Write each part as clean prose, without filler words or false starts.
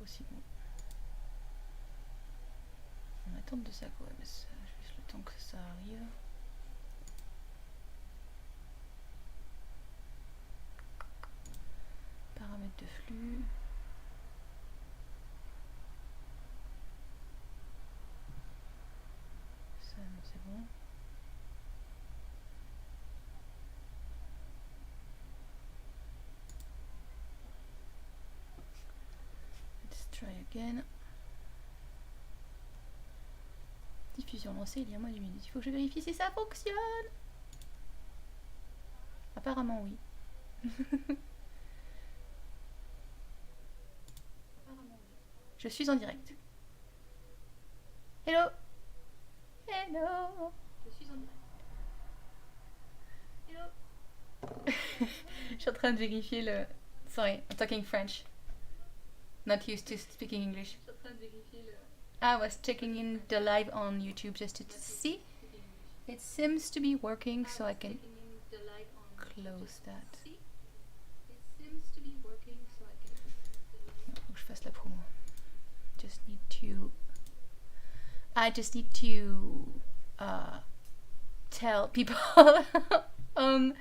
info sinon. On attend de Sakuems, juste le temps que ça arrive. Paramètres de flux. Ça, non, c'est bon. Let's try again. Diffusion lancée il y a moins d'une minute. Il faut que je vérifie si ça fonctionne. Apparemment oui. Je suis en direct. Hello. Hello. Je suis en direct. Hello. Je suis en train de vérifier le... Sorry, I'm talking French. Not used to speaking English. Je suis en train de vérifier le... I was checking in the live on YouTube just to see. It seems to be working, so I can close that. Faut que je fasse la promo. I just need to tell people on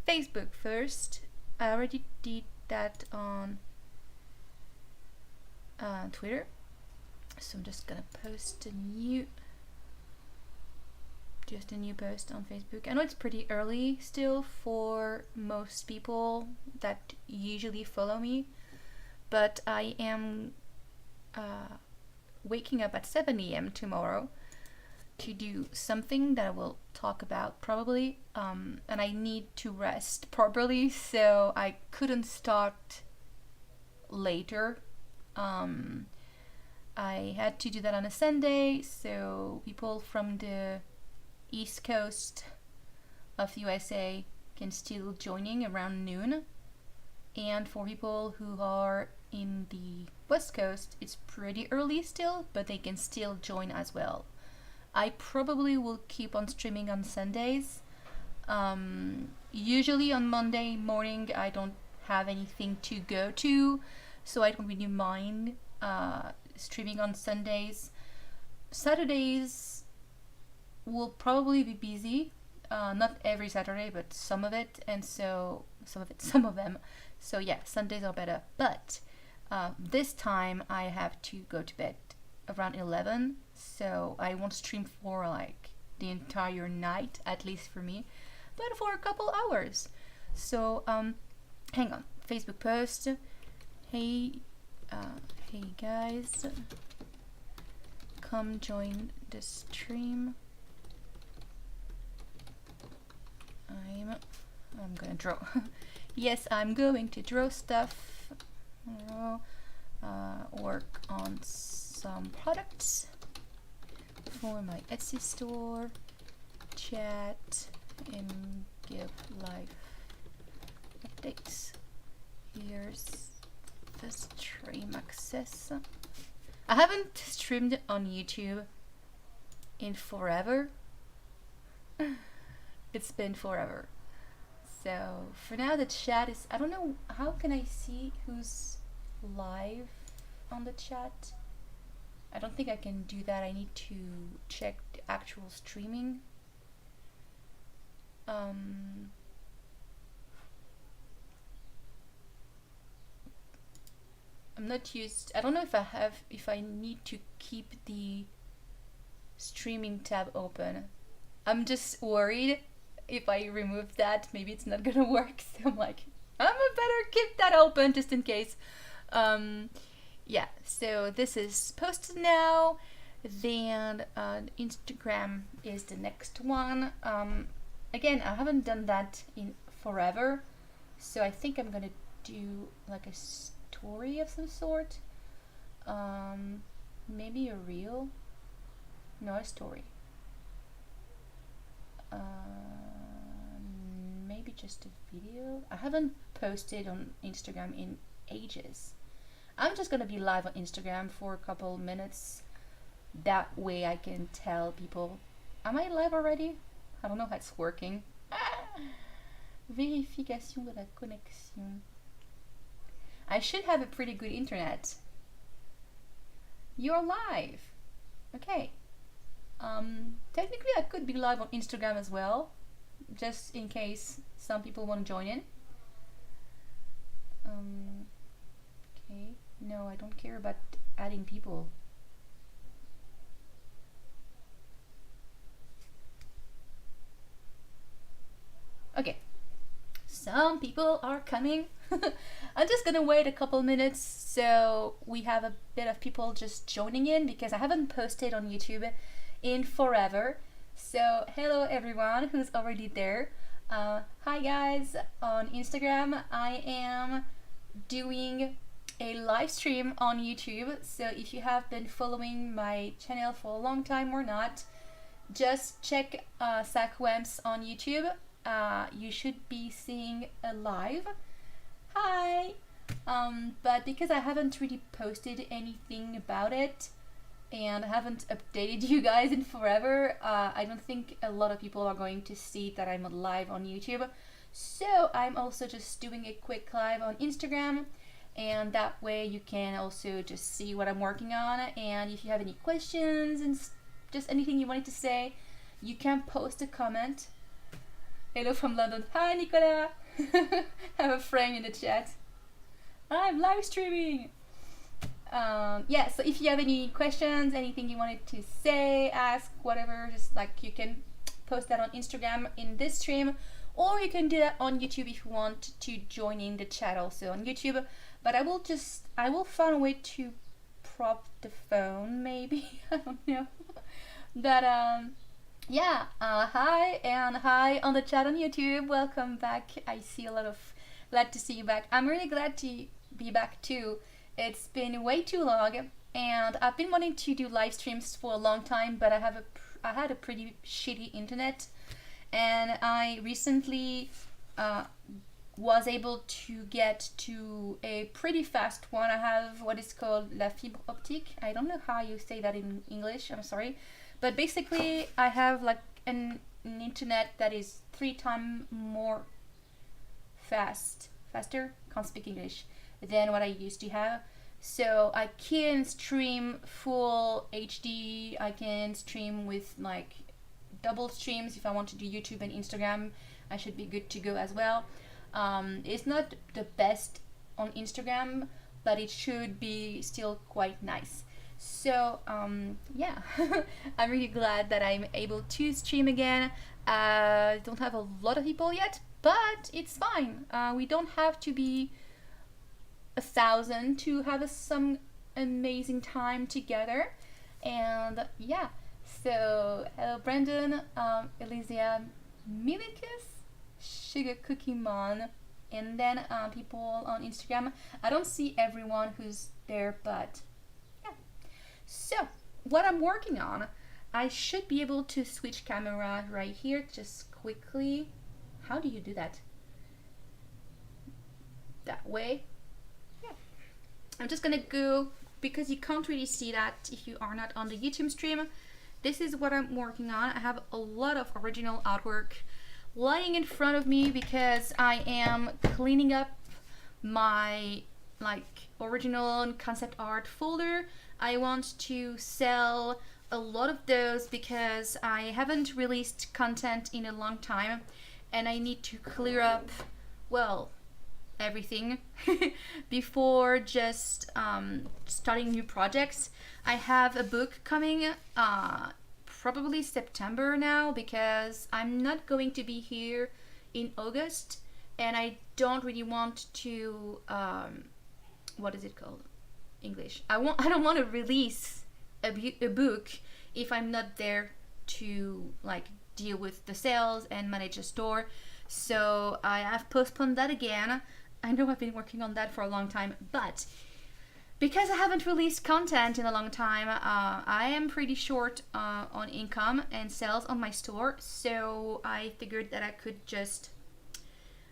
Facebook first. I already did that on Twitter. So I'm just gonna post a new post on Facebook. I know it's pretty early still for most people that usually follow me, but I am waking up at 7 a.m. tomorrow to do something that I will talk about probably, and I need to rest properly, so I couldn't start later. I had to do that on a Sunday, so people from the East Coast of USA can still joining around noon, and for people who are in the West Coast it's pretty early still, but they can still join as well. I probably will keep on streaming on Sundays. Usually on Monday morning I don't have anything to go to, so I don't really mind streaming on Sundays. Saturdays will probably be busy, not every Saturday, but some of them. So yeah, Sundays are better. But this time I have to go to bed around 11, so I won't stream for like the entire night, at least for me, but for a couple hours. So hang on, Facebook post. Hey guys, come join the stream. I'm gonna draw. Yes, I'm going to draw stuff. Work on some products for my Etsy store, chat, and give live updates. Here's the stream access. I haven't streamed on YouTube in forever. It's been forever. So for now the chat is, I don't know, how can I see who's live on the chat? I don't think I can do that. I need to check the actual streaming. I'm not used, I don't know if I need to keep the streaming tab open. I'm just worried if I remove that, maybe it's not gonna work. So I'm like, I'm better keep that open just in case. Yeah, so this is posted now. Then Instagram is the next one. Again, I haven't done that in forever, so I think I'm gonna do like a story of some sort. Maybe a reel? No, a story. Maybe just a video. I haven't posted on Instagram in ages. I'm just gonna be live on Instagram for a couple minutes. That way I can tell people, am I live already? I don't know how it's working. Vérification de la connexion. I should have a pretty good internet You're live. Okay. Technically, I could be live on Instagram as well, just in case some people want to join in. Okay. No, I don't care about adding people. Okay. Some people are coming. I'm just gonna wait a couple minutes so we have a bit of people just joining in because I haven't posted on YouTube in forever. So hello everyone who's already there. Hi guys, on Instagram I am doing a live stream on YouTube. So if you have been following my channel for a long time or not, just check Sakuems on YouTube. You should be seeing a live. Hi! But because I haven't really posted anything about it and haven't updated you guys in forever, I don't think a lot of people are going to see that I'm live on YouTube. So I'm also just doing a quick live on Instagram, and that way you can also just see what I'm working on. And if you have any questions and just anything you wanted to say, you can post a comment. Hello from London. Hi Nicolas! I have a friend in the chat. I'm live streaming! Yeah, so if you have any questions, anything you wanted to say, ask, whatever, just like you can post that on Instagram in this stream, or you can do that on YouTube if you want to join in the chat also on YouTube. But I will find a way to prop the phone maybe. I don't know. But yeah, hi and hi on the chat on YouTube. Welcome back. I see a lot of glad to see you back. I'm really glad to be back too. It's been way too long, and I've been wanting to do live streams for a long time, but I had a pretty shitty internet, and I recently was able to get to a pretty fast one. I have what is called la fibre optique. I don't know how you say that in English. I'm sorry. But basically, I have like an internet that is 3 times more faster, can't speak English, than what I used to have. So I can stream full HD, I can stream with like double streams if I want to do YouTube and Instagram. I should be good to go as well. It's not the best on Instagram, but it should be still quite nice. So yeah, I'm really glad that I'm able to stream again. I don't have a lot of people yet, but it's fine. We don't have to be 1,000 to have some amazing time together. And yeah, so hello Brandon, Elysia, Milikus, Sugar Cookie Mon, and then people on Instagram. I don't see everyone who's there, but so, what I'm working on, I should be able to switch camera right here just quickly. How do you do that? That way? Yeah. I'm just gonna go, because you can't really see that if you are not on the YouTube stream. This is what I'm working on. I have a lot of original artwork lying in front of me because I am cleaning up my original concept art folder. I want to sell a lot of those because I haven't released content in a long time, and I need to clear up, well, everything before just starting new projects. I have a book coming probably September now, because I'm not going to be here in August, and I don't really want to what is it called? English. I don't want to release a book if I'm not there to like deal with the sales and manage a store. So I have postponed that again. I know I've been working on that for a long time, but because I haven't released content in a long time, I am pretty short on income and sales on my store. So I figured that I could just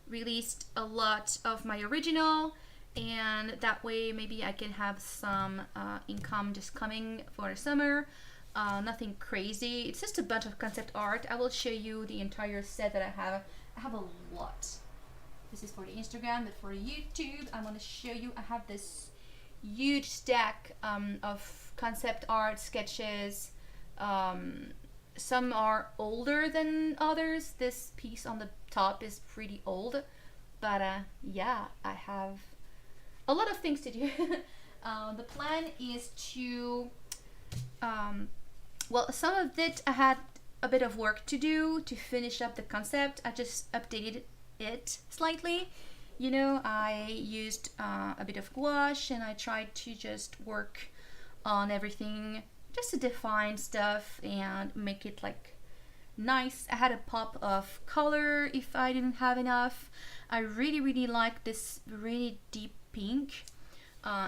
release a lot of my original, and that way maybe I can have some income just coming for the summer. Nothing crazy. It's just a bunch of concept art. I will show you the entire set that I have. I have a lot. This is for the Instagram, but for YouTube, I'm gonna show you. I have this huge stack of concept art sketches. Um, some are older than others. This piece on the top is pretty old, but yeah, I have a lot of things to do. The plan is to, um, well, some of it I had a bit of work to do to finish up the concept. I just updated it slightly. You know, I used a bit of gouache and I tried to just work on everything just to define stuff and make it like nice. I had a pop of color if I didn't have enough. I really like this really deep pink.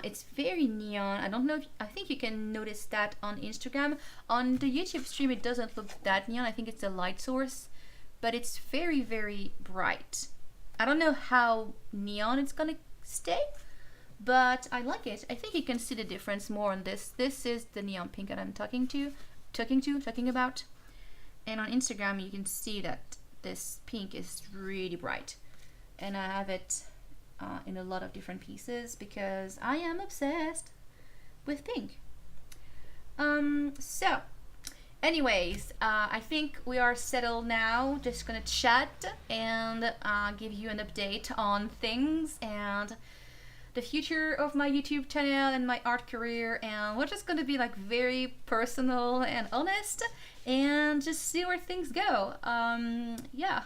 It's very neon. I don't know if, I think you can notice that on Instagram. On the YouTube stream it doesn't look that neon. I think it's a light source, but it's very bright. I don't know how neon it's gonna stay, but I like it. I think you can see the difference more on this. This is the neon pink that I'm talking about. And on Instagram you can see that this pink is really bright. And I have it in a lot of different pieces because I am obsessed with pink. So anyways, I think we are settled now. Just gonna chat and give you an update on things and the future of my YouTube channel and my art career, and we're just gonna be like very personal and honest and just see where things go. Yeah.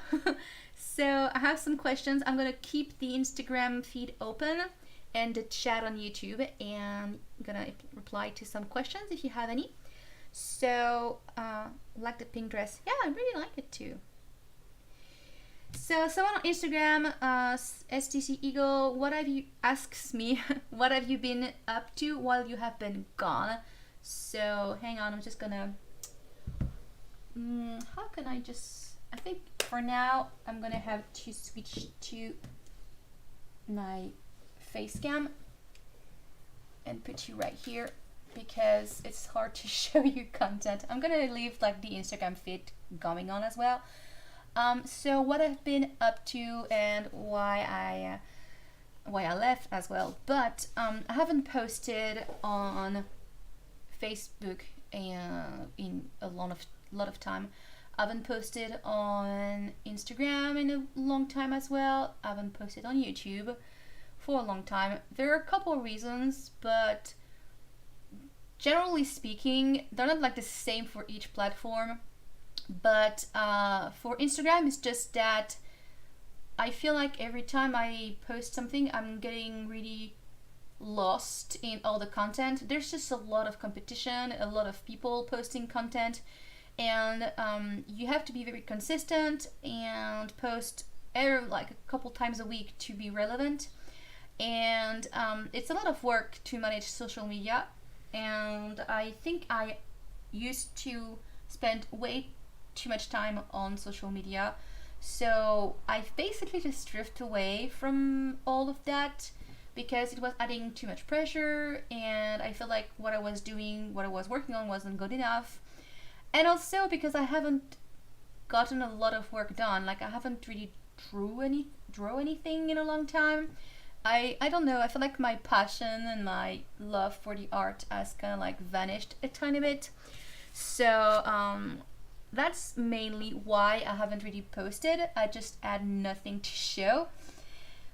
So I have some questions. I'm gonna keep the Instagram feed open and the chat on YouTube, and I'm gonna reply to some questions if you have any. So, like the pink dress. Yeah, I really like it too. So someone on Instagram, STC Eagle, asks me, what have you been up to while you have been gone? So hang on, I'm just gonna, how can I I think for now, I'm gonna have to switch to my face cam and put you right here because it's hard to show you content. I'm gonna leave like the Instagram feed going on as well. So what I've been up to and why I left as well, but I haven't posted on Facebook in a lot of time. I haven't posted on Instagram in a long time as well. I haven't posted on YouTube for a long time. There are a couple of reasons, but generally speaking, they're not like the same for each platform. But for Instagram, it's just that I feel like every time I post something, I'm getting really lost in all the content. There's just a lot of competition, a lot of people posting content, and you have to be very consistent and post like a couple times a week to be relevant. And it's a lot of work to manage social media, and I think I used to spend way too much time on social media, so I basically just drift away from all of that because it was adding too much pressure, and I felt like what I was working on wasn't good enough, and also because I haven't gotten a lot of work done. Like I haven't really drew anything in a long time. I don't know, I feel like my passion and my love for the art has kind of like vanished a tiny bit. So that's mainly why I haven't really posted. I just had nothing to show.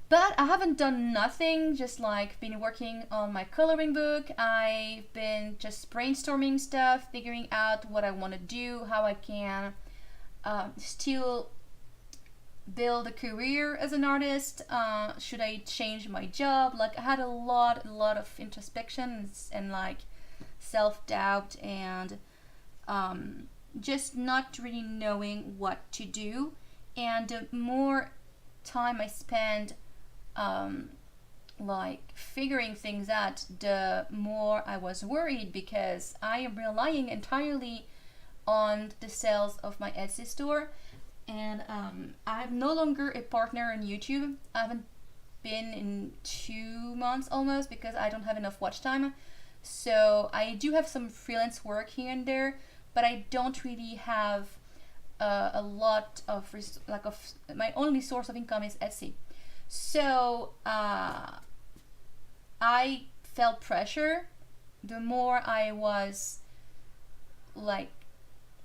But I haven't done nothing, just like been working on my coloring book. I've been just brainstorming stuff, figuring out what I want to do, how I can still build a career as an artist. Should I change my job? Like I had a lot of introspection and like self-doubt and just not really knowing what to do. And the more time I spend like figuring things out, the more I was worried because I am relying entirely on the sales of my Etsy store, and I'm no longer a partner on YouTube. I haven't been in 2 months almost because I don't have enough watch time. So I do have some freelance work here and there, but I don't really have a lot of my only source of income is Etsy. So I felt pressure, the more I was like,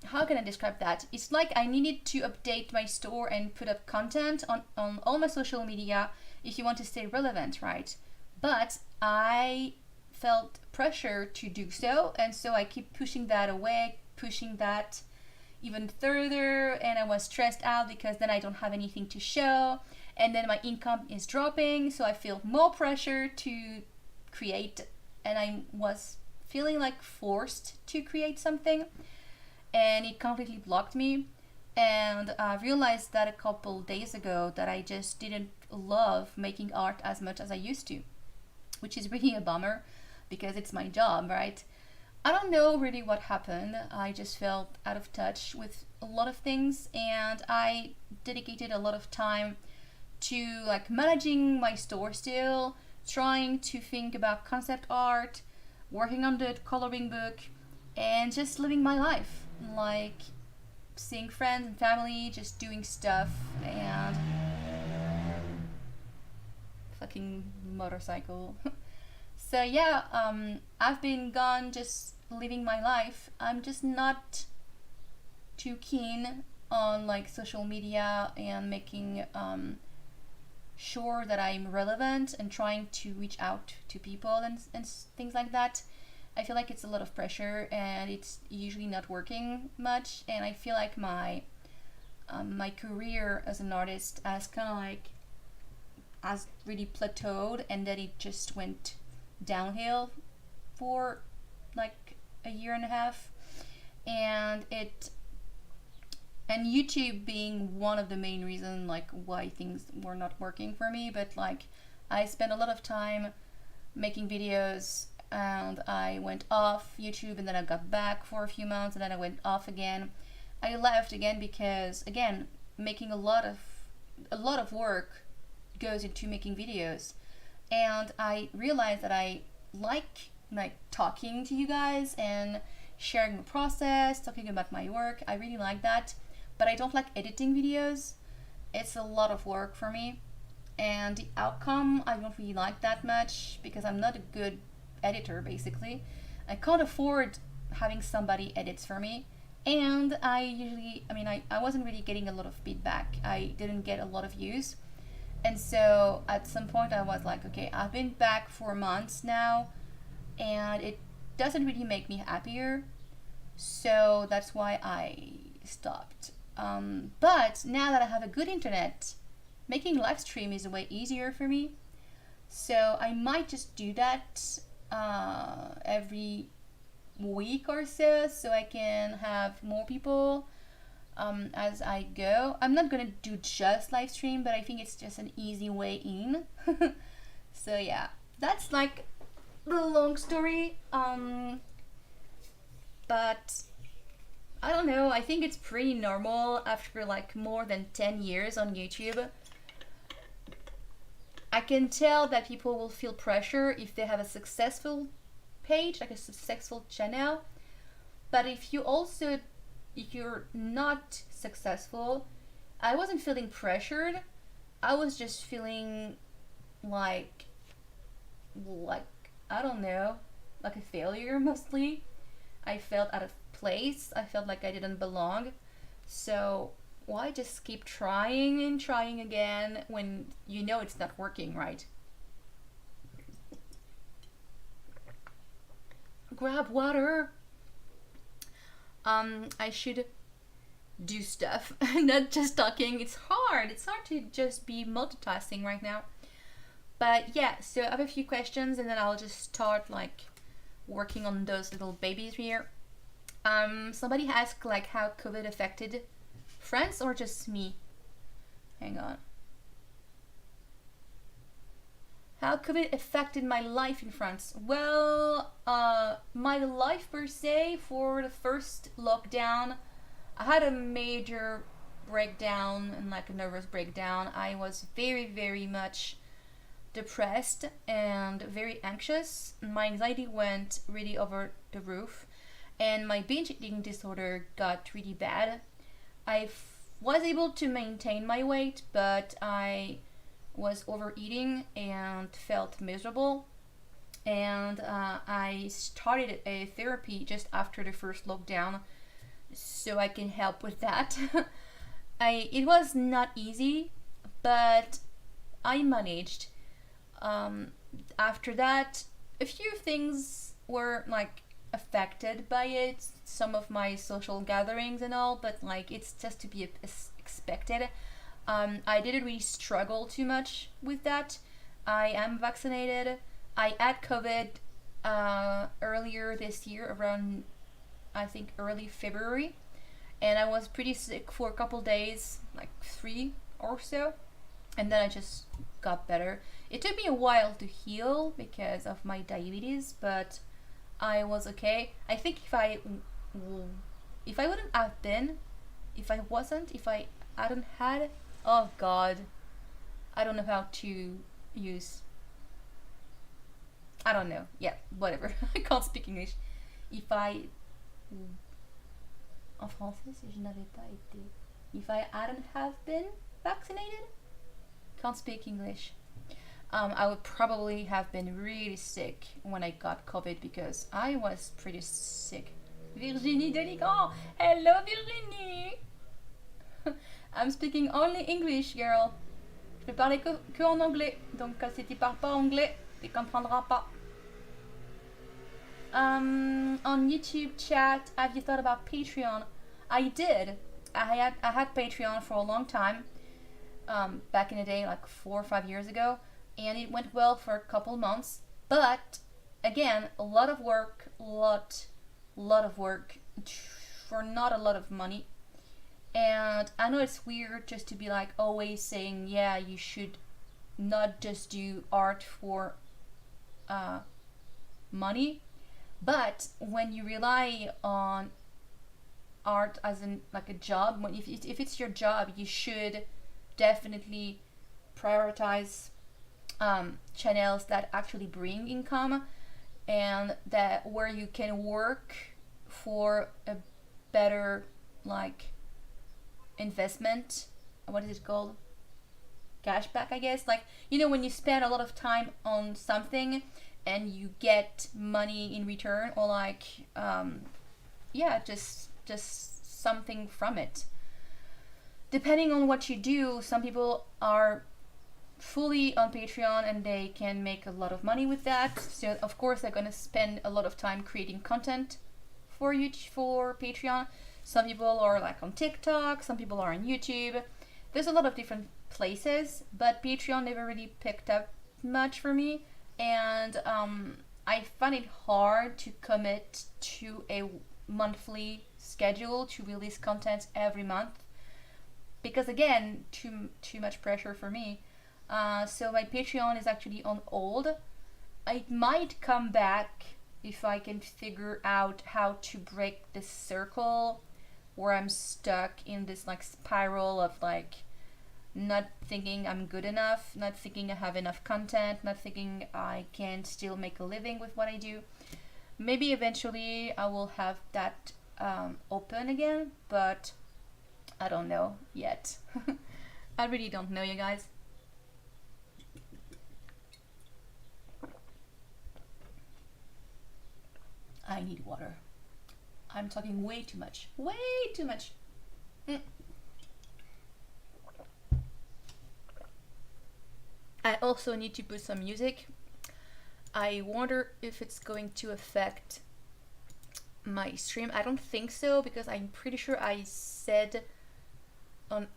how can I describe that? It's like I needed to update my store and put up content on all my social media if you want to stay relevant, right? But I felt pressure to do so, and so I keep pushing that away, pushing that even further, and I was stressed out because then I don't have anything to show, and then my income is dropping, so I feel more pressure to create, and I was feeling like forced to create something, and it completely blocked me. And I realized that a couple days ago that I just didn't love making art as much as I used to, which is really a bummer because it's my job, right? I don't know really what happened. I just felt out of touch with a lot of things, and I dedicated a lot of time to like managing my store still, trying to think about concept art, working on the coloring book, and just living my life. Like seeing friends and family, just doing stuff, and fucking motorcycle. So yeah, I've been gone just living my life. I'm just not too keen on like social media and making sure that I'm relevant and trying to reach out to people and things like that. I feel like it's a lot of pressure and it's usually not working much. And I feel like my career as an artist has kind of like has really plateaued, and then it just went downhill for like a year and a half, and YouTube being one of the main reasons like why things were not working for me. But like I spent a lot of time making videos, and I went off YouTube, and then I got back for a few months, and then I went off again. I left again because again, making a lot of work goes into making videos, and I realized that I like talking to you guys and sharing the process, talking about my work. I really like that, but I don't like editing videos. It's a lot of work for me, and the outcome I don't really like that much because I'm not a good editor. Basically, I can't afford having somebody edits for me, and I wasn't really getting a lot of feedback. I didn't get a lot of views. And so at some point I was like, okay, I've been back for months now, and it doesn't really make me happier. So that's why I stopped. But now that I have a good internet, making live stream is way easier for me. So I might just do that every week or so I can have more people as I go. I'm not gonna do just live stream, but I think it's just an easy way in. So yeah, that's like the long story. But I don't know, I think it's pretty normal after like more than 10 years on YouTube. I can tell that people will feel pressure if they have a successful page, like a successful channel. But if you're not successful, I wasn't feeling pressured. I was just feeling like I don't know, like a failure mostly. I felt out of place. I felt like I didn't belong. So why just keep trying and trying again when you know it's not working, right? Grab water. I should do stuff, not just talking. It's hard to just be multitasking right now. But yeah, so I have a few questions, and then I'll just start like working on those little babies here. Somebody asked like how COVID affected France or just me. Hang on. How COVID affected my life in France? Well, my life per se, for the first lockdown, I had a major breakdown and like a nervous breakdown. I was very, very much depressed and very anxious. My anxiety went really over the roof, and my binge eating disorder got really bad. Was able to maintain my weight, but I was overeating and felt miserable. and I started a therapy just after the first lockdown, so I can help with that. It was not easy, but I managed. Um, After that, a few things were like affected by it. Some of my social gatherings and all, but like it's just to be expected. I didn't really struggle too much with that. I am vaccinated. I had COVID earlier this year, around I think early February, and I was pretty sick for a couple days, like 3 or so, and then I just got better. It took me a while to heal because of my diabetes, but I was okay. I think if I wouldn't have been, if I hadn't had, oh god, I don't know how to use. I don't know. Yeah, whatever. I can't speak English. If I, en français, si je n'avais pas été, if I hadn't have been vaccinated, can't speak English. I would probably have been really sick when I got COVID because I was pretty sick. Virginie Delican! Hello, Virginie! I'm speaking only English, girl. Je peux parler que en anglais. Donc, si tu parles pas anglais, tu comprendras pas. On YouTube chat, have you thought about Patreon? I did. I had Patreon for a long time. Back in the day, like 4 or 5 years ago, and it went well for a couple months. But again, a lot of work, lot of work for not a lot of money. And I know it's weird just to be like always saying, yeah, you should not just do art for money, but when you rely on art as in like a job, if it's your job, you should definitely prioritize channels that actually bring income, and that where you can work for a better like investment. What is it called? Cashback, I guess. Like, when you spend a lot of time on something and you get money in return, or like yeah, just something from it. Depending on what you do, some people are fully on Patreon and they can make a lot of money with that. So of course they're gonna spend a lot of time creating content for Patreon. Some people are like on TikTok, some people are on YouTube. There's a lot of different places, but Patreon never really picked up much for me, and I find it hard to commit to a monthly schedule to release content every month, because again, too much pressure for me. So my Patreon is actually on hold. It might come back if I can figure out how to break this circle where I'm stuck in this like spiral of like not thinking I'm good enough, not thinking I have enough content, not thinking I can still make a living with what I do. Maybe eventually I will have that open again, but I don't know yet. I really don't know, you guys. I need water. I'm talking way too much. Way too much. I also need to put some music. I wonder if it's going to affect my stream. I don't think so, because I'm pretty sure I said on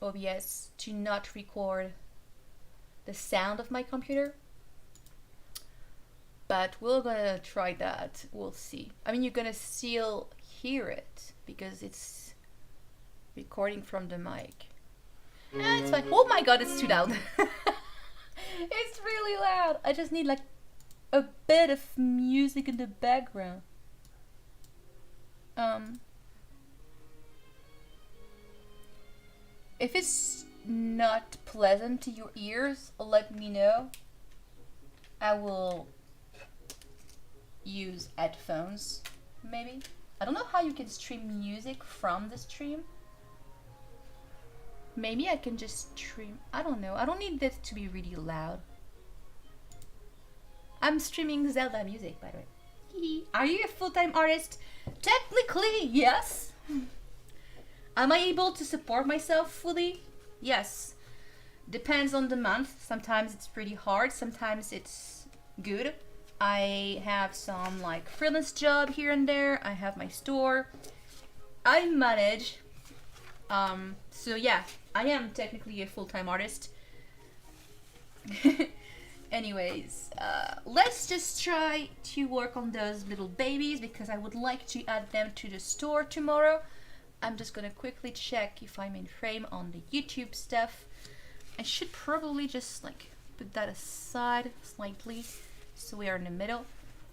OBS to not record the sound of my computer. But we're gonna try that. We'll see. I mean, you're gonna still hear it because it's recording from the mic. It's fine. Oh my god, it's too loud. It's really loud. I just need like a bit of music in the background. If it's not pleasant to your ears, let me know. I will use headphones, maybe. I don't know how you can stream music from the stream. Maybe I can just stream. I don't know. I don't need this to be really loud. I'm streaming Zelda music, by the way. Are you a full-time artist? Technically, yes. Am I able to support myself fully? Yes. Depends on the month. Sometimes it's pretty hard, sometimes it's good. I have some like freelance job here and there. I have my store. I manage. So yeah, I am technically a full-time artist. Anyways, let's just try to work on those little babies because I would like to add them to the store tomorrow. I'm just gonna quickly check if I'm in frame on the YouTube stuff. I should probably just like put that aside slightly so we are in the middle.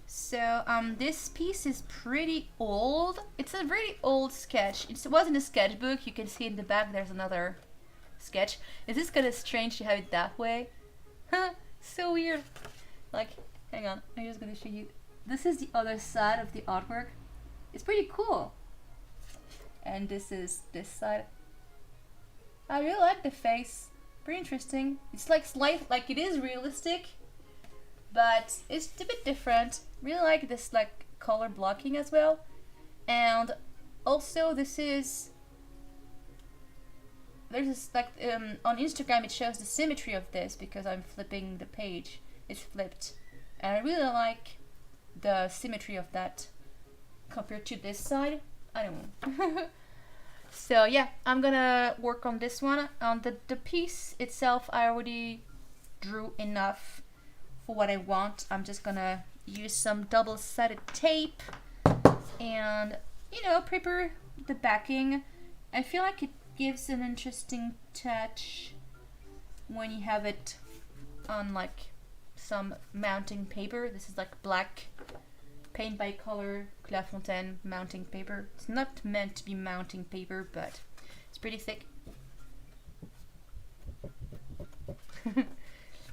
So this piece is pretty old. It's a really old sketch. It was in a sketchbook. You can see in the back there's another sketch. Is this kind of strange to have it that way? Huh, so weird. Like, hang on, I'm just gonna show you. This is the other side of the artwork. It's pretty cool. And this is this side. I really like the face. Pretty interesting. It's like like it is realistic, but it's a bit different. Really like this like color blocking as well. And also there's this like on Instagram it shows the symmetry of this because I'm flipping the page. It's flipped. And I really like the symmetry of that compared to this side. I don't know. So yeah, I'm gonna work on this one. On the piece itself, I already drew enough for what I want. I'm just gonna use some double-sided tape and, you know, prepare the backing. I feel like it gives an interesting touch when you have it on like some mounting paper. This is like black paint by color Clairefontaine mounting paper. It's not meant to be mounting paper, but it's pretty thick.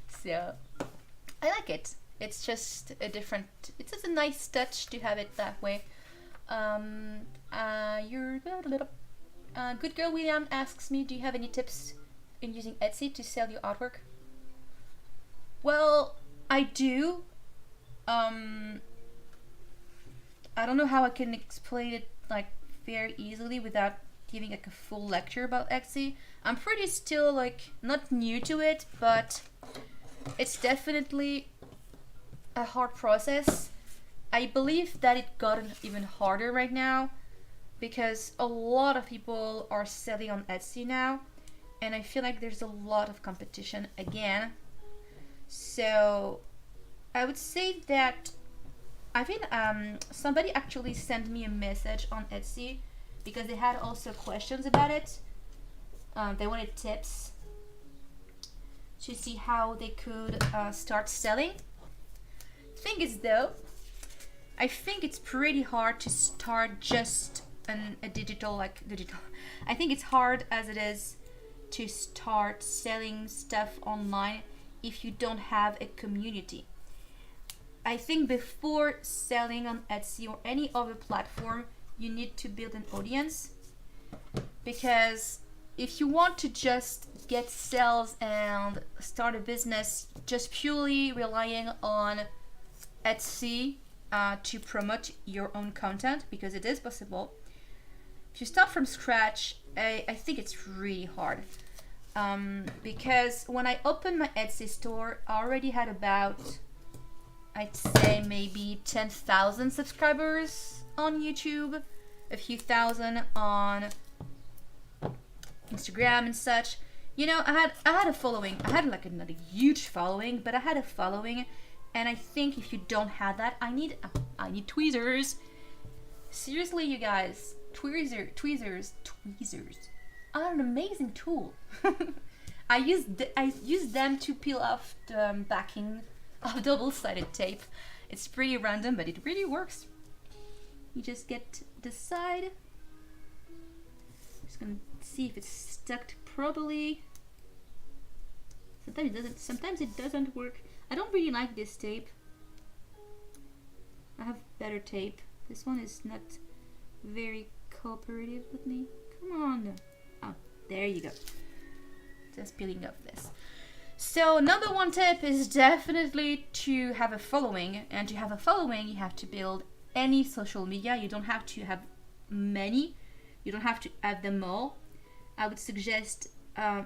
So I like it. It's just a different, it's just a nice touch to have it that way. You're a little Good Girl William asks me, do you have any tips in using Etsy to sell your artwork? Well, I do. I don't know how I can explain it like very easily without giving like a full lecture about Etsy. I'm pretty still like not new to it, but it's definitely a hard process. I believe that it gotten even harder right now because a lot of people are selling on Etsy now, and I feel like there's a lot of competition again. So I would say that I think somebody actually sent me a message on Etsy because they had also questions about it. They wanted tips to see how they could start selling. Thing is though, I think it's pretty hard to start just a digital. I think it's hard as it is to start selling stuff online if you don't have a community. I think before selling on Etsy or any other platform, you need to build an audience, because if you want to just get sales and start a business just purely relying on Etsy to promote your own content, because it is possible, if you start from scratch, I think it's really hard. Because when I opened my Etsy store, I already had about, I'd say maybe 10,000 subscribers on YouTube, a few thousand on Instagram and such. You know, I had a following. I had like not a huge following, but I had a following, and I think if you don't have that, I need tweezers. Seriously, you guys, tweezers are an amazing tool. I use them to peel off the backing of double-sided tape. It's pretty random, but it really works. You just get the side. Just gonna see if it's stuck properly. Sometimes it doesn't work. I don't really like this tape. I have better tape. This one is not very cooperative with me. Come on. Oh, there you go. Just peeling up this. So number one tip is definitely to have a following, and to have a following you have to build any social media. You don't have to have many, you don't have to add them all. I would suggest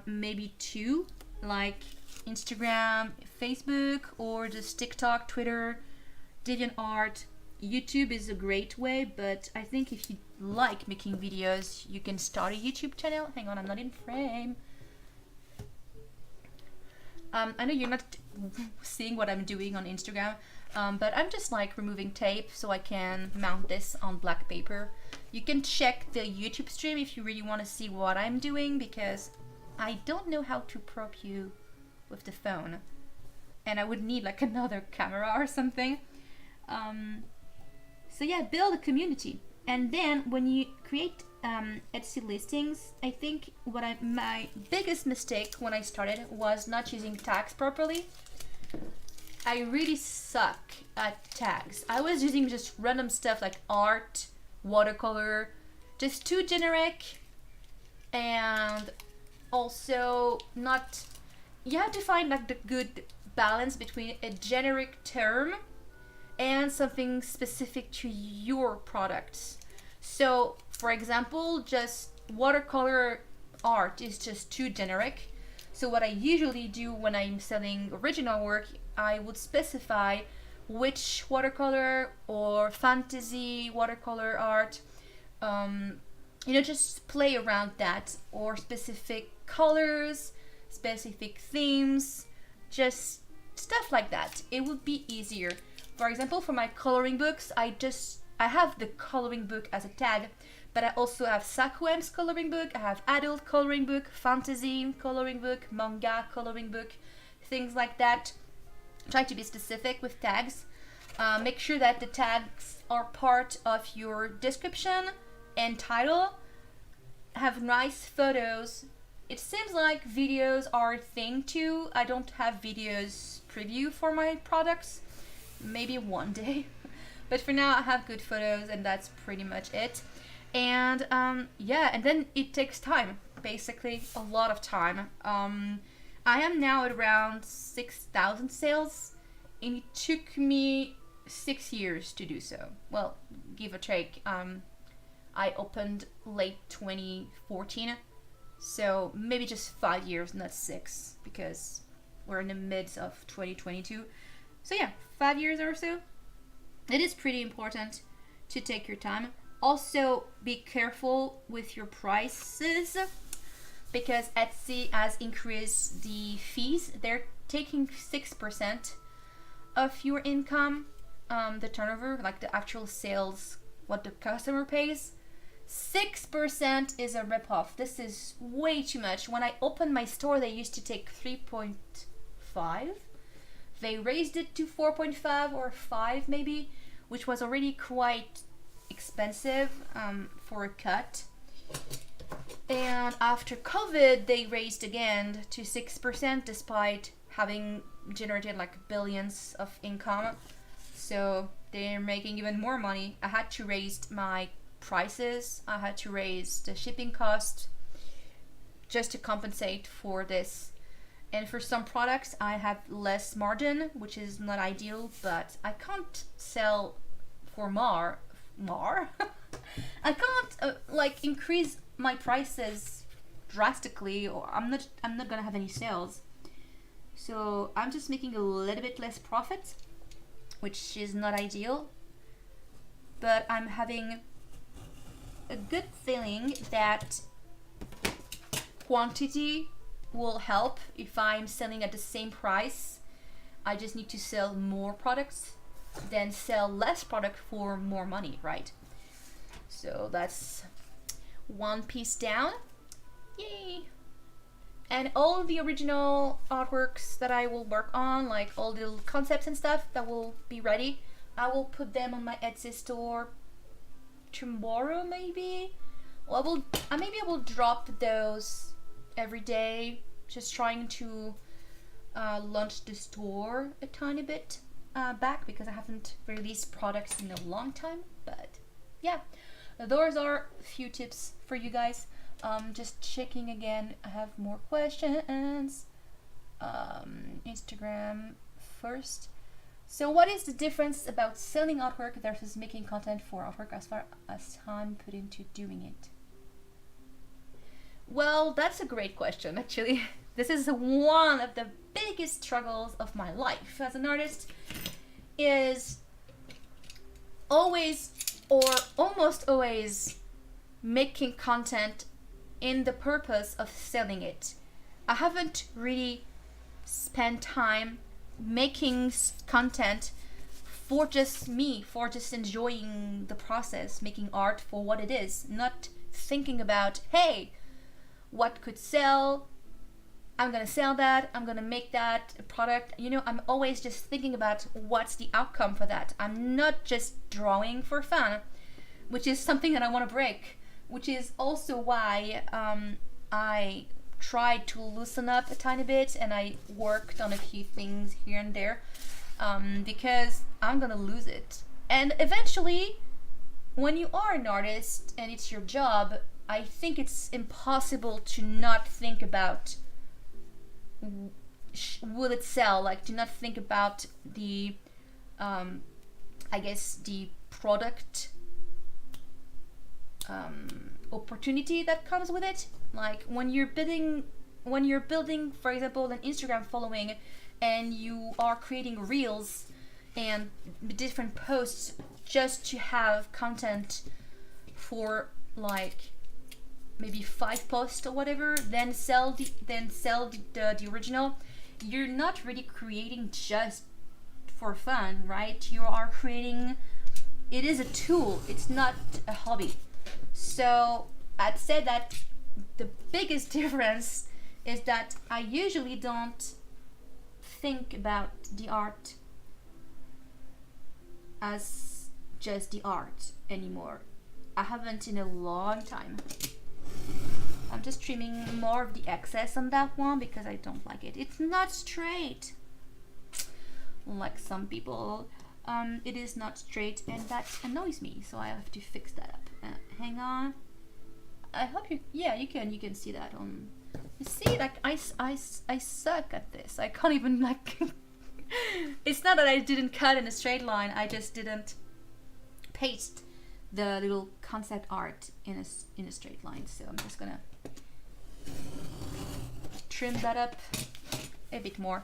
maybe two, like Instagram, Facebook, or just TikTok, Twitter, DeviantArt. YouTube is a great way, but I think if you like making videos, you can start a YouTube channel. Hang on, I'm not in frame. I know you're not seeing what I'm doing on Instagram, but I'm just like removing tape so I can mount this on black paper. You can check the YouTube stream if you really want to see what I'm doing, because I don't know how to prop you with the phone, and I would need like another camera or something. So yeah, build a community. And then when you create Etsy listings, I think my biggest mistake when I started was not using tags properly. I really suck at tags. I was using just random stuff like art, watercolor, just too generic, and also not. You have to find like the good balance between a generic term and something specific to your products. So, for example, just watercolor art is just too generic. So what I usually do when I'm selling original work, I would specify which watercolor or fantasy watercolor art, just play around that, or specific colors, specific themes, just stuff like that. It would be easier. For example, for my coloring books, I have the coloring book as a tag, but I also have Sakuems coloring book, I have adult coloring book, fantasy coloring book, manga coloring book, things like that. Try to be specific with tags. Make sure that the tags are part of your description and title. Have nice photos. It seems like videos are a thing too. I don't have videos preview for my products. Maybe one day. But for now, I have good photos, and that's pretty much it. And yeah, and then it takes time, basically a lot of time. I am now at around 6,000 sales, and it took me 6 years to do so. Well, give or take. I opened late 2014, so maybe just 5 years, not 6, because we're in the midst of 2022. So yeah, 5 years or so. It is pretty important to take your time. Also, be careful with your prices, because Etsy has increased the fees. They're taking 6% of your income, the turnover, like the actual sales, what the customer pays. 6% is a ripoff. This is way too much. When I opened my store, they used to take 3.5. They raised it to 4.5 or 5 maybe, which was already quite expensive for a cut. And after COVID, they raised again to 6%, despite having generated like billions of income. So they're making even more money. I had to raise my prices. I had to raise the shipping cost just to compensate for this. And for some products, I have less margin, which is not ideal, but I can't sell for more. I can't increase my prices drastically, or I'm not gonna have any sales. So I'm just making a little bit less profit, which is not ideal. But I'm having a good feeling that quantity will help. If I'm selling at the same price, I just need to sell more products than sell less product for more money, right? So that's one piece down. Yay! And all the original artworks that I will work on, like all the concepts and stuff that will be ready, I will put them on my Etsy store tomorrow maybe. Well, maybe I will drop those every day, just trying to launch the store a tiny bit back, because I haven't released products in a long time. But yeah, those are a few tips for you guys. Just checking again, I have more questions. Instagram first. So what is the difference about selling artwork versus making content for artwork as far as time put into doing it? Well, that's a great question, actually. This is one of the biggest struggles of my life as an artist, is always or almost always making content in the purpose of selling it. I haven't really spent time making content for just me, for just enjoying the process, making art for what it is, not thinking about, hey, what could sell? I'm gonna sell that, I'm gonna make that a product. You know, I'm always just thinking about what's the outcome for that. I'm not just drawing for fun, which is something that I want to break, which is also why I tried to loosen up a tiny bit and I worked on a few things here and there, because I'm gonna lose it. And eventually, when you are an artist and it's your job, I think it's impossible to not think about will it sell, like do not think about the I guess the product opportunity that comes with it. Like when you're building, for example, an Instagram following, and you are creating reels and different posts just to have content for like maybe 5 posts or whatever, then sell the original. You're not really creating just for fun, right? You are creating, it is a tool, it's not a hobby. So I'd say that the biggest difference is that I usually don't think about the art as just the art anymore. I haven't in a long time. I'm just trimming more of the excess on that one because I don't like it. It's not straight like some people. It is not straight, and that annoys me, so I have to fix that up. Hang on. I hope you can see that on. You see, like I suck at this. I can't even like. It's not that I didn't cut in a straight line. I just didn't paste the little concept art in a straight line. So I'm just gonna trim that up a bit more.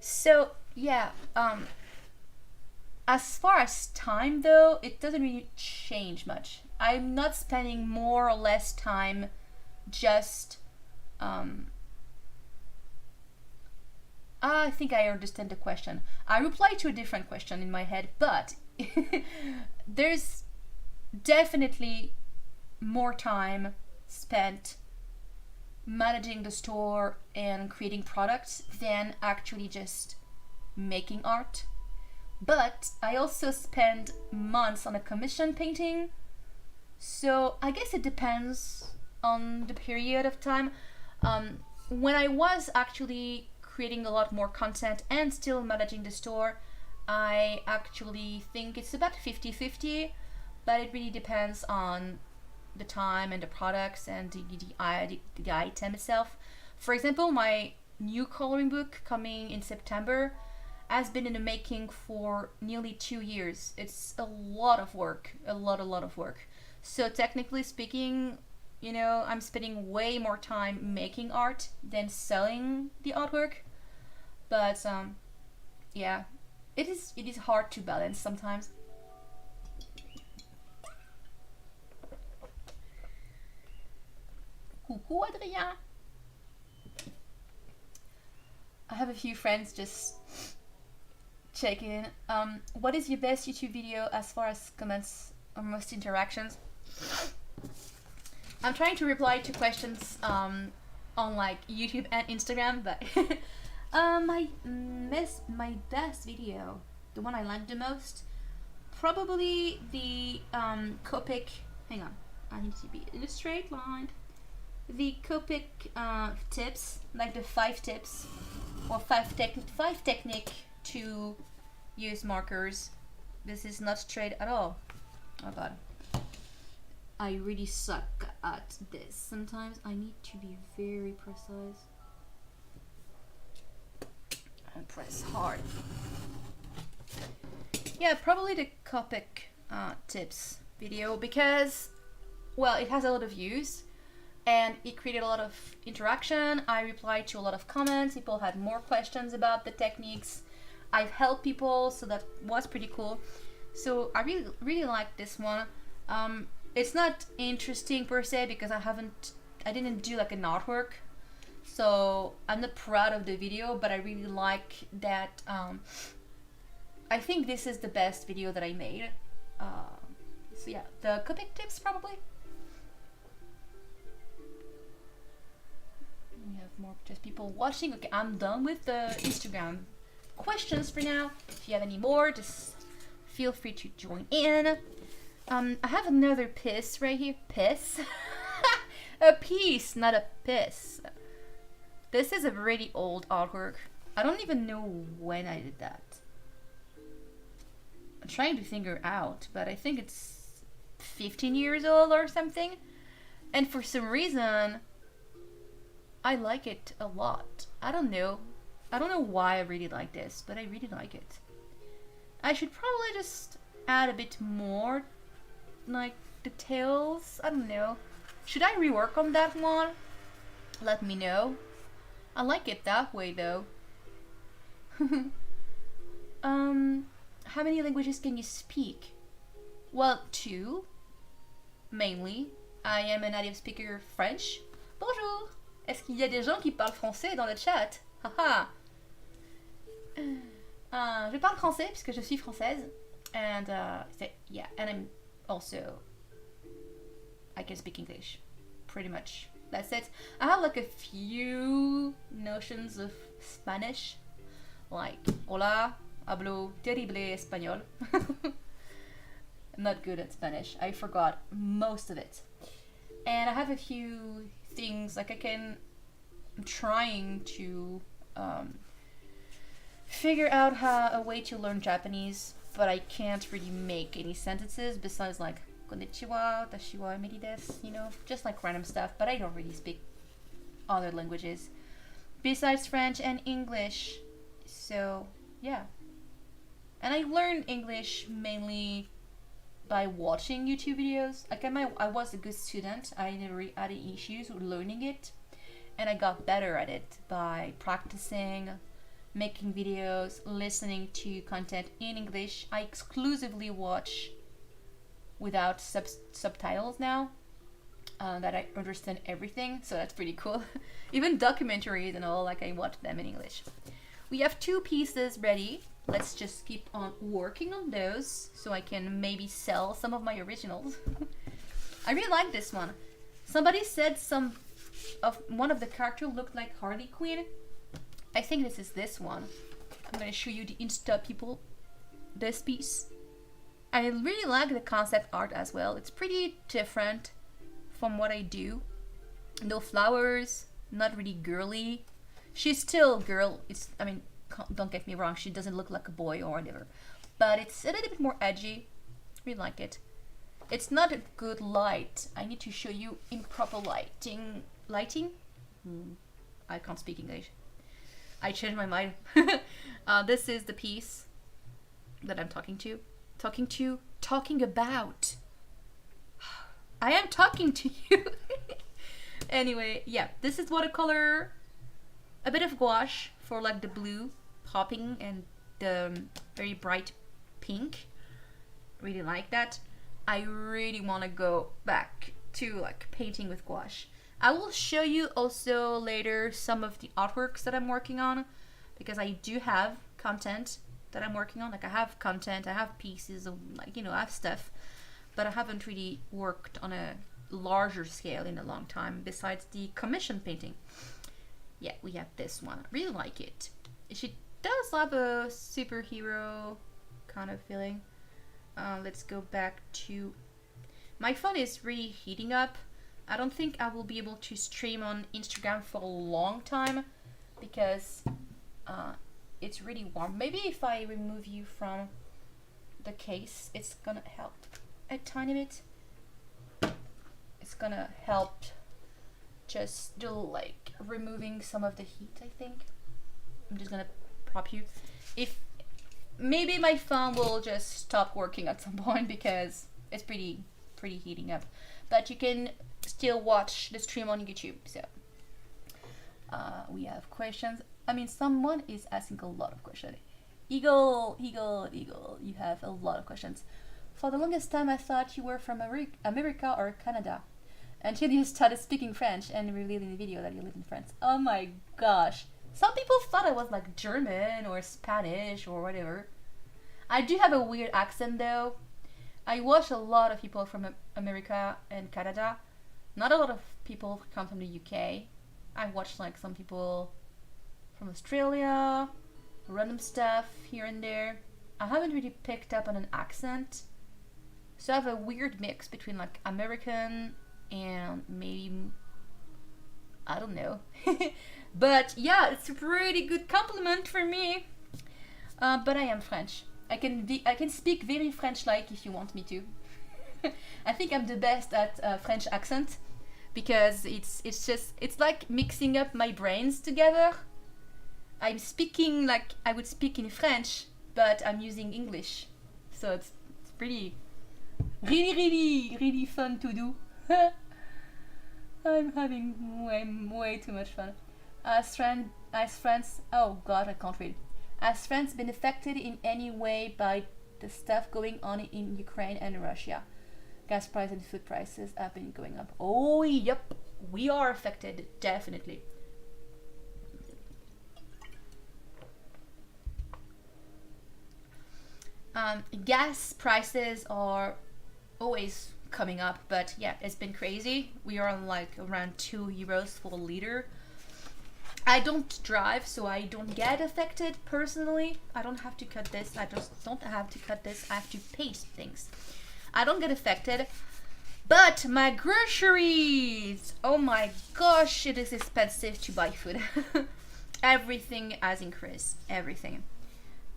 So yeah, as far as time though, it doesn't really change much. I'm not spending more or less time just I think I understand the question. I replied to a different question in my head, but there's definitely more time spent managing the store and creating products than actually just making art. But I also spend months on a commission painting, so I guess it depends on the period of time. When I was actually creating a lot more content and still managing the store, I actually think it's about 50-50, but it really depends on the time and the products and the item itself. For example, my new coloring book coming in September has been in the making for nearly 2 years. It's a lot of work, a lot of work. So technically speaking, you know, I'm spending way more time making art than selling the artwork. But yeah, it is hard to balance sometimes. Coucou Adrien. I have a few friends just checking in. What is your best YouTube video as far as comments or most interactions? I'm trying to reply to questions on like YouTube and Instagram, but my best video, the one I liked the most, probably the Copic. Hang on, I need to be in a straight line. The Copic tips, like the 5 tips or 5 technique to use markers. This is not straight at all. Oh god. I really suck at this. Sometimes I need to be very precise. and press hard. Yeah, probably the Copic tips video because, well, it has a lot of views and it created a lot of interaction. I replied to a lot of comments. People had more questions about the techniques. I've helped people, so that was pretty cool. So I really like this one. It's not interesting per se because I didn't do like an artwork, so I'm not proud of the video, but I really like that. I think this is the best video that I made. So yeah, the Copic tips probably. We have more just people watching. Okay, I'm done with the Instagram questions for now. If you have any more, just feel free to join in. I have another piss right here. Piss? A piece, not a piss. This is a really old artwork. I don't even know when I did that. I'm trying to figure out, but I think it's 15 years old or something. And for some reason, I like it a lot. I don't know why I really like this, but I really like it. I should probably just add a bit more, like, details. I don't know. Should I rework on that one? Let me know. I like it that way, though. How many languages can you speak? Well, 2. Mainly. I am a native speaker French. Bonjour! Est-ce qu'il y a des gens qui parlent français dans le chat? Haha! Je parle français puisque je suis française. And, yeah, and I'm also... I can speak English. Pretty much. That's it. I have like a few notions of Spanish. Like, hola, hablo terrible español. I'm not good at Spanish. I forgot most of it. And I have a few things, like I'm trying to figure out a way to learn Japanese, but I can't really make any sentences besides like konnichiwa, watashi wa emeri desu, you know, just like random stuff, but I don't really speak other languages besides French and English. So, yeah. And I learned English mainly by watching YouTube videos. Like I was a good student. I never had any issues with learning it, and I got better at it by practicing, making videos, listening to content in English. I exclusively watch without subtitles now, that I understand everything, so that's pretty cool. Even documentaries and all, like I watch them in English. We have 2 pieces ready. Let's just keep on working on those so I can maybe sell some of my originals. I really like this one. Somebody said one of the characters looked like Harley Quinn. I think this is this one. I'm gonna show you the Insta people. This piece. I really like the concept art as well. It's pretty different from what I do. No flowers, not really girly. She's still girl. Don't get me wrong, she doesn't look like a boy or whatever, but it's a little bit more edgy. We like it. It's not a good light. I need to show you in proper lighting. I can't speak English. I changed my mind. This is the piece that I'm talking about. I am talking to you. Anyway, yeah, this is watercolor, a bit of gouache for like the blue popping and the very bright pink. Really like that. I really want to go back to like painting with gouache. I will show you also later some of the artworks that I'm working on, because I do have content that I'm working on. Like I have content, I have pieces of, like, you know, I have stuff, but I haven't really worked on a larger scale in a long time besides the commission painting. Yeah, we have this one. I really like it. She does have a superhero kind of feeling. Let's go back to... My phone is really heating up. I don't think I will be able to stream on Instagram for a long time because it's really warm. Maybe if I remove you from the case, it's gonna help a tiny bit. It's gonna help just do like removing some of the heat, I think. I'm just gonna prop you. If maybe my phone will just stop working at some point because it's pretty heating up, but you can still watch the stream on YouTube. So we have questions. I mean, someone is asking a lot of questions. Eagle, you have a lot of questions. For the longest time, I thought you were from America or Canada, until you started speaking French and revealed in the video that you live in France. Oh my gosh. Some people thought I was like German or Spanish or whatever. I do have a weird accent though. I watch a lot of people from America and Canada. Not a lot of people come from the UK. I watched like some people from Australia, random stuff here and there. I haven't really picked up on an accent. So I have a weird mix between like American and maybe, I don't know. But yeah, it's a pretty good compliment for me. But I am French. I can speak very French-like if you want me to. I think I'm the best at French accent because it's like mixing up my brains together. I'm speaking like I would speak in French, but I'm using English, so it's pretty really fun to do. I'm having way too much fun. As France, oh god, I can't read. Has France been affected in any way by the stuff going on in Ukraine and Russia? Gas prices and food prices have been going up. Oh, yep, we are affected, definitely. Gas prices are always coming up, but yeah, it's been crazy. We are on like around €2 for a liter. I don't drive, so I don't get affected personally. I don't have to cut this. I just don't have to cut this. I have to paste things. I don't get affected. But my groceries! Oh my gosh, it is expensive to buy food. Everything has increased. Everything.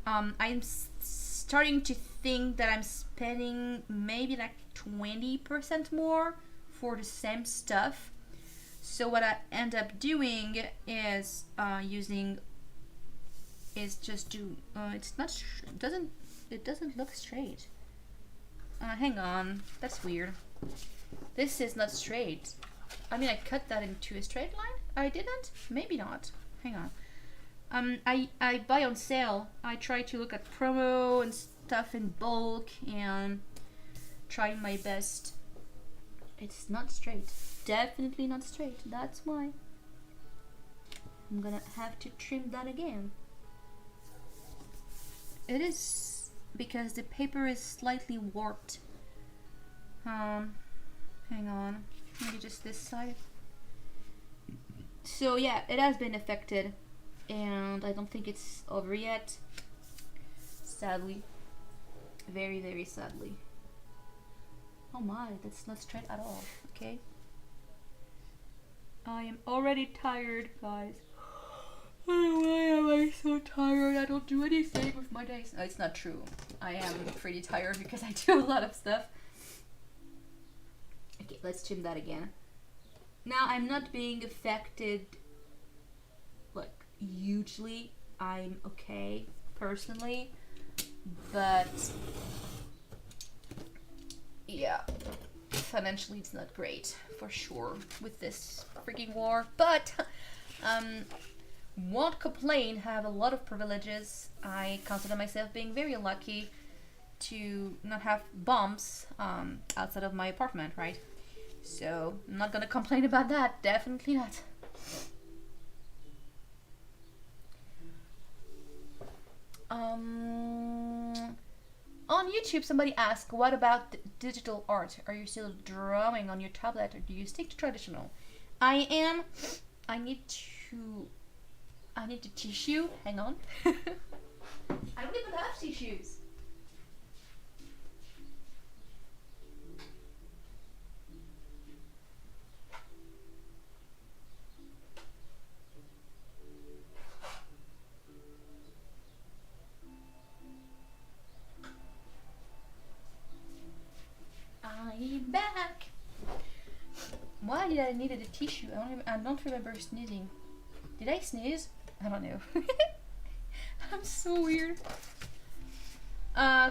I'm starting to think that I'm spending maybe like 20% more for the same stuff. So what I end up doing is it doesn't look straight. Hang on, that's weird. This is not straight. I mean, I cut that into a straight line. I didn't. Maybe not. Hang on. I buy on sale. I try to look at promo and stuff in bulk and try my best. It's not straight. Definitely not straight. That's why I'm gonna have to trim that again. It is because the paper is slightly warped. Hang on. Maybe just this side. So yeah, it has been affected, and I don't think it's over yet. Sadly. Very, very sadly. Oh my, that's not straight at all. Okay. I am already tired, guys. Why am I so tired? I don't do anything with my days. No, it's not true. I am pretty tired because I do a lot of stuff. Okay, let's trim that again. Now, I'm not being affected, like, hugely. I'm okay, personally. But yeah, financially it's not great for sure with this freaking war, but won't complain. Have a lot of privileges. I consider myself being very lucky to not have bombs outside of my apartment, right? So I'm not gonna complain about that. Definitely not. On YouTube, somebody asked, what about digital art? Are you still drawing on your tablet or do you stick to traditional? I am. I need to tissue. Hang on. I don't even have tissues. I'm back. Why did I need a tissue? I don't remember sneezing. Did I sneeze? I don't know. I'm so weird.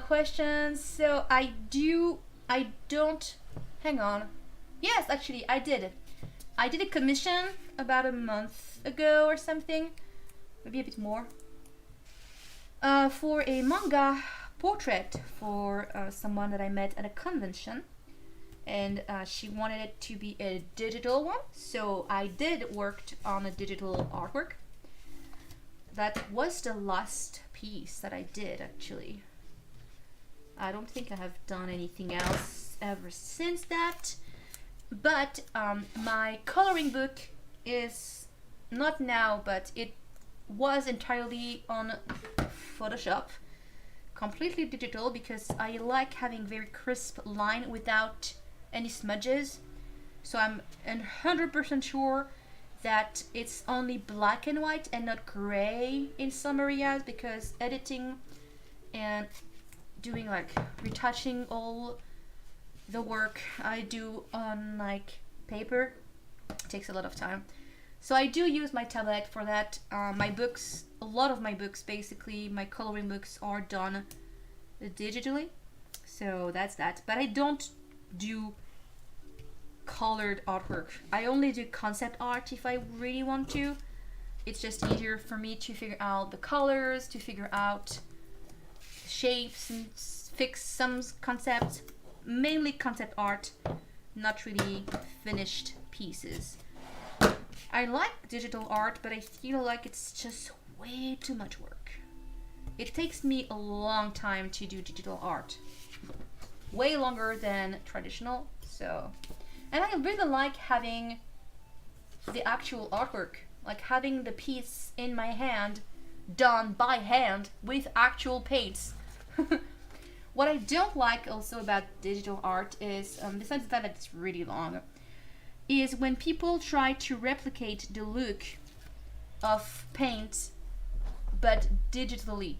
Questions. So I don't, hang on. Yes, actually, I did. I did a commission about a month ago or something. Maybe a bit more. For a manga portrait for someone that I met at a convention. And she wanted it to be a digital one. So I did worked on a digital artwork. That was the last piece that I did, actually. I don't think I have done anything else ever since that. But my coloring book is not now, but it was entirely on Photoshop, completely digital, because I like having very crisp line without any smudges. So I'm 100% sure that it's only black and white and not gray in some areas, because editing and doing like retouching all the work I do on like paper takes a lot of time. So I do use my tablet for that. My books, a lot of my books, basically my coloring books, are done digitally. So that's that. But I don't do colored artwork. I only do concept art if I really want to. It's just easier for me to figure out the colors, to figure out shapes and fix some concepts. Mainly concept art, not really finished pieces. I like digital art, but I feel like it's just way too much work. It takes me a long time to do digital art. Way longer than traditional, so. And I really like having the actual artwork, like having the piece in my hand, done by hand with actual paints. What I don't like also about digital art is, besides the fact that it's really long, is when people try to replicate the look of paint but digitally.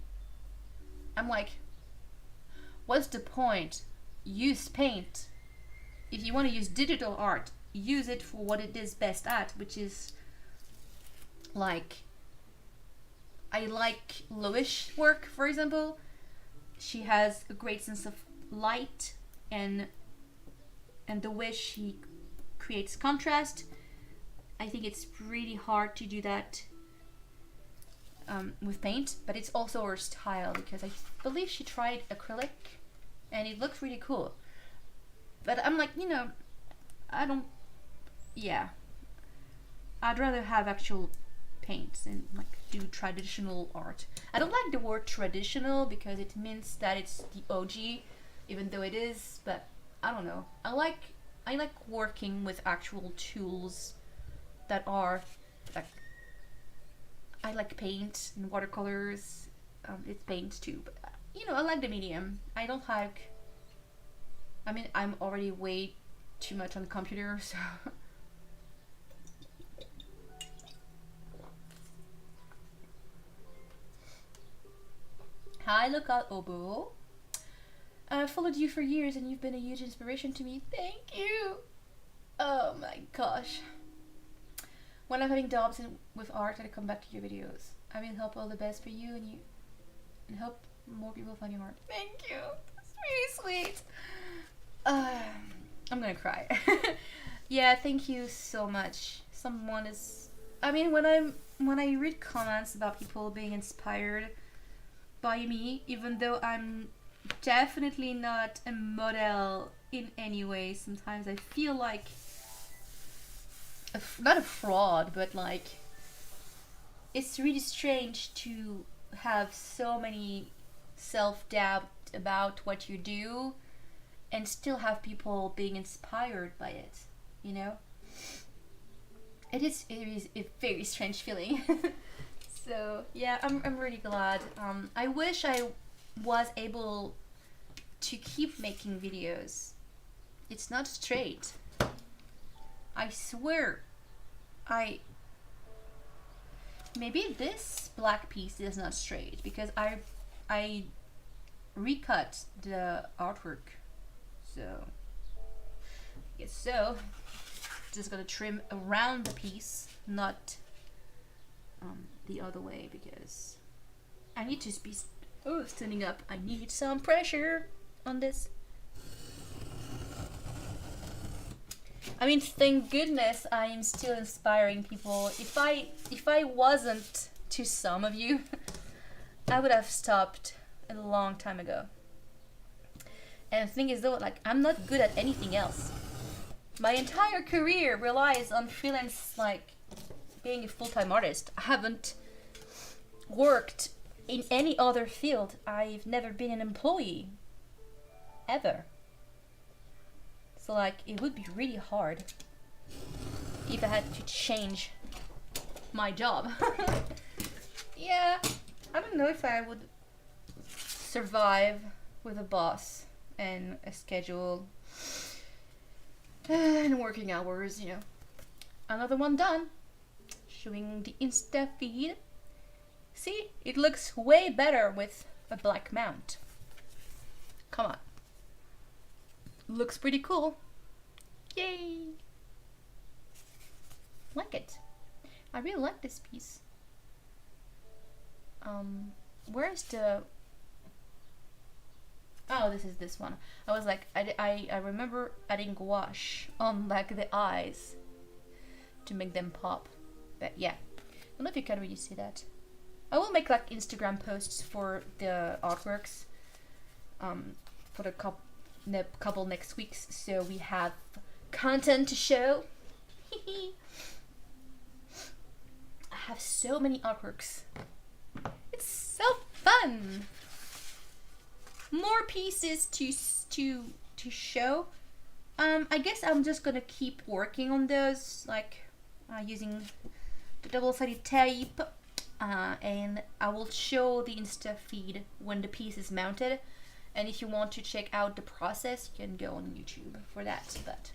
I'm like, what's the point? Use paint. If you want to use digital art, use it for what it is best at, which is like, I like Loish work, for example. She has a great sense of light and the way she creates contrast. I think it's really hard to do that with paint, but it's also her style, because I believe she tried acrylic and it looks really cool. But I'm like, I'd rather have actual paints and like do traditional art. I don't like the word traditional because it means that it's the OG, even though it is, but I don't know. I like working with actual tools that are like, I like paint and watercolors. It's paint too, but I like the medium. I don't like, I'm already way too much on the computer, so Hi, Lookout Obo. I followed you for years and you've been a huge inspiration to me. Thank you. Oh my gosh. When I'm having doubts with art, I come back to your videos. I will hope all the best for you and hope more people find your art. Thank you. That's really sweet. I'm gonna cry. Yeah, thank you so much. Someone is. When I read comments about people being inspired by me, even though I'm definitely not a model in any way, sometimes I feel like not a fraud, but like it's really strange to have so many self-doubt about what you do and still have people being inspired by it, It is a very strange feeling. So yeah, I'm really glad. I wish I was able to keep making videos. It's not straight. I swear. Maybe this black piece is not straight because I recut the artwork. So I guess so. Just gonna trim around the piece, not the other way, because I need to be standing up. I need some pressure on this. I mean, thank goodness I am still inspiring people. If I wasn't to some of you, I would have stopped a long time ago. And the thing is though, like, I'm not good at anything else. My entire career relies on freelance, like, being a full-time artist. I haven't worked in any other field. I've never been an employee. Ever. So, like, it would be really hard if I had to change my job. Yeah, I don't know if I would survive with a boss and a schedule and working hours, you know. Another one done. Showing the Insta feed. See, it looks way better with a black mount. Come on. Looks pretty cool. Yay! Like it. I really like this piece. Where's the... Oh, this is this one. I was like, I remember adding gouache on like the eyes to make them pop. But yeah, I don't know if you can really see that. I will make like Instagram posts for the artworks for the couple next weeks, so we have content to show. I have so many artworks. It's so fun. More pieces to show. I guess I'm just gonna keep working on those, like using the double-sided tape, and I will show the Insta feed when the piece is mounted. And if you want to check out the process, you can go on YouTube for that. But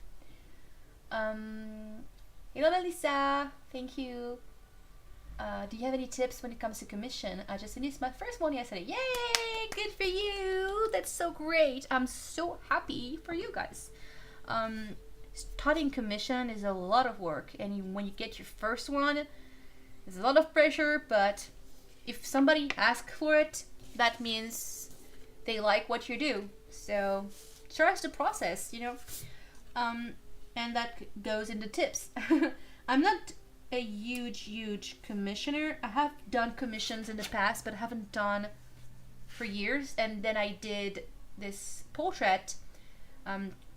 hello Melissa, thank you. Do you have any tips when it comes to commission? I just finished my first one yesterday. Yay! Good for you! That's so great. I'm so happy for you guys. Starting commission is a lot of work, and when you get your first one, there's a lot of pressure, but if somebody asks for it, that means they like what you do. So trust the process, you know. And that goes into tips. I'm not a huge commissioner. I have done commissions in the past, but I haven't done for years. And then I did this portrait.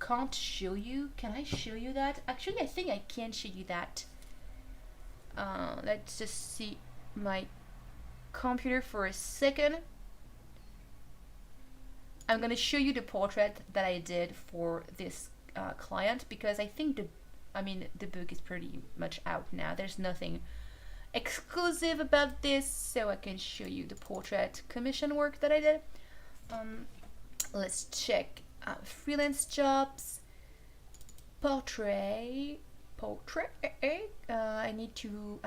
Can't show you. Can I show you that? Actually, I think I can show you that. Let's just see my computer for a second. I'm gonna show you the portrait that I did for this client, because I think the book is pretty much out now. There's nothing exclusive about this, so I can show you the portrait commission work that I did. Let's check freelance jobs, portrait. I need to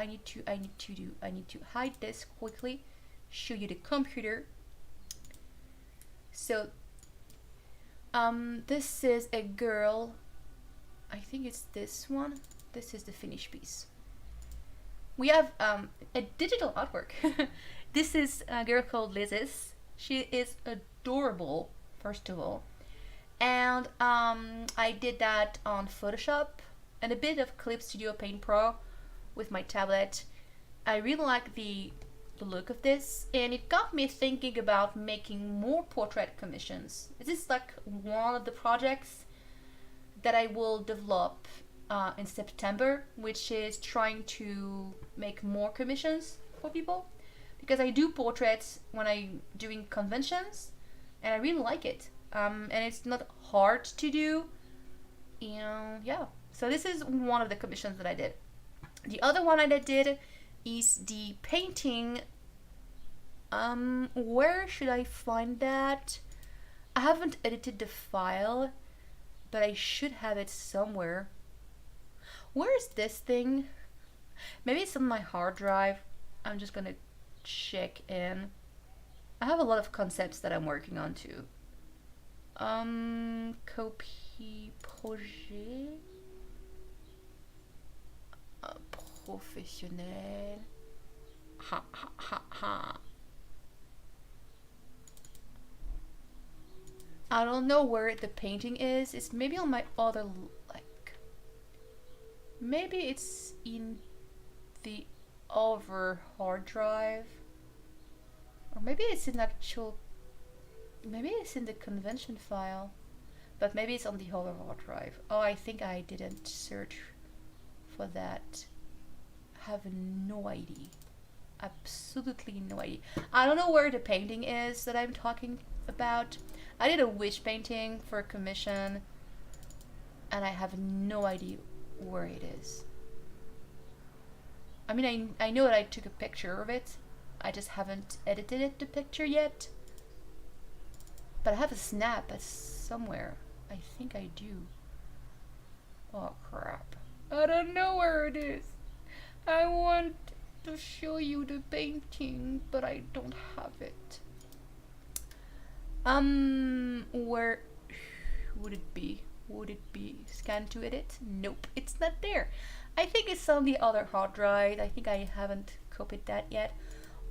hide this quickly. Show you the computer. So this is a girl. I think it's this one. This is the finished piece. We have a digital artwork. This is a girl called Lizis. She is adorable, first of all. And I did that on Photoshop and a bit of Clip Studio Paint Pro with my tablet. I really like the look of this, and it got me thinking about making more portrait commissions. This is like one of the projects that I will develop in September, which is trying to make more commissions for people, because I do portraits when I'm doing conventions and I really like it, and it's not hard to do, and yeah, so this is one of the commissions that I did. The other one I did is the painting. Where should I find that? I haven't edited the file, but I should have it somewhere. Where is this thing? Maybe it's on my hard drive. I'm just gonna check in. I have a lot of concepts that I'm working on too. Copie projet. Professionnel. Ha ha ha ha. I don't know where the painting is. It's maybe on my other, like, maybe it's in the other hard drive, or maybe it's in actual, maybe it's in the convention file, but maybe it's on the other hard drive. Oh, I think I didn't search for that. I have no idea. Absolutely no idea. I don't know where the painting is that I'm talking about. I did a witch painting for a commission, and I have no idea where it is. I mean, I know that I took a picture of it. I just haven't edited it, the picture yet. But I have a snap somewhere. I think I do. Oh crap. I don't know where it is. I want to show you the painting, but I don't have it. Where would it be? Would it be scan to edit? Nope, it's not there. I think it's on the other hard drive. I think I haven't copied that yet.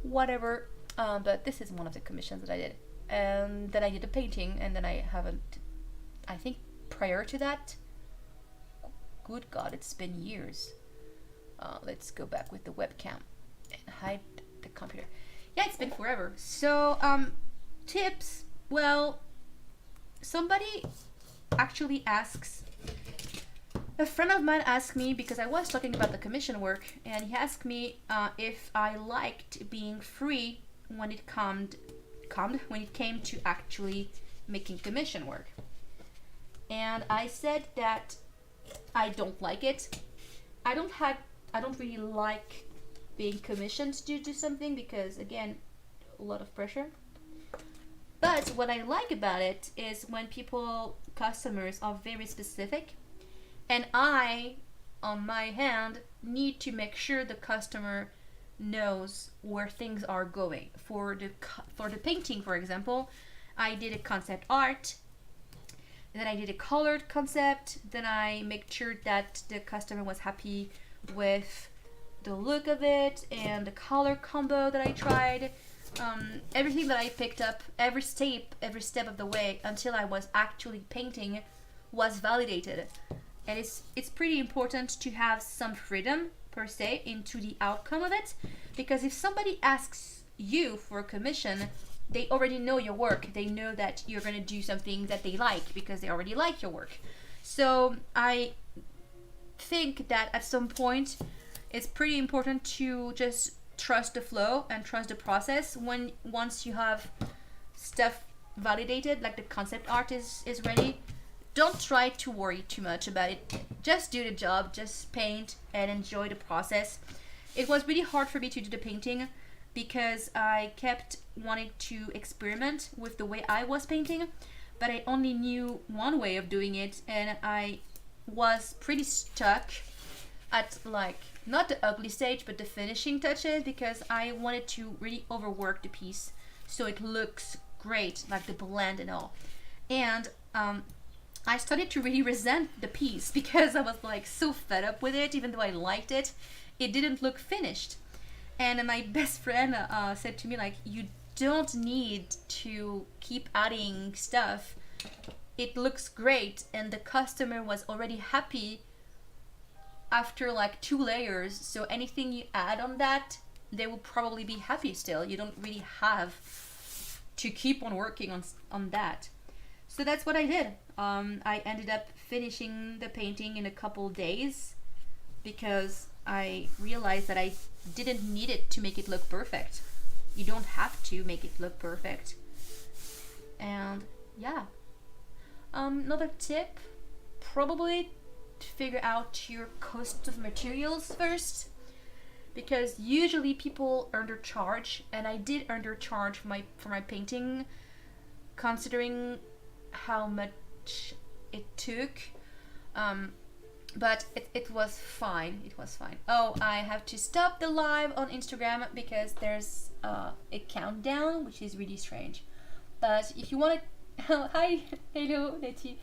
Whatever. But this is one of the commissions that I did. And then I did a painting, and then I haven't. I think prior to that. Good God, it's been years. Let's go back with the webcam and hide the computer. Yeah, it's been forever. So, tips. Well, somebody actually asks. A friend of mine asked me, because I was talking about the commission work, and he asked me if I liked being free when it came to actually making commission work. And I said that I don't like it. I don't really like being commissioned to do something because, again, a lot of pressure. But what I like about it is when customers are very specific, and I, on my hand, need to make sure the customer knows where things are going. For the painting, for example, I did a concept art, then I did a colored concept, then I made sure that the customer was happy with the look of it and the color combo that I tried. Everything that I picked up, every step of the way until I was actually painting was validated. And it's pretty important to have some freedom per se into the outcome of it, because if somebody asks you for a commission, they already know your work. They know that you're going to do something that they like because they already like your work. So I think that at some point it's pretty important to just trust the flow and trust the process. Once you have stuff validated, like the concept art is ready, don't try to worry too much about it. Just do the job, just paint and enjoy the process. It was really hard for me to do the painting because I kept wanting to experiment with the way I was painting, but I only knew one way of doing it, and I was pretty stuck at, like, not the ugly stage but the finishing touches, because I wanted to really overwork the piece so it looks great, like the blend and all. And I started to really resent the piece because I was like so fed up with it. Even though I liked it, it didn't look finished. And my best friend said to me, like, you don't need to keep adding stuff. It looks great, and the customer was already happy after like 2 layers. So anything you add on that, they will probably be happy still. You don't really have to keep on working on that. So that's what I did. I ended up finishing the painting in a couple days because I realized that I didn't need it to make it look perfect. You don't have to make it look perfect. And yeah. Another tip, probably to figure out your cost of materials first, because usually people undercharge, and I did undercharge for my painting considering how much it took. But it was fine. It was fine. Oh, I have to stop the live on Instagram because there's a countdown, which is really strange. But if you want to, hi, hello, Letty.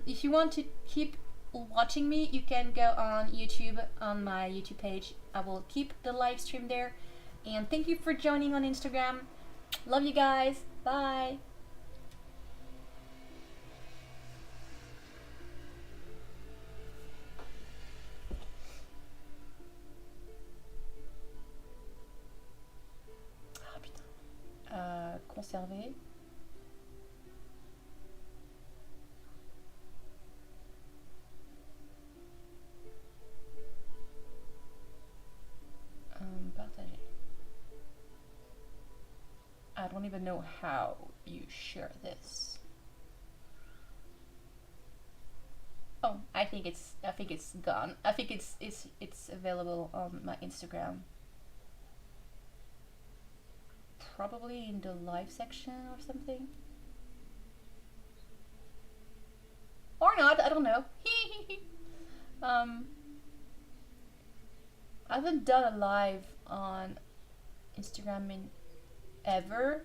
If you want to keep watching me, you can go on YouTube, on my YouTube page. I will keep the live stream there. And thank you for joining on Instagram. Love you guys. Bye. conserver. Partager. I don't even know how you share this. Oh, I think it's gone. I think it's available on my Instagram. Probably in the live section or something. Or not, I don't know. I haven't done a live on Instagram in ever.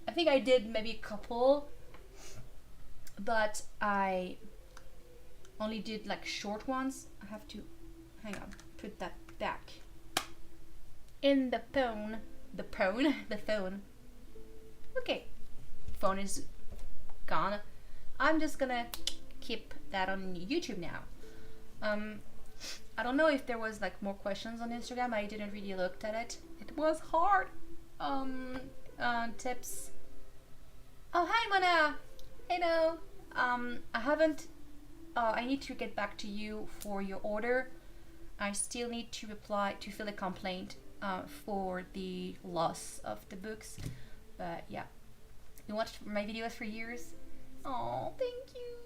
I think I did maybe a couple, but I only did like short ones. I have to, hang on, put that back in the phone. The phone. Okay, phone is gone. I'm just gonna keep that on YouTube now. I don't know if there was like more questions on Instagram. I didn't really look at it. It was hard. Tips. Oh, hi Mona. Hello. I haven't. I need to get back to you for your order. I still need to reply to fill a complaint for the loss of the books. But yeah, you watched my videos for years. Oh, thank you.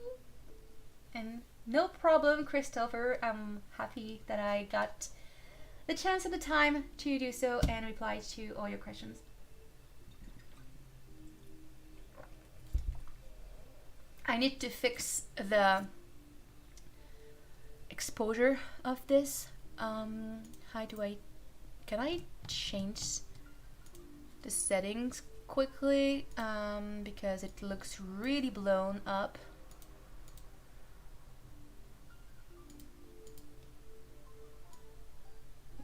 And no problem, Christopher. I'm happy that I got the chance and the time to do so and reply to all your questions. I need to fix the exposure of this. How do I... Can I change the settings quickly? Because it looks really blown up.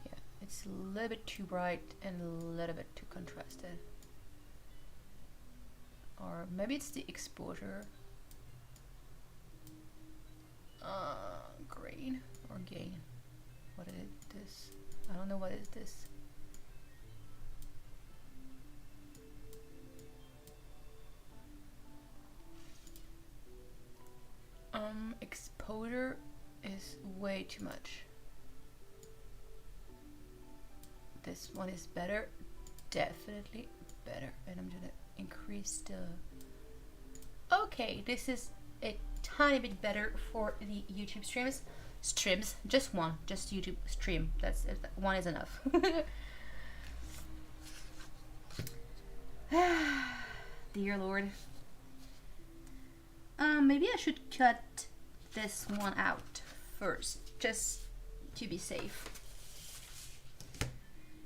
Yeah, it's a little bit too bright and a little bit too contrasted. Or maybe it's the exposure. Grain or gain. What is this? I don't know what is this. Exposure is way too much. This one is better, definitely better. And I'm gonna increase the... Okay, this is a tiny bit better for the YouTube streams. Just one, just YouTube stream. That's one is enough. Dear Lord. Maybe I should cut this one out first, just to be safe.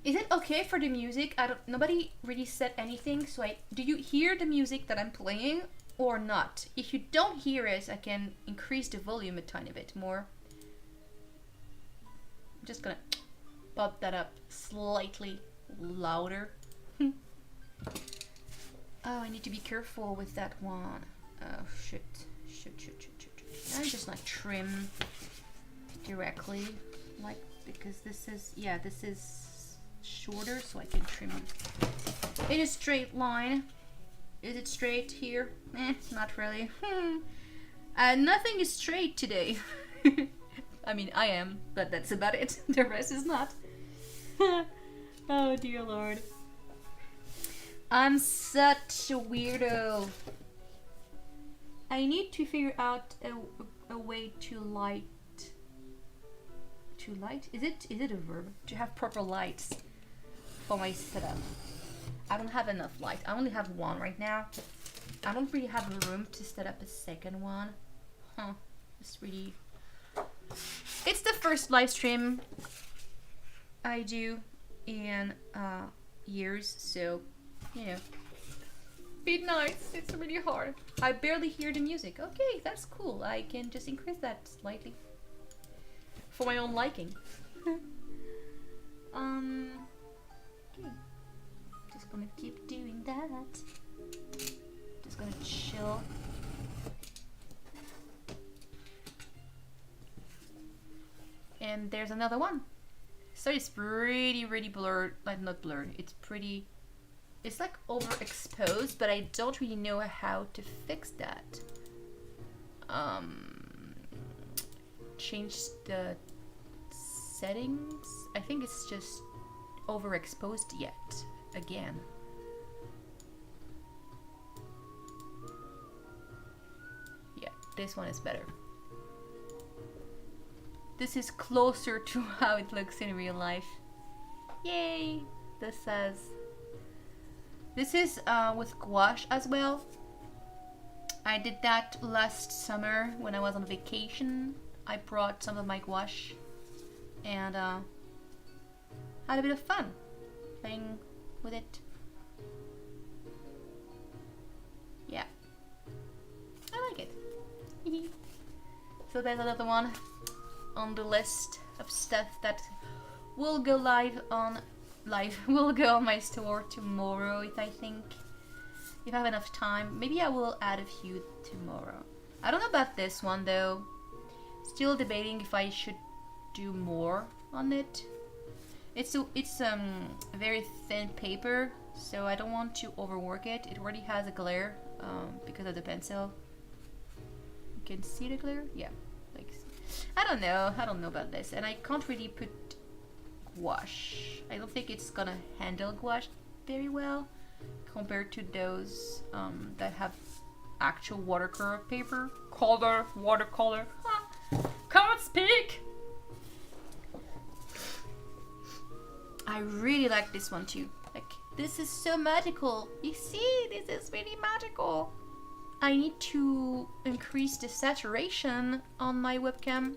Is it okay for the music? Nobody really said anything, so do you hear the music that I'm playing or not? If you don't hear it, I can increase the volume a tiny bit more. I'm just gonna pop that up slightly louder. Oh, I need to be careful with that one. Oh, shoot. I just like trim directly, like, because this is shorter, so I can trim it in a straight line. Is it straight here? Not really. Nothing is straight today. I mean, I am, but that's about it. The rest is not. Oh, dear Lord. I'm such a weirdo. I need to figure out a way to light. To light? Is it a verb? To have proper lights for my setup. I don't have enough light. I only have one right now. I don't really have a room to set up a second one. It's really... It's the first live stream I do in years, so, you know. Beat nights, it's really hard. I barely hear the music. Okay, that's cool. I can just increase that slightly for my own liking. Okay. Just gonna keep doing that. Just gonna chill. And there's another one. So it's really blurred, like not blurred. It's it's like overexposed, but I don't really know how to fix that. Change the settings. I think it's just overexposed yet again. Yeah, this one is better. This is closer to how it looks in real life. Yay! This is with gouache as well. I did that last summer when I was on vacation. I brought some of my gouache and had a bit of fun playing with it. Yeah, I like it. So there's another one on the list of stuff that will go will go on my store tomorrow, if I have enough time. Maybe I will add a few tomorrow. I don't know about this one though. Still debating if I should do more on it. It's a very thin paper, so I don't want to overwork it. It already has a glare because of the pencil. You can see the glare? Yeah. Like, I don't know about this, and I can't really put gouache. I don't think it's gonna handle gouache very well compared to those that have actual watercolor paper. Watercolor. Can't speak! I really like this one too. Like, this is so magical. You see, this is really magical. I need to increase the saturation on my webcam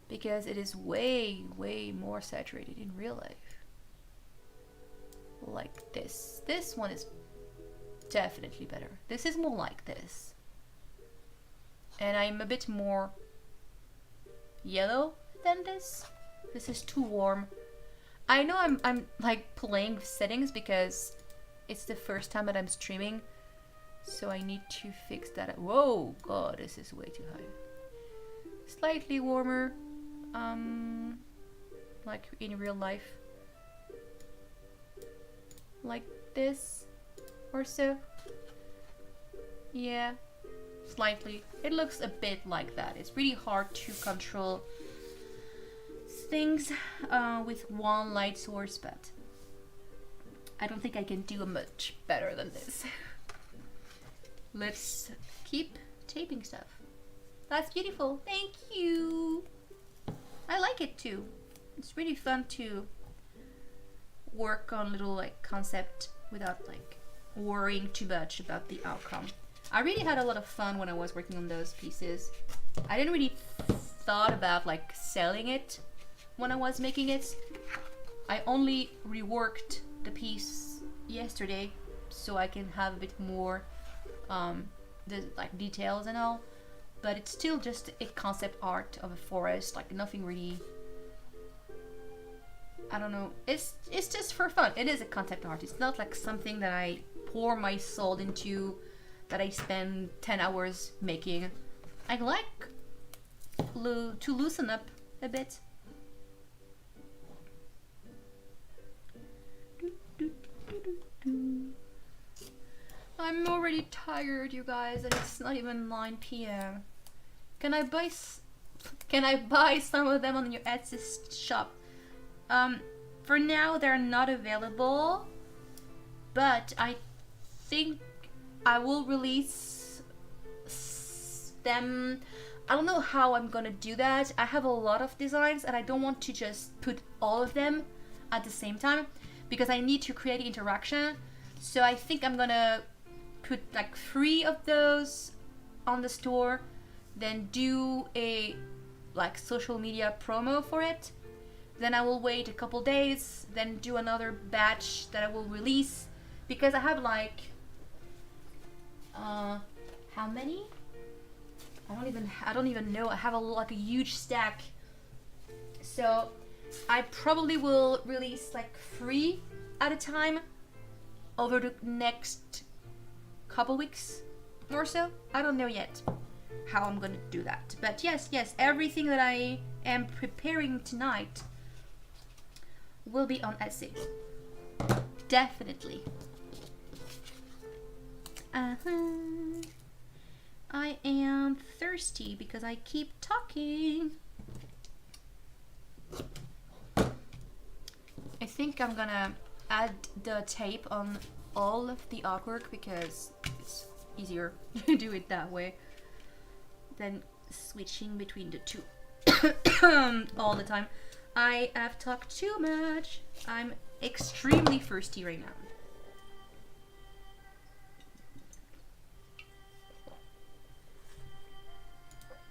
because it is way, way more saturated in real life. Like this. This one is definitely better. This is more like this. And I'm a bit more yellow than this. This is too warm. I know I'm like playing with settings because it's the first time that I'm streaming, so I need to fix that. Whoa, God, this is way too high. Slightly warmer, like in real life, like this or so. Yeah, slightly. It looks a bit like that. It's really hard to control things with one light source, but I don't think I can do much better than this. Let's keep taping stuff. That's beautiful. Thank you. I like it too. It's really fun to work on little like concept without like worrying too much about the outcome. I really had a lot of fun when I was working on those pieces. I didn't really thought about like selling it when I was making it. I only reworked the piece yesterday so I can have a bit more the like details and all, but it's still just a concept art of a forest, like nothing really, I don't know, it's just for fun. It is a concept art. It's not like something that I pour my soul into, that I spend 10 hours making. I like to loosen up a bit. I'm already tired, you guys, and it's not even 9 p.m. Can I buy some of them on your Etsy shop? For now, they're not available, but I think I will release them. I don't know how I'm gonna do that. I have a lot of designs, and I don't want to just put all of them at the same time because I need to create interaction. So I think I'm gonna put like 3 of those on the store, then do a like social media promo for it. Then I will wait a couple days, then do another batch that I will release, because I have like how many? I don't even know. I have like a huge stack. So I probably will release like 3 at a time over the next couple weeks or so. I don't know yet how I'm gonna do that. But yes, everything that I am preparing tonight will be on Etsy. Definitely. I am thirsty because I keep talking. I think I'm gonna add the tape on all of the artwork because it's easier to do it that way than switching between the two all the time. I have talked too much. I'm extremely thirsty right now.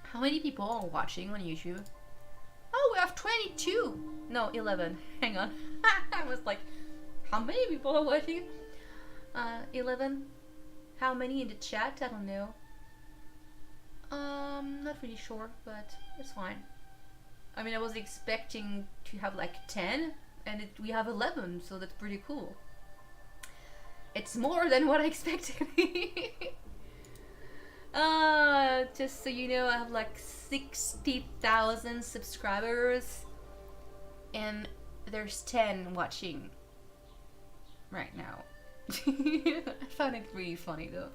How many people are watching on YouTube? Oh, we have 22. No, 11. Hang on. I was like, how many people are watching? 11. How many in the chat? I don't know. Not really sure, but it's fine. I mean, I was expecting to have like 10, and we have 11, so that's pretty cool. It's more than what I expected. Just so you know, I have like 60,000 subscribers, and there's 10 watching right now. I found it really funny though.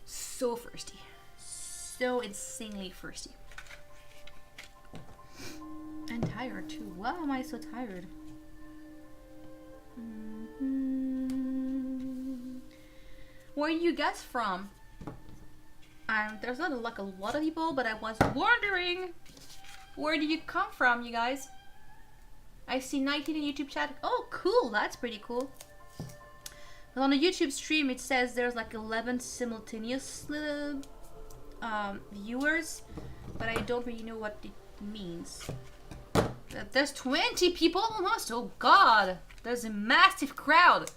So thirsty. So insanely thirsty. And tired too. Why am I so tired? Where are you guys from? There's not like a lot of people, but I was wondering, where do you come from, you guys? I see 19 in YouTube chat. Oh, cool. That's pretty cool. On the YouTube stream, it says there's like 11 simultaneous viewers, but I don't really know what it means. There's 20 people almost. Oh God, there's a massive crowd.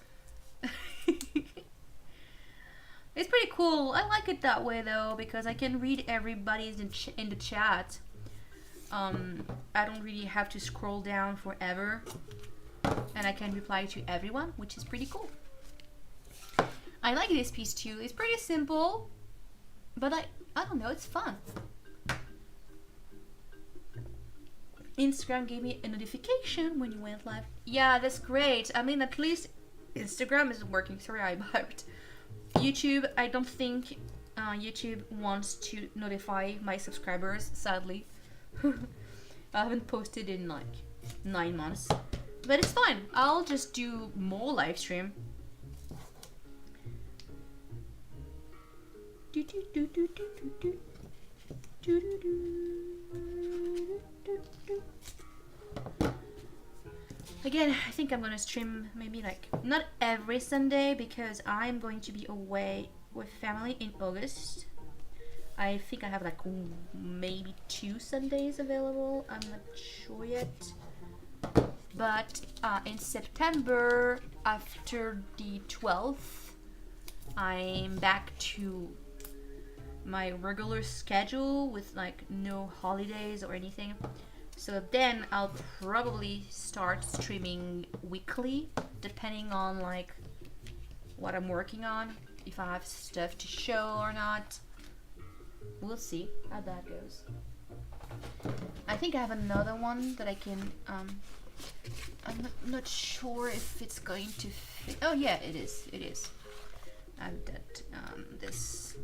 It's pretty cool. I like it that way though, because I can read everybody's in the chat. I don't really have to scroll down forever, and I can reply to everyone, which is pretty cool. I like this piece too. It's pretty simple, but I don't know, it's fun. Instagram gave me a notification when you went live. Yeah, that's great. I mean, at least Instagram is working. Sorry, I burped. YouTube, I don't think YouTube wants to notify my subscribers, sadly. I haven't posted in like 9 months. But it's fine. I'll just do more live stream. Again, I think I'm gonna stream maybe like not every Sunday because I'm going to be away with family in August. I think I have like maybe 2 Sundays available. I'm not sure yet. But in September, after the 12th, I'm back to my regular schedule with like no holidays or anything. So then I'll probably start streaming weekly, depending on like what I'm working on, if I have stuff to show or not. We'll see how that goes. I think I have another one that I can I'm not sure if it's going to fit. Oh yeah, it is. And that this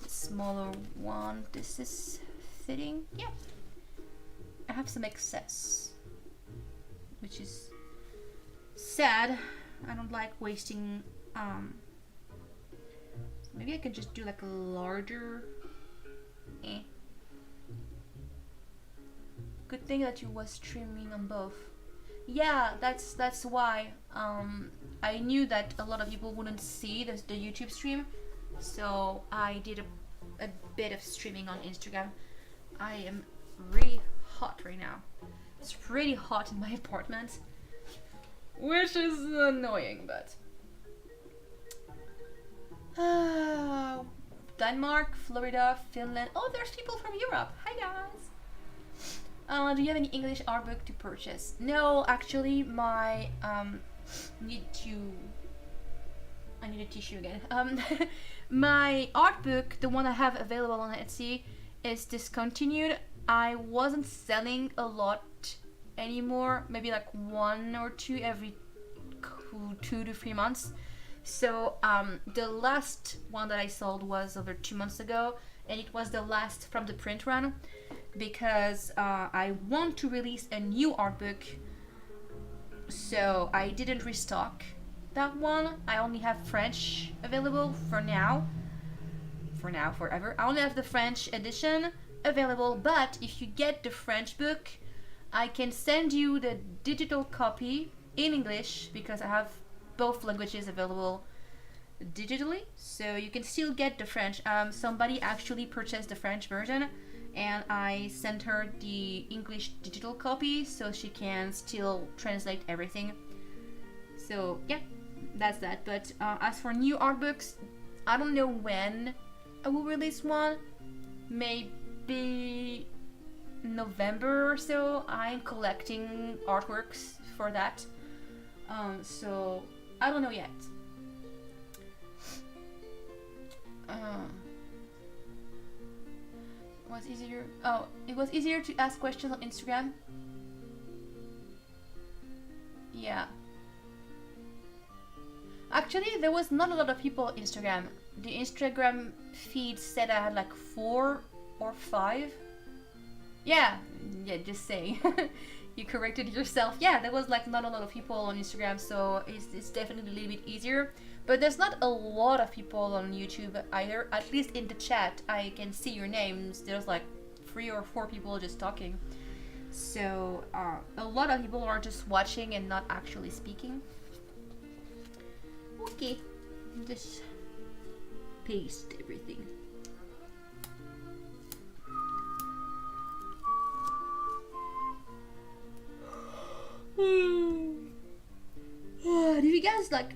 smaller one, this is fitting. Yeah, I have some excess, which is sad. I don't like wasting. Maybe I can just do like a larger. Good thing that you was streaming on both. Yeah, that's why. I knew that a lot of people wouldn't see the YouTube stream, so I did a bit of streaming on Instagram. I am really hot right now. It's pretty hot in my apartment, which is annoying, but Denmark, Florida, Finland. Oh, there's people from Europe. Hi guys. Do you have any English art book to purchase? No, actually, my I need a tissue again. My art book, the one I have available on Etsy, is discontinued. I wasn't selling a lot anymore, maybe like one or two every 2 to 3 months. So the last one that I sold was over 2 months ago, and it was the last from the print run because I want to release a new art book. So I didn't restock that one. I only have French available for now. For now, forever. I only have the French edition available, but if you get the French book, I can send you the digital copy in English because I have both languages available digitally, so you can still get the French. Somebody actually purchased the French version, and I sent her the English digital copy so she can still translate everything. So yeah, that's that. But as for new art books, I don't know when I will release one. Maybe November or so. I'm collecting artworks for that. So I don't know yet. Was easier. Oh, it was easier to ask questions on Instagram. Yeah. Actually, there was not a lot of people on Instagram. The Instagram feed said I had like 4 or 5. Yeah, just saying. You corrected yourself. Yeah, there was like not a lot of people on Instagram, so it's definitely a little bit easier. But there's not a lot of people on YouTube either. At least in the chat, I can see your names. There's like 3 or 4 people just talking. So a lot of people are just watching and not actually speaking. Okay, just paste everything. Do you guys like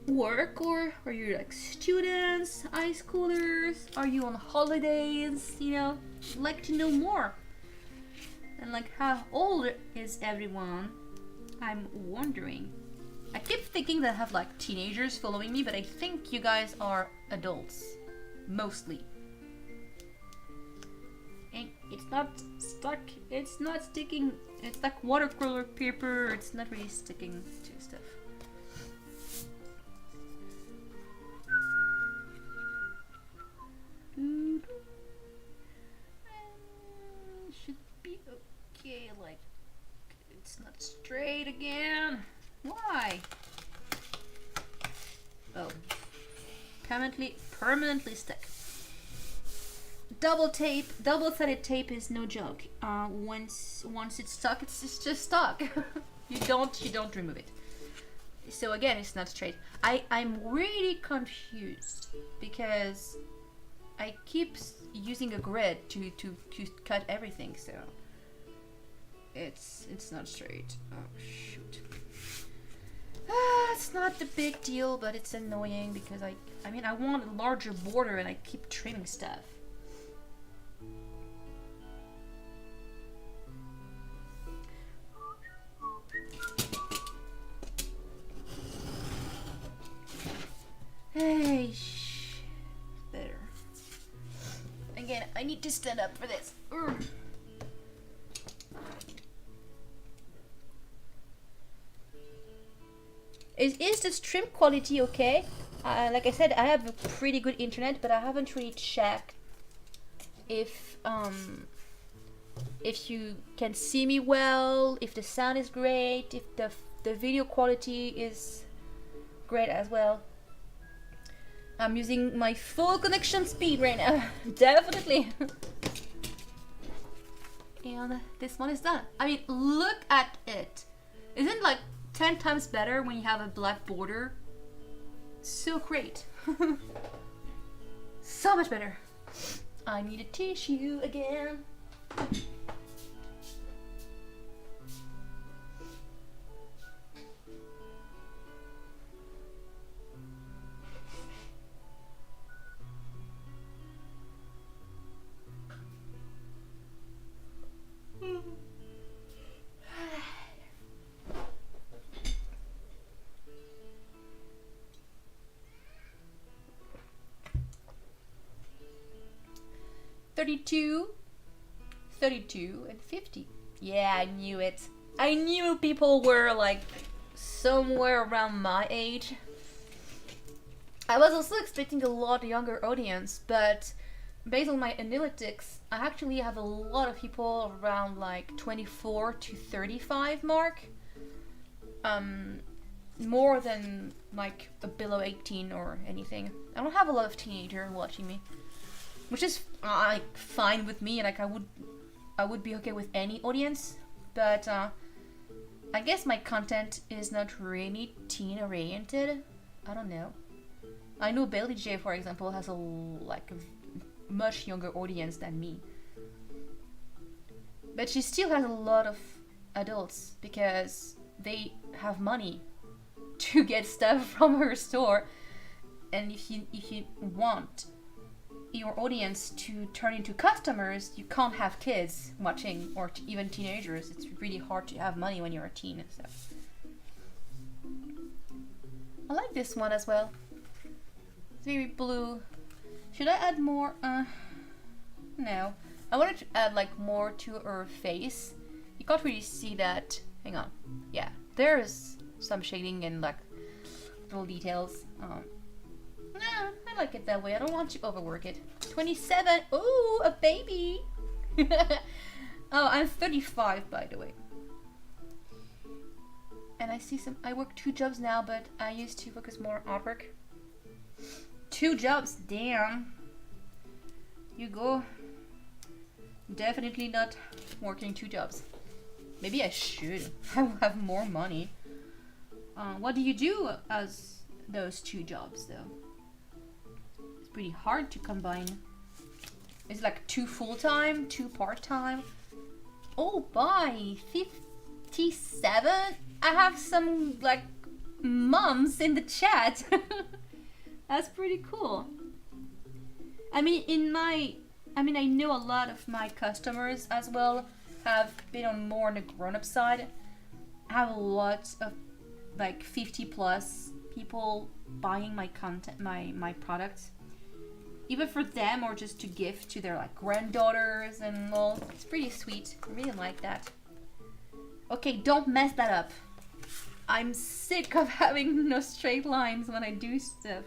work, or are you like students, high schoolers? Are you on holidays? You know, like to know more. And like, how old is everyone? I'm wondering. I keep thinking that I have like teenagers following me, but I think you guys are adults, mostly. And it's not stuck. It's not sticking. It's like watercolor paper. It's not really sticking to stuff. Should be okay. Like, it's not straight again. Why? Oh, permanently stuck. Double-sided tape is no joke. Once it's stuck, it's just stuck. you don't remove it. So again, it's not straight. I'm really confused because I keep using a grid to cut everything, so it's not straight. Oh shoot. It's not the big deal, but it's annoying because I mean I want a larger border and I keep trimming stuff. Hey, there. Again, I need to stand up for this. Is the stream quality okay? Like I said, I have a pretty good internet, but I haven't really checked if you can see me well, if the sound is great, if the video quality is great as well. I'm using my full connection speed right now. Definitely. And this one is done. I mean, look at it. Isn't it like 10 times better when you have a black border? So great. So much better. I need a tissue again. $32, 32 and 50. Yeah, I knew it. I knew people were like somewhere around my age. I was also expecting a lot younger audience, but based on my analytics, I actually have a lot of people around like 24 to 35 mark. More than like below 18 or anything. I don't have a lot of teenagers watching me, which is fine with me. Like I would be okay with any audience, but I guess my content is not really teen oriented. I don't know. I know Bailey J, for example, has a much younger audience than me, but she still has a lot of adults because they have money to get stuff from her store. And if you want your audience to turn into customers, you can't have kids watching or even teenagers. It's really hard to have money when you're a teen. So I like this one as well. It's very blue. Should I add more? No. I wanted to add like more to her face. You can't really see that. Hang on. Yeah, there's some shading and like little details. No, I like it that way. I don't want to overwork it. 27. Ooh, a baby. Oh, I'm 35 by the way. And I work 2 jobs now, but I used to focus more on artwork. 2 jobs, damn. You go. Definitely not working 2 jobs. Maybe I should. I will have more money. What do you do as those 2 jobs though? It's pretty hard to combine. It's like 2 full-time, 2 part-time. Oh, bye. 57? I have some like moms in the chat. That's pretty cool. I know a lot of my customers as well have been on more on the grown-up side. I have a lot of like 50 plus people buying my content, my products, either for them or just to gift to their like granddaughters and all. It's pretty sweet. I really like that. Okay, don't mess that up. I'm sick of having no straight lines when I do stuff.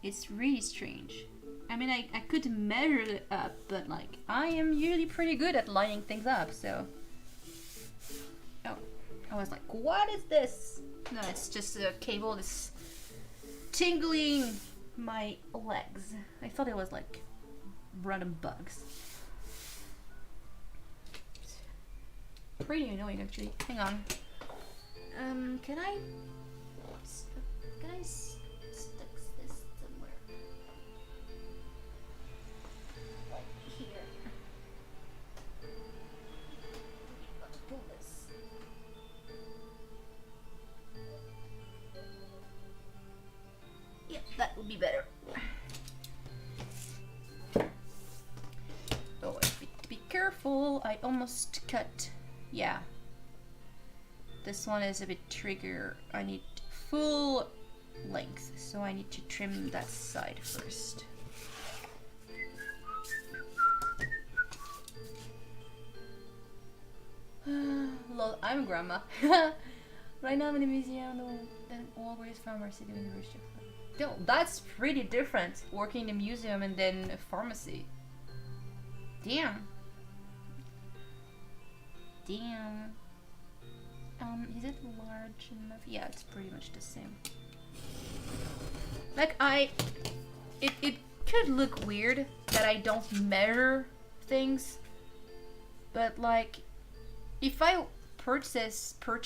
It's really strange. I mean, I could measure it up, but like I am usually pretty good at lining things up, so. Oh, I was like, what is this? No, it's just a cable that's tingling my legs. I thought it was like random bugs. Pretty annoying actually. Hang on. Can I stick this somewhere? Right here. Got to pull this. Yep, that would be better. Oh, I need to be careful. I almost cut. Yeah. This one is a bit trigger. I need full length, so I need to trim that side first. Lol, I'm a grandma. Right now I'm in a museum and always pharmacy the University of. Yo, that's pretty different. Working in a museum and then a pharmacy. Damn. Damn. Is it large enough? Yeah, it's pretty much the same. Like it could look weird that I don't measure things, but like if I purchased an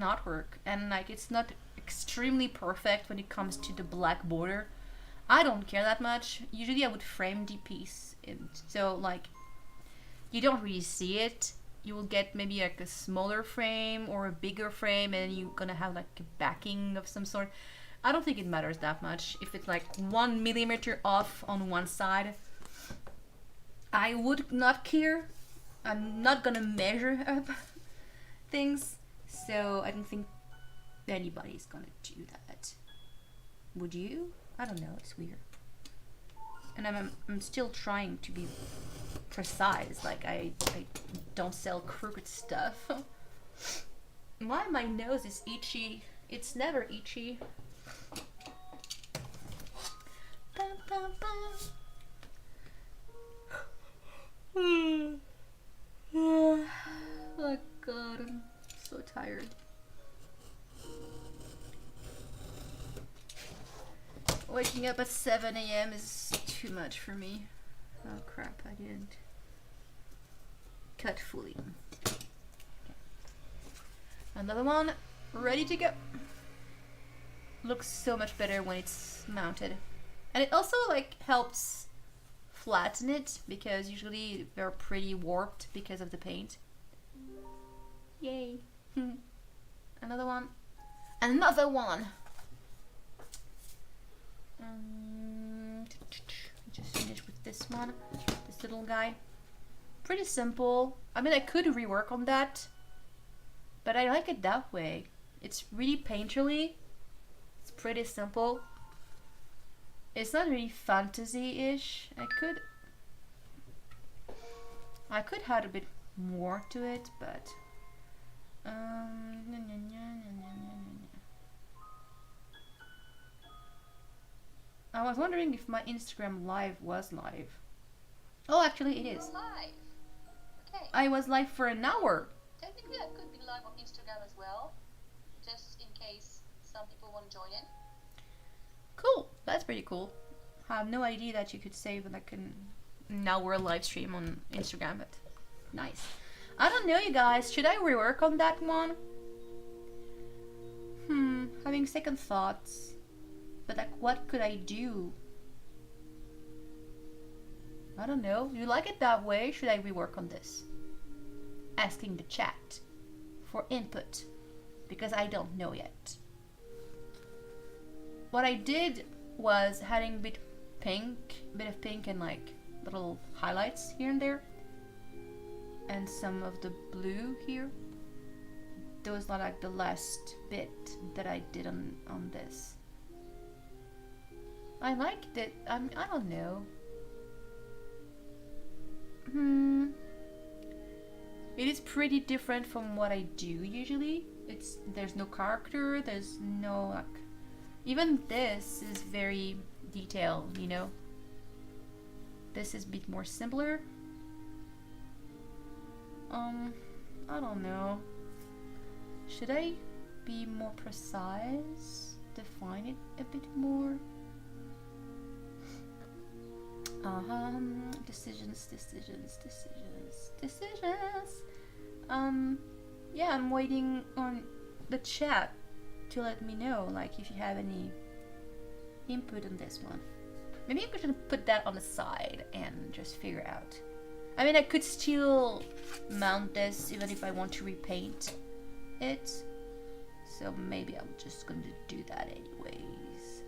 artwork and like it's not extremely perfect when it comes to the black border, I don't care that much. Usually I would frame the piece, and so like you don't really see it. You will get maybe like a smaller frame or a bigger frame, and you're gonna have like a backing of some sort. I don't think it matters that much. If it's like 1 millimeter off on one side, I would not care. I'm not gonna measure up things, so I don't think anybody's gonna do that. Would you? I don't know, it's weird. and I'm still trying to be precise. Like I don't sell crooked stuff. Why my nose is itchy? It's never itchy. Bum, bum, bum. Oh god, I'm so tired. Waking up at 7 a.m. is too much for me. Oh crap, I didn't cut fully. Okay. Another one, ready to go. Looks so much better when it's mounted. And it also like helps flatten it, because usually they're pretty warped because of the paint. Yay. Another one. Another one! Just finish with this one. This little guy. Pretty simple. I mean, I could rework on that, but I like it that way. It's really painterly. It's pretty simple. It's not really fantasy-ish. I could add a bit more to it, but I was wondering if my Instagram live was live. Oh, actually it is. Live. Okay. I was live for an hour. Technically, I could be live on Instagram as well, just in case some people want to join in. Cool. That's pretty cool. I have no idea that you could save like an hour live stream on Instagram, but nice. I don't know, you guys. Should I rework on that one? Having second thoughts. But like, what could I do? I don't know. You like it that way? Should I rework on this? Asking the chat for input, because I don't know yet. What I did was adding a bit of pink and like little highlights here and there, and some of the blue here. Those are like the last bit that I did on this. I liked it. I don't know. It is pretty different from what I do usually. There's no character. There's no like. Even this is very detailed, you know. This is a bit more simpler. I don't know. Should I be more precise? Define it a bit more? Decisions. Yeah, I'm waiting on the chat to let me know, like, if you have any input on this one. Maybe I could put that on the side and just figure out. I mean, I could still mount this even if I want to repaint it. So maybe I'm just going to do that anyways.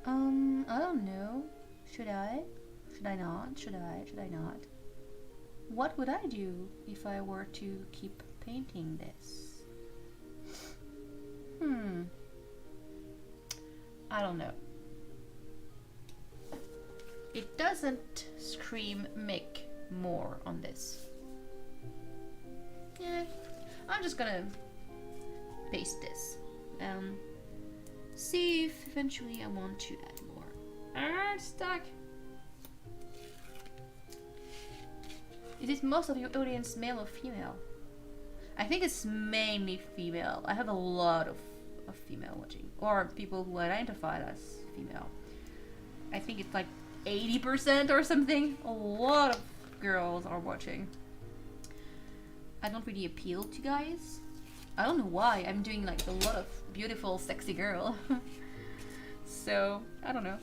I don't know. Should I? Should I not? Should I not? What would I do if I were to keep painting this? I don't know. It doesn't scream make more on this. Yeah, I'm just gonna paste this. See if eventually I want to add more. It's stuck. Is it most of your audience male or female? I think it's mainly female. I have a lot of female watching, or people who identify as female. I think it's like 80% or something. A lot of girls are watching. I don't really appeal to guys. I don't know why. I'm doing like a lot of beautiful, sexy girl. So I don't know.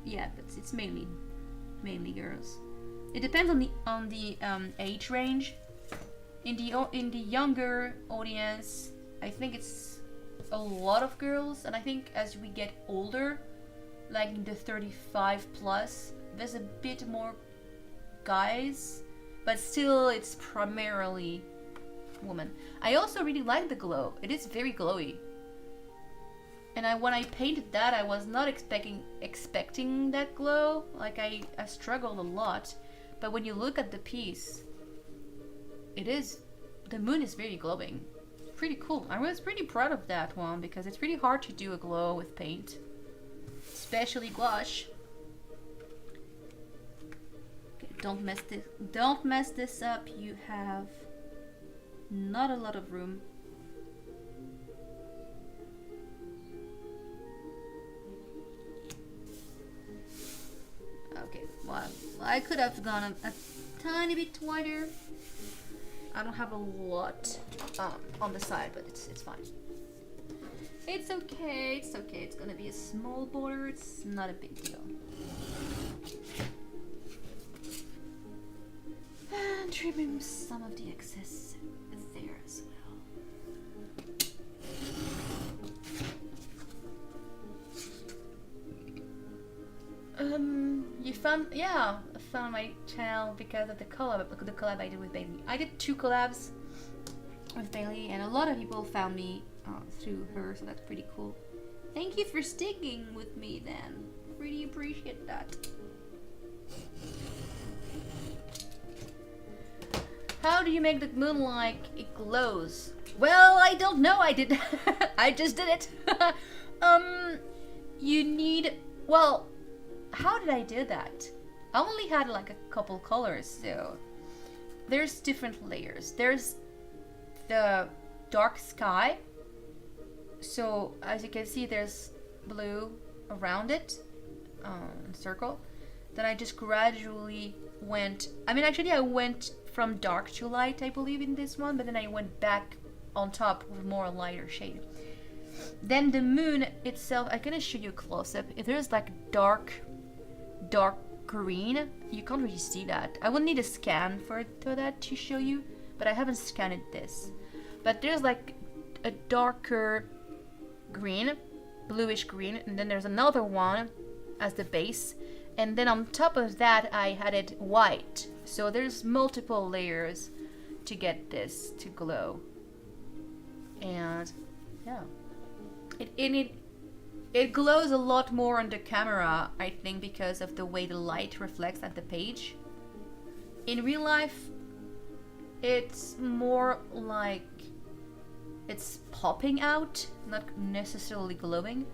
Yeah, but it's mainly girls. It depends on the age range. In the younger audience, I think it's a lot of girls, and I think as we get older, like in the 35 plus, there's a bit more guys, but still it's primarily women. I also really like the glow. It is very glowy. And when I painted that, I was not expecting that glow. Like I struggled a lot, but when you look at the piece, the moon is very glowing. Pretty cool. I was pretty proud of that one because it's pretty hard to do a glow with paint, especially gouache. Okay, don't mess this up. You have not a lot of room. Okay, well, I could have gone a tiny bit wider. I don't have a lot on the side, but it's fine. It's okay, it's okay. It's gonna be a small border. It's not a big deal. And trim some of the excess there as well. You found, yeah, I found my channel because of the collab I did with Bailey. I did 2 collabs with Bailey, and a lot of people found me through her, so that's pretty cool. Thank you for sticking with me, then. Really appreciate that. How do you make the moon like it glows? Well, I don't know. I did. I just did it. You need. Well, how did I do that? I only had like a couple colors, so there's different layers. There's the dark sky. So as you can see, there's blue around it, circle. Then I just gradually went. I mean, actually, I went from dark to light, I believe, in this one, but then I went back on top with more lighter shade. Then the moon itself, I'm gonna show you a close-up. If there's like dark green, you can't really see that. I will need a scan for that to show you, but I haven't scanned this. But there's like a darker green, bluish green, and then there's another one as the base, and then on top of that I had it white. So there's multiple layers to get this to glow. And yeah, it glows a lot more on the camera, I think, because of the way the light reflects at the page. In real life, it's more like it's popping out, not necessarily glowing,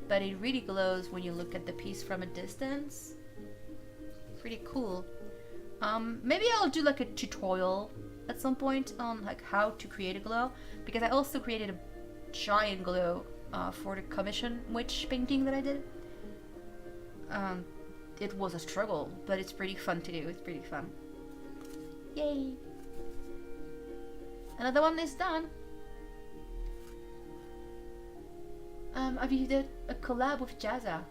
but it really glows when you look at the piece from a distance. Pretty cool. Maybe I'll do like a tutorial at some point on like how to create a glow, because I also created a giant glow for the commission witch painting that I did. It was a struggle, but it's pretty fun to do. It's pretty fun. Yay! Another one is done. Have you did a collab with Jazza?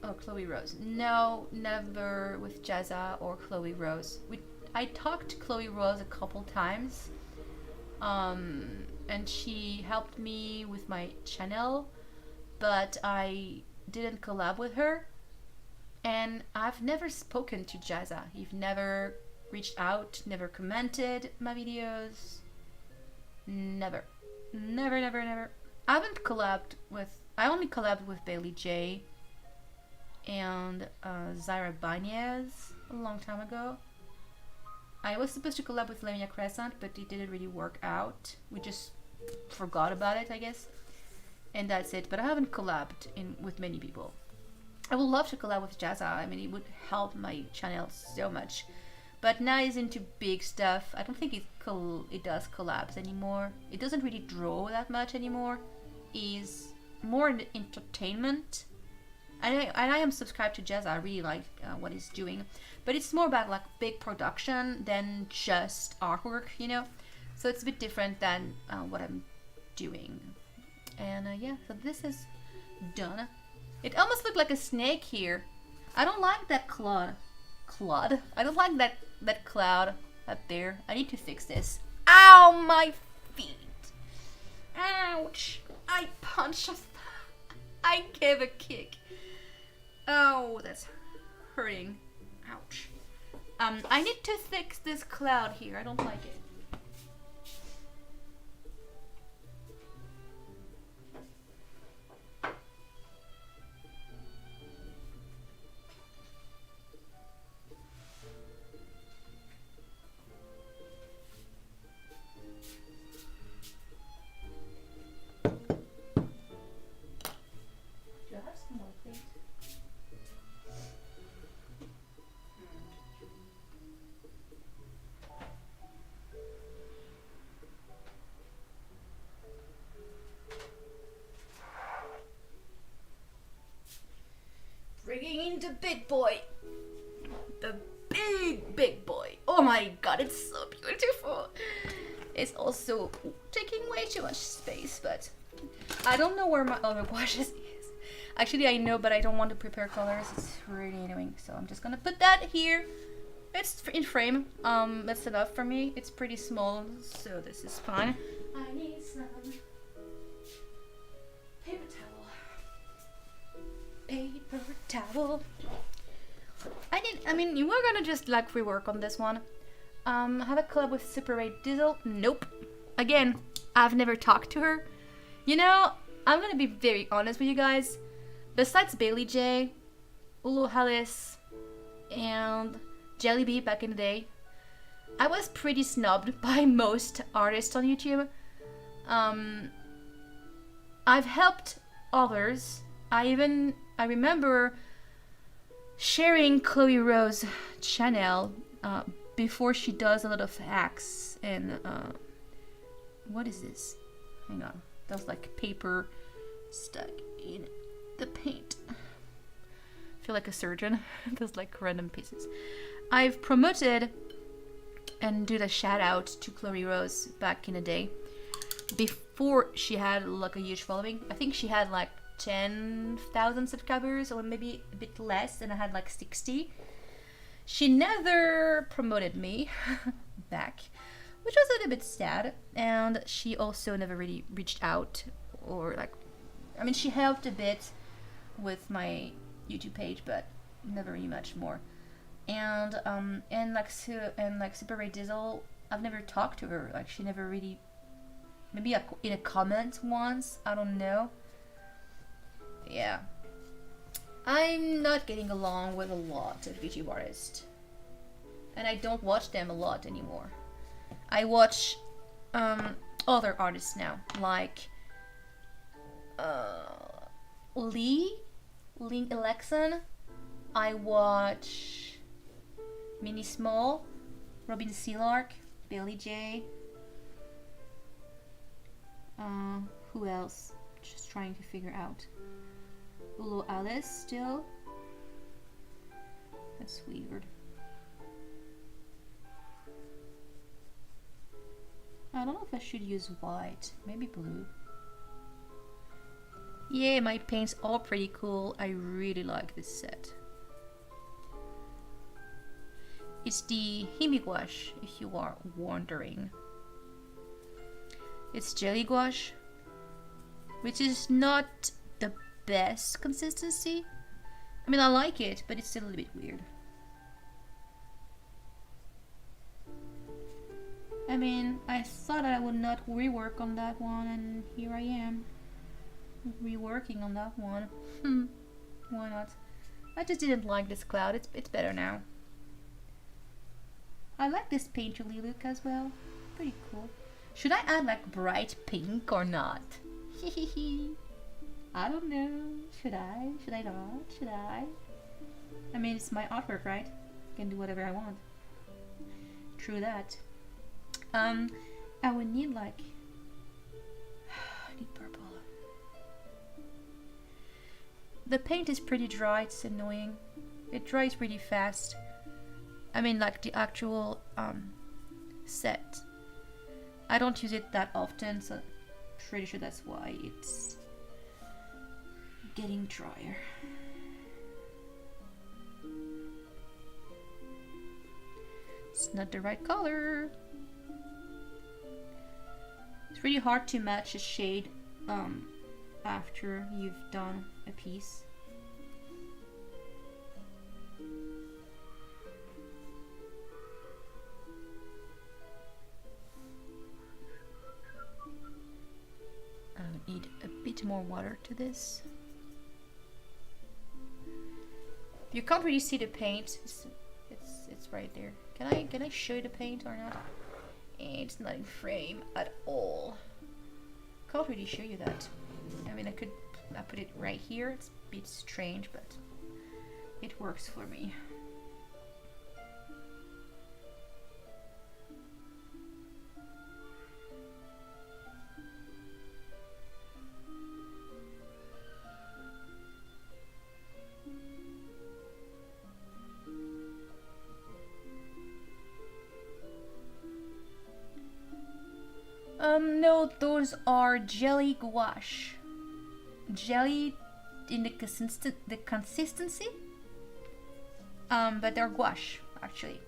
Oh, Chloe Rose. No, never with Jazza or Chloe Rose. I talked to Chloe Rose a couple times. And she helped me with my channel, but I didn't collab with her. And I've never spoken to Jazza. You've never reached out, never commented my videos. Never. Never. I haven't collabed with... I only collabed with Bailey J and Zaira Banez a long time ago. I was supposed to collab with Lamia Crescent, but it didn't really work out. We just forgot about it, I guess. And that's it. But I haven't collabed with many people. I would love to collab with Jazza. I mean, it would help my channel so much. But now he's into big stuff. I don't think it does collabs anymore. It doesn't really draw that much anymore. He's more in entertainment. And I am subscribed to Jazza. I really like what he's doing. But it's more about like big production than just artwork, you know? So it's a bit different than what I'm doing. And yeah, so this is done. It almost looked like a snake here. I don't like that cloud. I don't like that cloud up there. I need to fix this. Ow, my feet. Ouch. I punched. I gave a kick. Oh, that's hurting. Ouch. I need to fix this cloud here. I don't like it. big boy. The big boy. Oh my god, it's so beautiful. It's also taking way too much space, but I don't know where my other gouaches is. Actually, I know, but I don't want to prepare colors. It's really annoying, so I'm just gonna put that here. It's in frame. That's enough for me. It's pretty small, so this is fine. I need some paper towel. Paper towel. I mean, you were gonna just like rework on this one. Have a collab with Super 8 Diesel? Nope. Again, I've never talked to her. You know, I'm gonna be very honest with you guys. Besides Bailey J, Ulu Alice, and Jellyby back in the day, I was pretty snubbed by most artists on YouTube. I've helped others. I remember sharing Chloe Rose's channel before she does a lot of hacks and what is this? Hang on, there's like paper stuck in the paint. I feel like a surgeon. There's like random pieces. I've promoted and did a shout out to Chloe Rose back in the day before she had like a huge following. I think she had like 10,000 subscribers or maybe a bit less, and I had like 60. She never promoted me back, which was a little bit sad, and she also never really reached out or like, I mean, she helped a bit with my YouTube page, but never really much more. And like Super Ray Dizzle, I've never talked to her. Like, she never really, maybe in a comment once, I don't know. Yeah, I'm not getting along with a lot of YouTube artists, and I don't watch them a lot anymore. I watch other artists now, like Link Alexan. I watch Mini Small, Robin Sealark, Billy J. Who else? Just trying to figure out. Ulu Alice still. That's weird. I don't know if I should use white. Maybe blue. Yeah, my paint's all pretty cool. I really like this set. It's the Himi gouache, if you are wondering. It's jelly gouache, which is not the best consistency. I mean, I like it, but it's still a little bit weird. I mean, I thought I would not rework on that one, and here I am reworking on that one. Why not? I just didn't like this cloud. It's better now. I like this painterly look as well. Pretty cool. Should I add like bright pink or not? I don't know. Should I? Should I not? Should I? I mean, it's my artwork, right? I can do whatever I want. True that. I would need like... I need purple. The paint is pretty dry, it's annoying. It dries really fast. I mean, like the actual set. I don't use it that often, so I'm pretty sure that's why it's getting drier. It's not the right color. It's really hard to match a shade after you've done a piece. I need a bit more water to this. You can't really see the paint. It's right there. Can I show you the paint or not? It's not in frame at all. Can't really show you that. I mean, I put it right here. It's a bit strange, but it works for me. No, those are jelly gouache. Jelly in the consistency. But they're gouache, actually.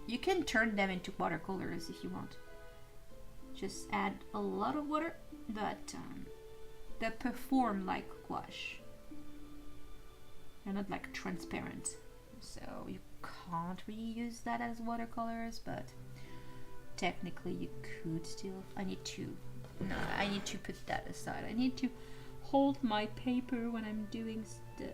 You can turn them into watercolors if you want. Just add a lot of water, but they perform like gouache. They're not like transparent, so you can't really use that as watercolors, but technically you could still. I need to put that aside. I need to hold my paper when I'm doing stuff.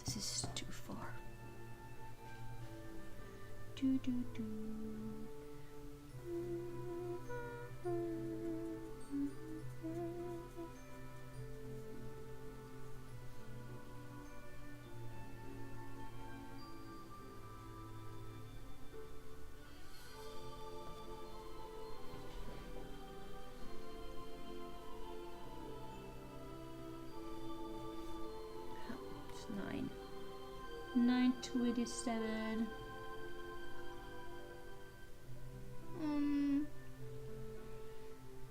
This is too far. Do do do. It's 9:27.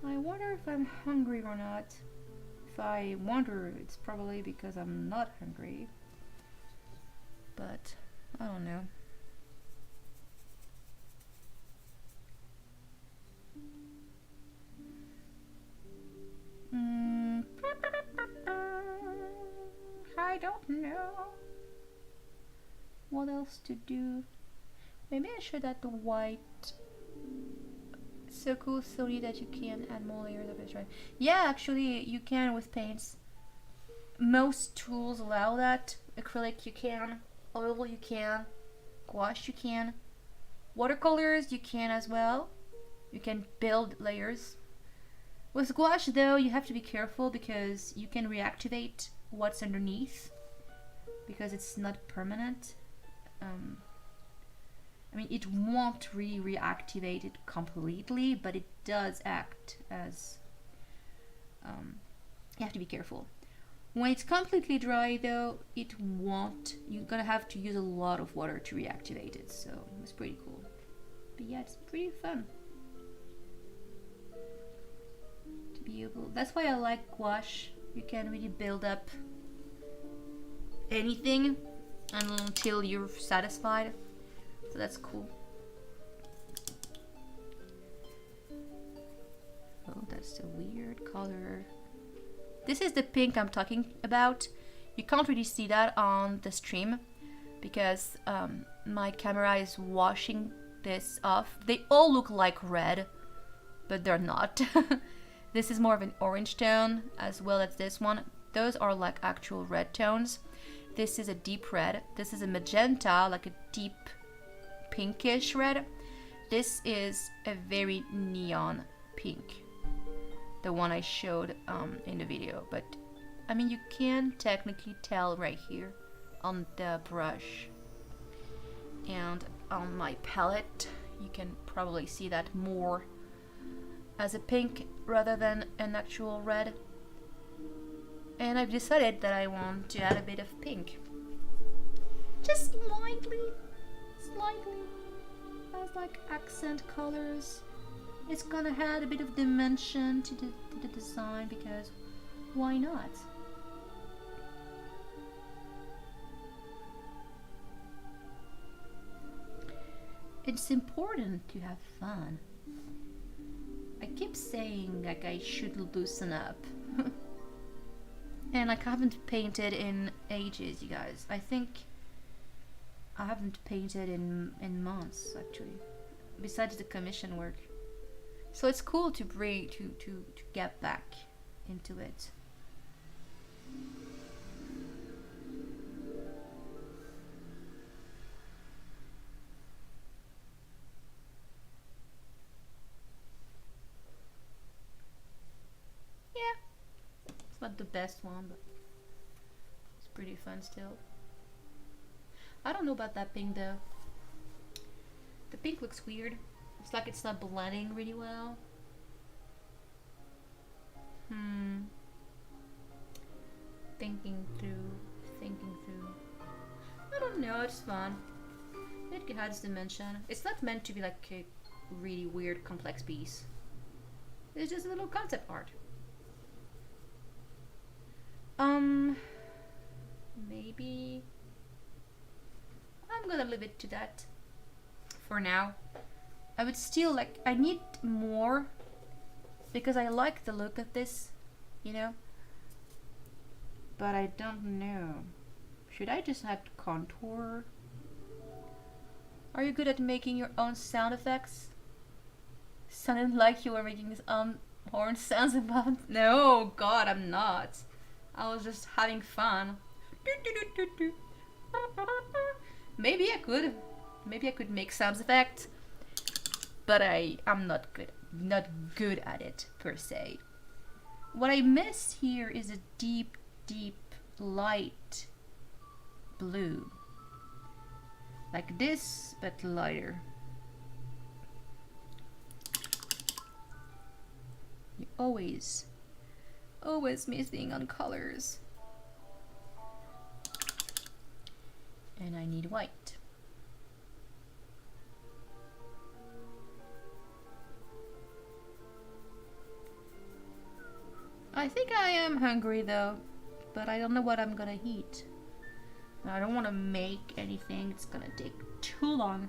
I wonder if I'm hungry or not. If I wonder, it's probably because I'm not hungry. But I don't know. I don't know what else to do. Maybe I should add the white. It's so cool, Sony, that you can add more layers of it, right? Yeah, actually, you can with paints. Most tools allow that. Acrylic, you can. Oil, you can. Gouache, you can. Watercolors, you can as well. You can build layers. With gouache, though, you have to be careful because you can reactivate what's underneath because it's not permanent. I mean, it won't really reactivate it completely, but it does act as... you have to be careful. When it's completely dry, though, it won't. You're gonna have to use a lot of water to reactivate it, so it's pretty cool. But yeah, it's pretty fun to be able... That's why I like gouache. You can really build up anything until you're satisfied. So that's cool. Oh, that's a weird color. This is the pink I'm talking about. You can't really see that on the stream because my camera is washing this off. They all look like red, but they're not. This is more of an orange tone as well as this one. Those are like actual red tones. This is a deep red. This is a magenta, like a deep pinkish red. This is a very neon pink, the one I showed in the video, but I mean you can technically tell right here on the brush and on my palette. You can probably see that more as a pink rather than an actual red. And I've decided that I want to add a bit of pink, just slightly as like accent colors. It's gonna add a bit of dimension to the design because why not? It's important to have fun. I keep saying like I should loosen up. And like I haven't painted in ages, you guys. I think I haven't painted in months actually, besides the commission work. So it's cool to bring to get back into it. Yeah, it's not the best one, but it's pretty fun still. I don't know about that pink though. The pink looks weird. It's like it's not blending really well. Hmm. Thinking through. Thinking through. I don't know, it's fun. It has dimension. It's not meant to be like a really weird, complex piece. It's just a little concept art. Maybe I'm gonna leave it to that for now. I would still like, I need more because I like the look of this, you know? But I don't know. Should I just add contour? Are you good at making your own sound effects? Sounded like you were making this horn sounds about. No, God, I'm not. I was just having fun. Maybe I could. Maybe I could make sound effects, but I'm not good at it per se. What I miss here is a deep, deep light blue. Like this, but lighter. You always miss being on colors. And I need white. I think I am hungry though, but I don't know what I'm gonna eat. I don't want to make anything, it's gonna take too long.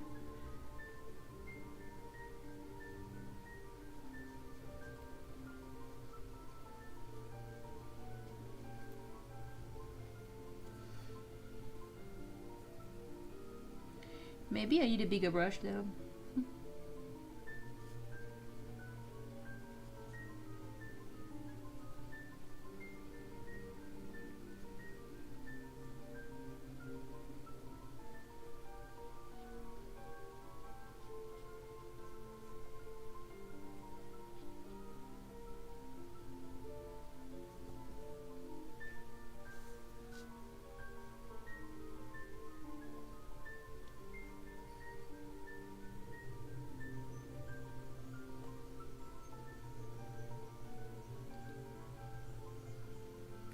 Maybe I need a bigger brush though.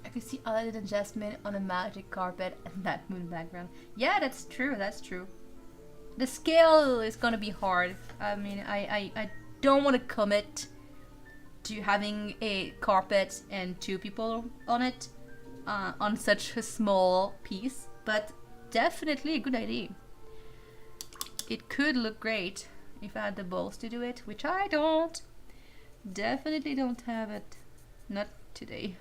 I can see Aladdin and Jasmine on a magic carpet and that moon background. Yeah, that's true, that's true. The scale is gonna be hard. I mean, I don't want to commit to having a carpet and 2 people on it on such a small piece, but definitely a good idea. It could look great if I had the balls to do it, which I don't. Definitely don't have it. Not today.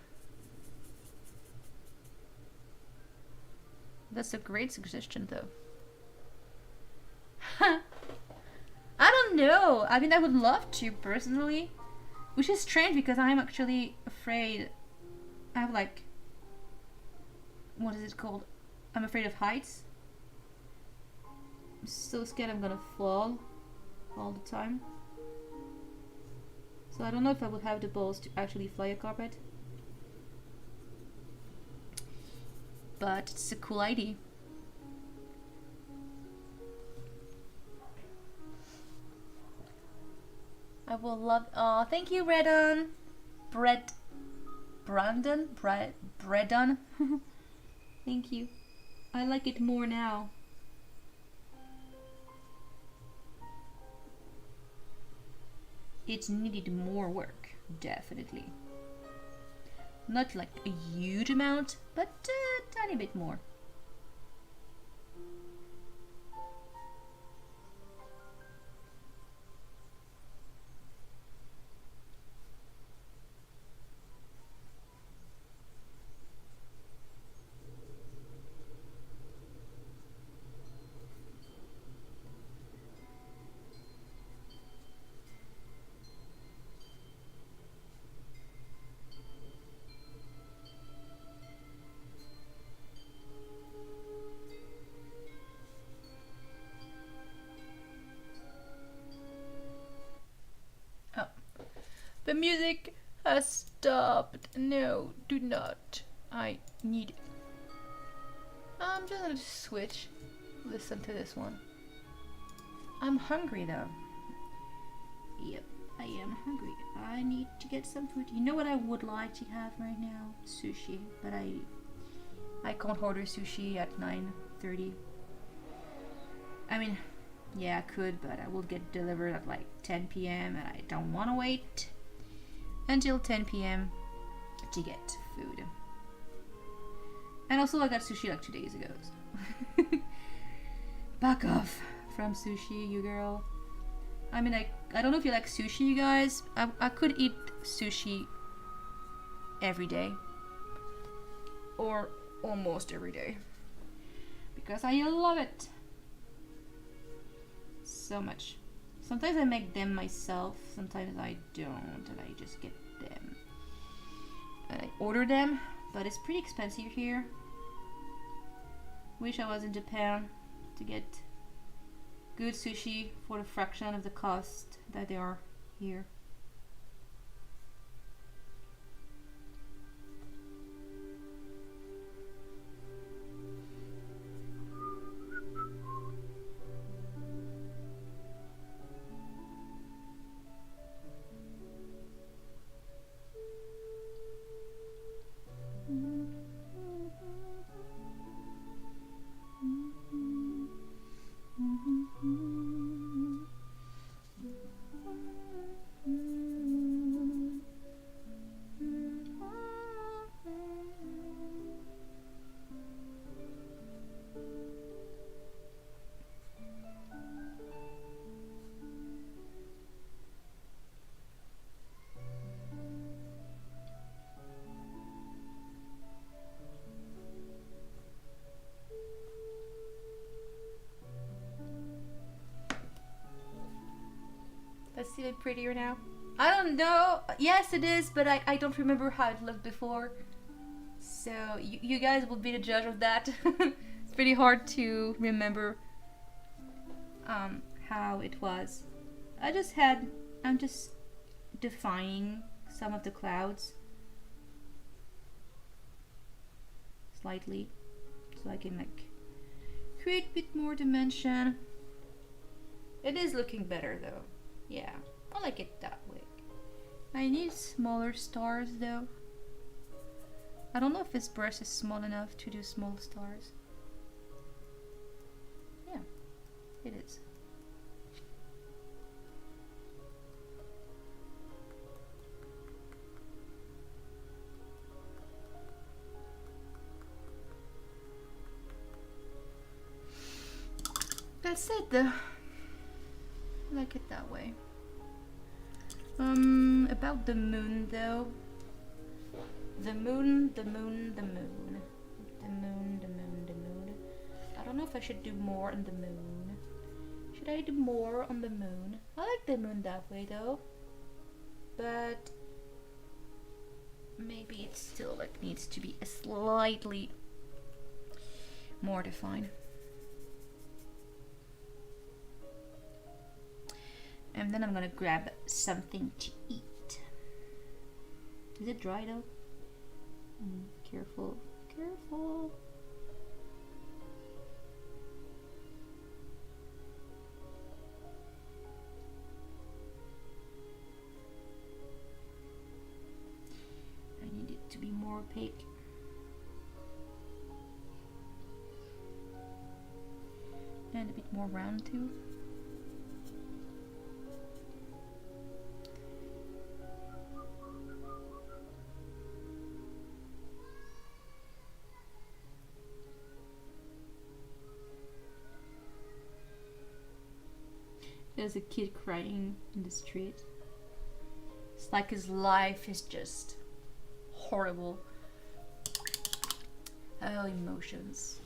That's a great suggestion though. I don't know. I mean, I would love to personally, which is strange because I'm actually afraid. I have like, what is it called? I'm afraid of heights. I'm so scared I'm gonna fall all the time. So I don't know if I would have the balls to actually fly a carpet. But it's a cool idea. I will love. Oh, thank you, Redon. Brandon. Thank you. I like it more now. It needed more work, definitely. Not like a huge amount, but a tiny bit more. The music has stopped. No, do not. I need. I'm just gonna switch. Listen to this one. I'm hungry though. Yep, I am hungry. I need to get some food. You know what I would like to have right now? Sushi. But I can't order sushi at 9:30. I mean, yeah, I could, but I will get delivered at like 10 p.m. and I don't want to wait until 10 p.m. to get food. And also I got sushi like 2 days ago. So. Back off from sushi, you girl. I mean, I don't know if you like sushi, you guys. I could eat sushi every day. Or almost every day. Because I love it. So much. Sometimes I make them myself. Sometimes I don't. And I just get them. And I order them. But it's pretty expensive here. Wish I was in Japan to get good sushi for the fraction of the cost that they are here. That's even prettier now. I don't know. Yes, it is, but I don't remember how it looked before. So you guys will be the judge of that. It's pretty hard to remember how it was. I'm just defining some of the clouds slightly so I can like create a bit more dimension. It is looking better though. Yeah, I like it that way. I need smaller stars though. I don't know if this brush is small enough to do small stars. Yeah, it is. That's it though. I like it that way. About the moon though. The moon. I don't know if I should do more on the moon. Should I do more on the moon? I like the moon that way though. But maybe it still like needs to be a slightly more defined. And then I'm gonna grab something to eat. Is it dry though? Careful, careful. I need it to be more opaque. And a bit more round too. There's a kid crying in the street. It's like his life is just horrible. All emotions.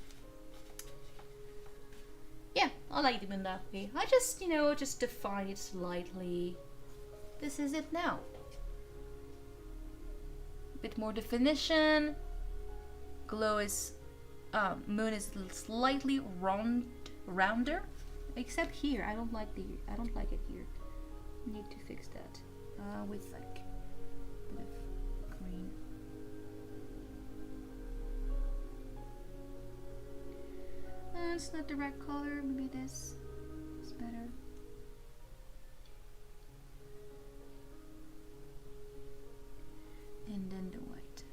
Yeah, I like it in that way. I just, just define it slightly. This is it now. A bit more definition. Glow is, moon is slightly rounder. Except here, I don't like it here. I need to fix that with like it's not the right color. Maybe this is better. And then the white.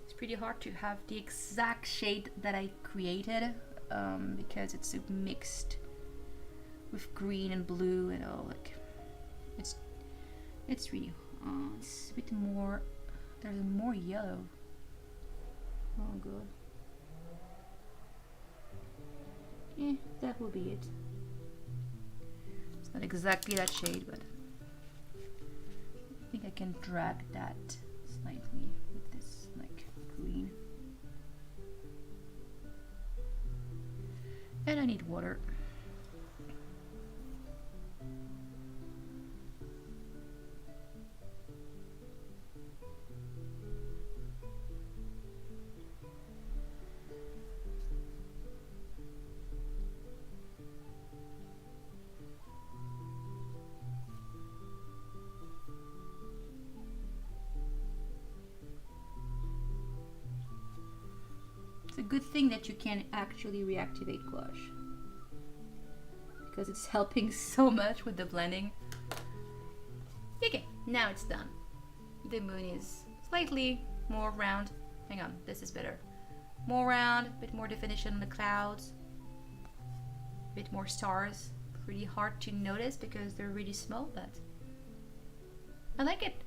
It's pretty hard to have the exact shade that I created because it's mixed with green and blue and all. Like it's really it's a bit more. There's more yellow. Oh god. That will be it. It's not exactly that shade, but I think I can drag that slightly with this like green. And I need water. It's a good thing that you can actually reactivate gouache because it's helping so much with the blending. Okay, now it's done. The moon is slightly more round. Hang on, this is better. More round, a bit more definition on the clouds, a bit more stars. Pretty hard to notice because they're really small, but I like it.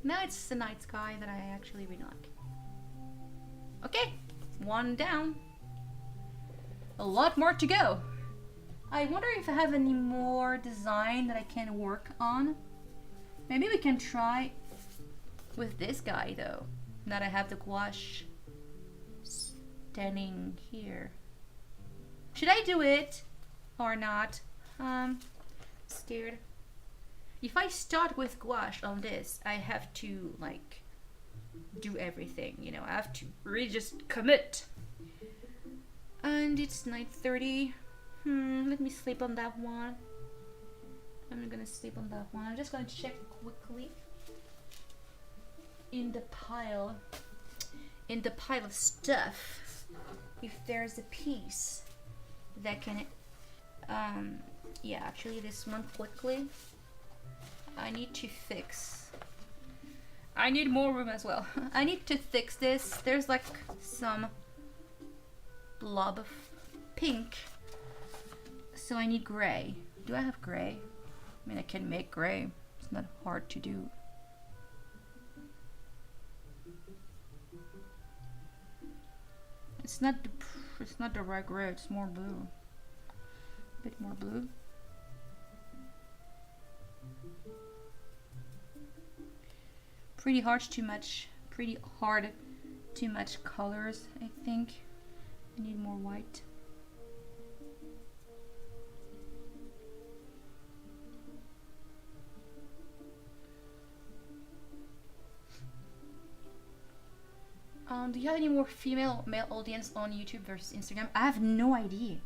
Now it's the night sky that I actually really like. Okay, one down. A lot more to go. I wonder if I have any more design that I can work on. Maybe we can try with this guy though. Now that I have the gouache standing here. Should I do it or not? Scared. If I start with gouache on this, I have to like do everything, you know. I have to really just commit. And it's 9:30. Let me sleep on that one. I'm gonna sleep on that one. I'm just gonna check quickly in the pile of stuff if there's a piece that can yeah, actually this one quickly. I need to fix. I need more room as well. I need to fix this. There's like some blob of pink. So I need gray. Do I have gray? I mean, I can make gray. It's not hard to do. It's not the right gray. It's more blue. A bit more blue. Pretty hard too much colors, I think. I need more white. Do you have any more male audience on YouTube versus Instagram? I have no idea.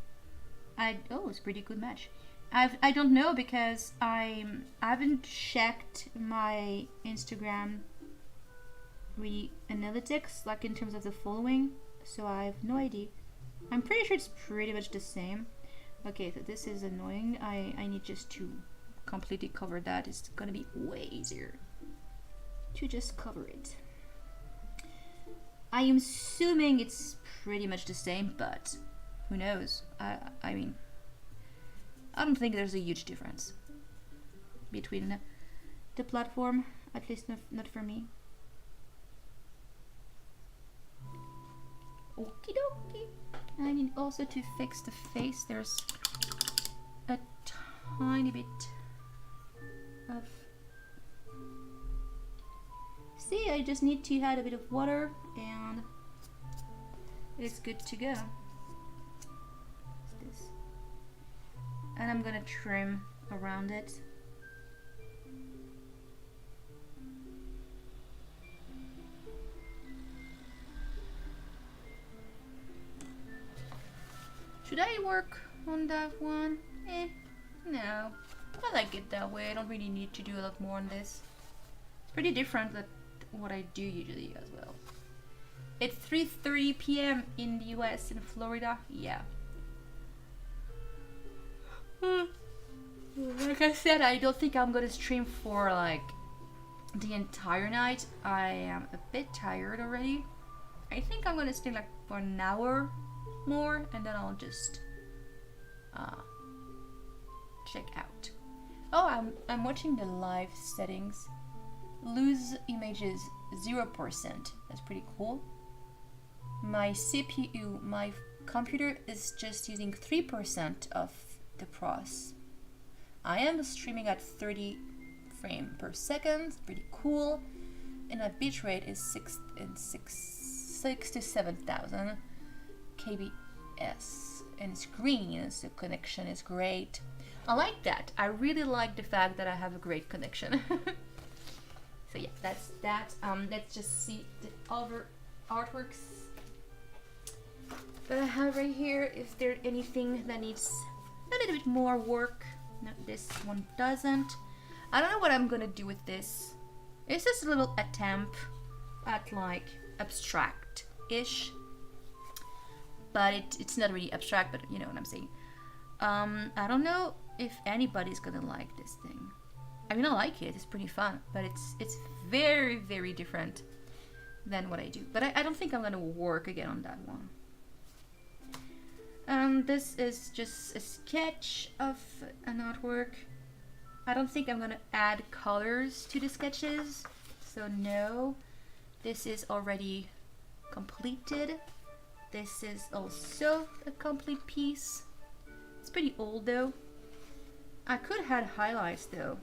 Oh, it's a pretty good match. I don't know because I haven't checked my Instagram really analytics, like in terms of the following, so I have no idea. I'm pretty sure it's pretty much the same. Okay, so this is annoying. I need just to completely cover that. It's gonna be way easier to just cover it. I am assuming it's pretty much the same, but who knows? I mean, I don't think there's a huge difference between the platform, at least not for me. Okie dokie. I need also to fix the face. There's a tiny bit of... See, I just need to add a bit of water and it's good to go. What's this? And I'm gonna trim around it. Should I work on that one. No. I like it that way. I don't really need to do a lot more on this. It's pretty different than what I do usually as well. It's 3:30 p.m. in the US, in Florida. Yeah. Like I said, I don't think I'm gonna stream for like the entire night. I am a bit tired already. I think I'm gonna stay like for an hour more, and then I'll just check out. Oh, I'm watching the live settings. Lose images 0%. That's pretty cool. My CPU, my computer is just using 3% of the pros. I am streaming at 30 frames per second. Pretty cool. And my bitrate is 6 to 7,000 kbs. And it's green, so connection is great. I like that. I really like the fact that I have a great connection. So yeah, that's that. Let's just see the other artworks that I have right here. Is there anything that needs a little bit more work? No, this one doesn't. I don't know what I'm gonna do with this. It's just a little attempt at like abstract-ish. But it's not really abstract, but you know what I'm saying. I don't know if anybody's gonna like this thing. I mean, I like it. It's pretty fun, but it's very, very different than what I do. But I don't think I'm gonna work again on that one. This is just a sketch of an artwork. I don't think I'm gonna add colors to the sketches, so no. This is already completed. This is also a complete piece. It's pretty old though. I could add highlights though.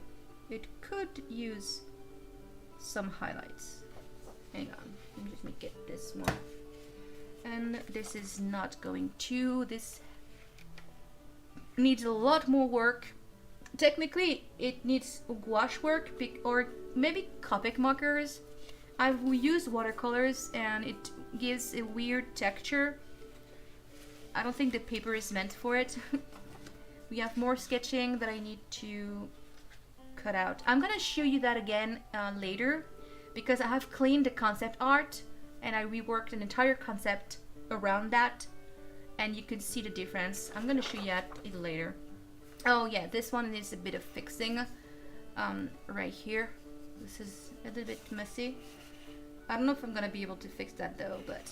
It could use some highlights. Hang on, let me just make it this one. And this is not going to. This needs a lot more work. Technically, it needs gouache work or maybe Copic markers. I've used watercolors and it gives a weird texture. I don't think the paper is meant for it. We have more sketching that I need to cut out. I'm gonna show you that again later because I have cleaned the concept art and I reworked an entire concept around that and you can see the difference. I'm gonna show you that later. Oh yeah, this one needs a bit of fixing right here. This is a little bit messy. I don't know if I'm gonna be able to fix that though, but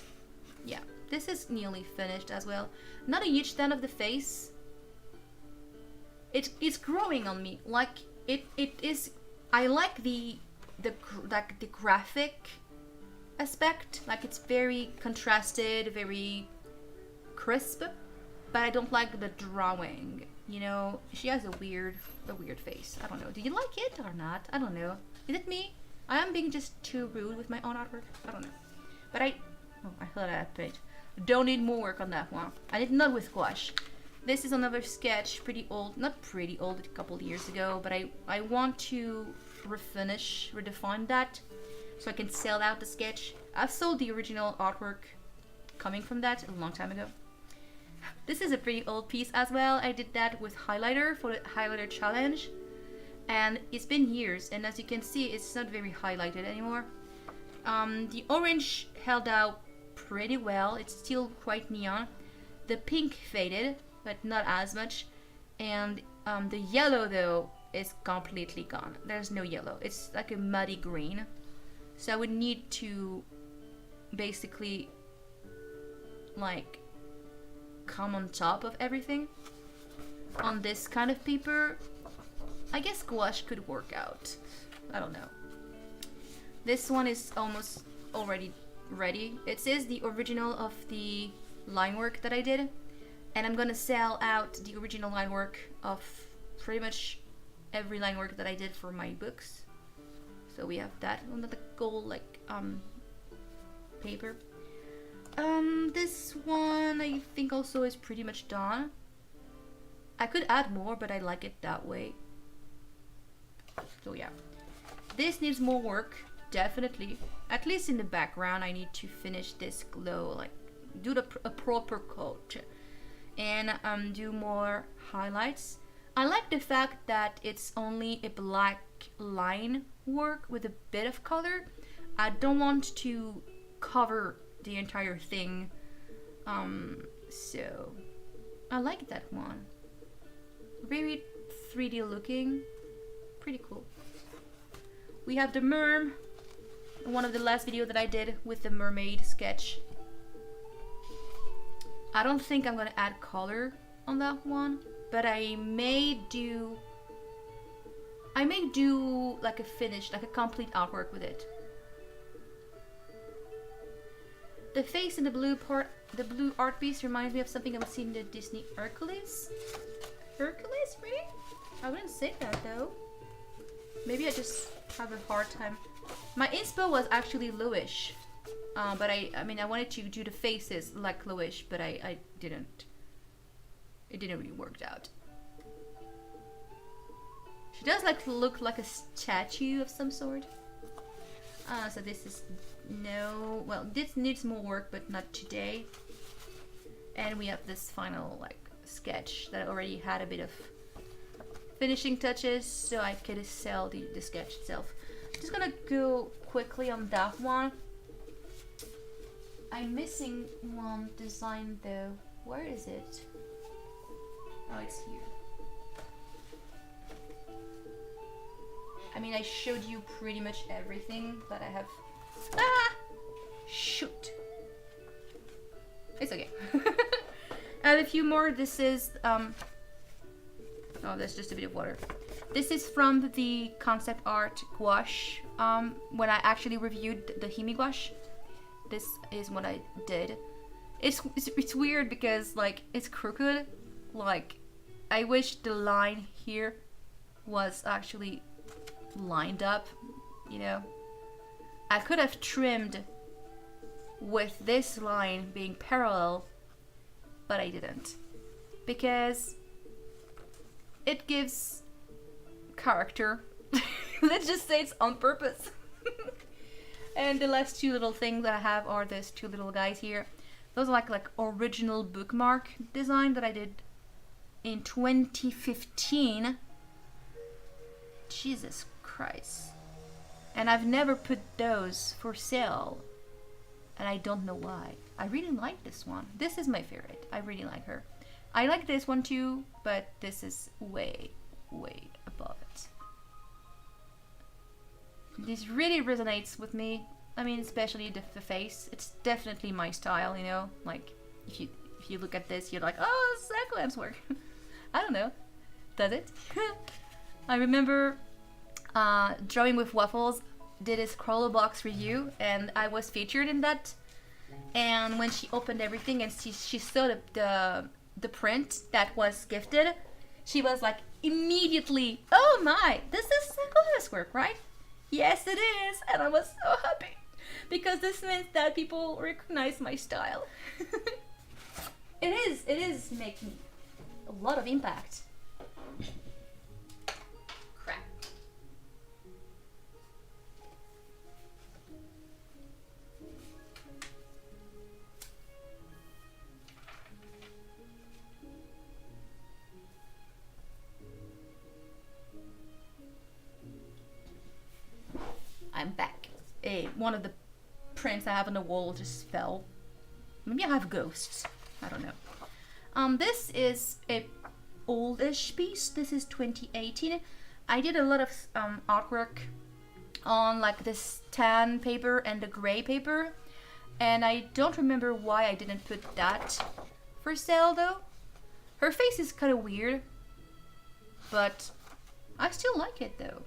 yeah, this is nearly finished as well. Not a huge fan of the face. It's growing on me. Like it is. I like the graphic aspect. Like it's very contrasted, very crisp, but I don't like the drawing. You know, she has a weird face. I don't know. Do you like it or not? I don't know. Is it me? I am being just too rude with my own artwork. I don't know. But I thought that page. Don't need more work on that one. I did not with gouache. This is another sketch, pretty old. Not pretty old, a couple of years ago, but I want to redefine that so I can sell out the sketch. I've sold the original artwork coming from that a long time ago. This is a pretty old piece as well. I did that with highlighter for the highlighter challenge. And it's been years, and as you can see, it's not very highlighted anymore. The orange held out pretty well. It's still quite neon. The pink faded, but not as much. And the yellow, though, is completely gone. There's no yellow. It's like a muddy green. So I would need to basically, like, come on top of everything. On this kind of paper, I guess gouache could work out. I don't know. This one is almost already ready. It is the original of the line work that I did. And I'm gonna sell out the original line work of pretty much every line work that I did for my books. So we have that on the gold like paper. This one I think also is pretty much done. I could add more, but I like it that way. So yeah, this needs more work, definitely. At least in the background, I need to finish this glow, like do a proper coat. and do more highlights. I like the fact that it's only a black line work with a bit of color. I don't want to cover the entire thing. So I like that one. Very 3D looking. Pretty cool. We have the merm. One of the last video that I did with the mermaid sketch. I don't think I'm gonna add color on that one, but I may do like a finish, like a complete artwork with it. The face in the blue art piece reminds me of something I was seeing in the Disney Hercules. Hercules, really? I wouldn't say that though. Maybe I just have a hard time. My inspo was actually Louis, but I wanted to do the faces like Louis, but I didn't. It didn't really work out. She does like look like a statue of some sort. So this is this needs more work, but not today. And we have this final like sketch that already had a bit of finishing touches, so I could sell the sketch itself. Just gonna go quickly on that one. I'm missing one design though. Where is it? Oh, it's here. I mean, I showed you pretty much everything that I have. Ah! Shoot. It's okay. I have a few more. This is, oh, that's just a bit of water. This is from the concept art gouache. When I actually reviewed the Himi gouache, this is what I did. It's weird because, like, it's crooked. Like, I wish the line here was actually lined up, you know. I could have trimmed with this line being parallel, but I didn't, because it gives character. Let's just say it's on purpose. And the last two little things that I have are these two little guys here. Those are like original bookmark design that I did in 2015. Jesus Christ. And I've never put those for sale, and I don't know why. I really like this one. This is my favorite. I really like her. I like this one too, but this is way, way above it. This really resonates with me. I mean, especially the face. It's definitely my style, you know. Like, if you look at this, you're like, oh, Sakuems work. I don't know. Does it? I remember Drawing with Waffles did a scroller box review, and I was featured in that. And when she opened everything and she saw the print that was gifted, she was like immediately, oh my, this is Sakuems work, right? Yes, it is. And I was so happy, because this means that people recognize my style. It is making a lot of impact. Crap. I'm back. One of the prints I have on the wall just fell. Maybe I have ghosts. I don't know. This is a oldish piece. This is 2018. I did a lot of artwork on like this tan paper and the gray paper, and I don't remember why I didn't put that for sale though. Her face is kind of weird, but I still like it though.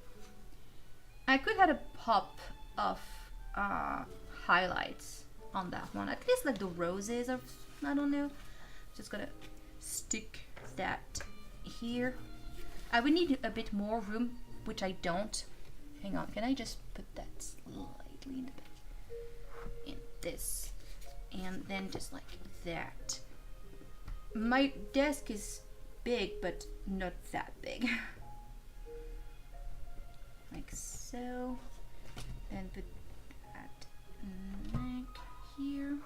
I could have a pop of highlights on that one, at least like the roses, or I don't know. Just gonna stick that here. I would need a bit more room, which I don't. Hang on, can I just put that slightly in the back? In this, and then just like that. My desk is big, but not that big. Like so, and put that neck here,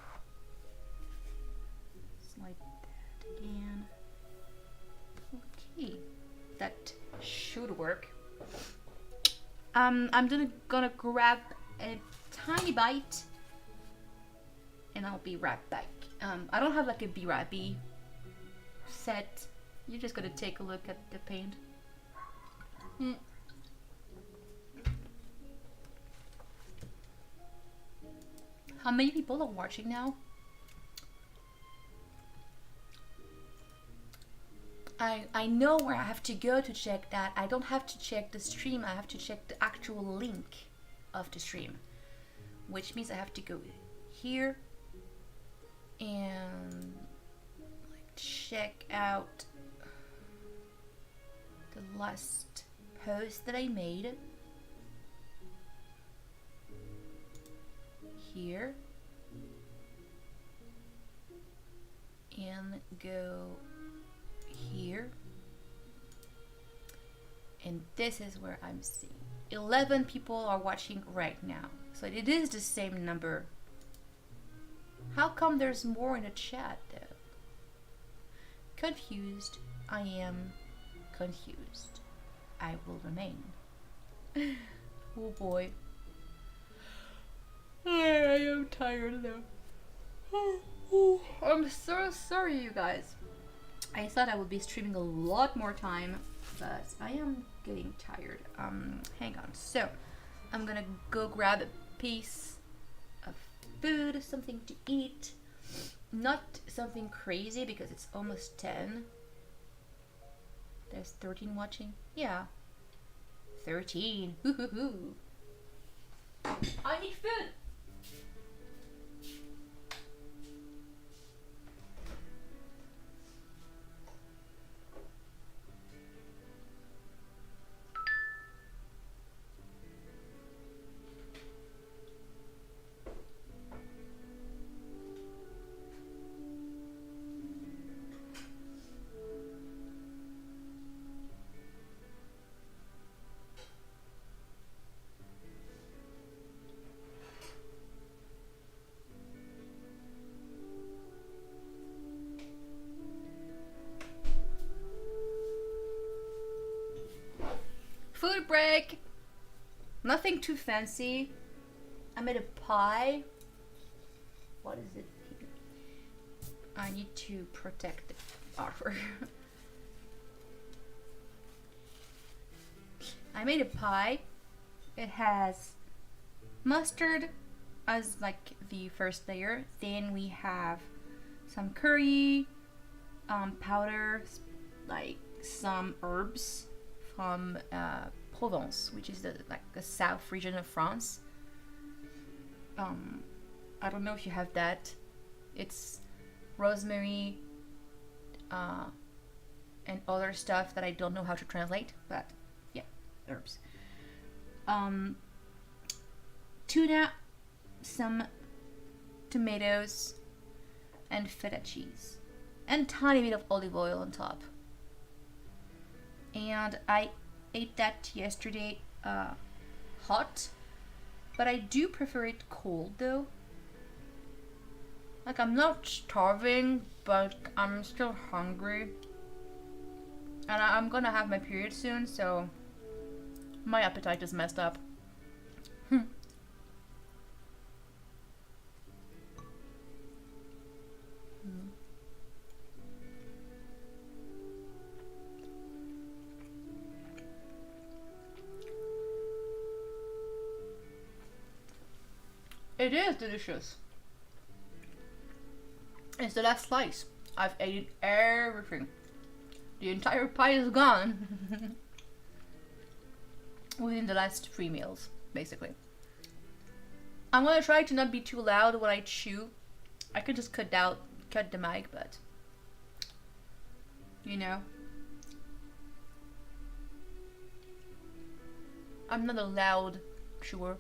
slide that again. I'm gonna grab a tiny bite, and I'll be right back. I don't have like a B-Rabbie set. You're just gonna take a look at the paint. How many people are watching now? I know where I have to go to check that. I don't have to check the stream. I have to check the actual link of the stream, which means I have to go here and like check out the last post that I made here and go here, and this is where I'm seeing 11 people are watching right now, so it is the same number. How come there's more in the chat though? Confused. I am confused. I will remain. Oh boy. I am tired though. I'm so sorry, you guys. I thought I would be streaming a lot more time, but I am getting tired. Hang on. So, I'm gonna go grab a piece of food, something to eat. Not something crazy because it's almost 10. There's 13 watching. Yeah. 13. Hoo. I need food. Food break. Nothing too fancy. I made a pie. What is it? I need to protect the artwork. I made a pie. It has mustard as like the first layer. Then we have some curry powder, like some herbs from Provence, which is the south region of France. I don't know if you have that. It's rosemary and other stuff that I don't know how to translate, but yeah, herbs. Tuna, some tomatoes, and feta cheese, and tiny bit of olive oil on top. And I ate that yesterday hot, but I do prefer it cold though. Like, I'm not starving, but I'm still hungry. And I'm gonna have my period soon, so my appetite is messed up. It is delicious. It's the last slice. I've eaten everything. The entire pie is gone. Within the last 3 meals, basically. I'm gonna try to not be too loud when I chew. I could just cut the mic, but you know, I'm not a loud chewer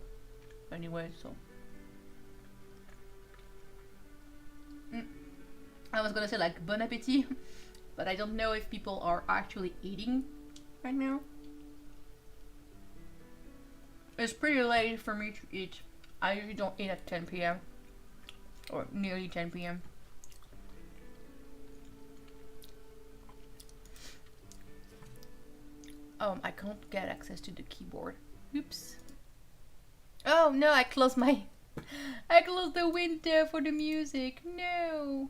anyway, so. I was gonna say like bon appetit, but I don't know if people are actually eating right now. It's pretty late for me to eat. I usually don't eat at 10 p.m. or nearly 10 p.m. I can't get access to the keyboard. Oops. Oh no, I closed the window for the music. No.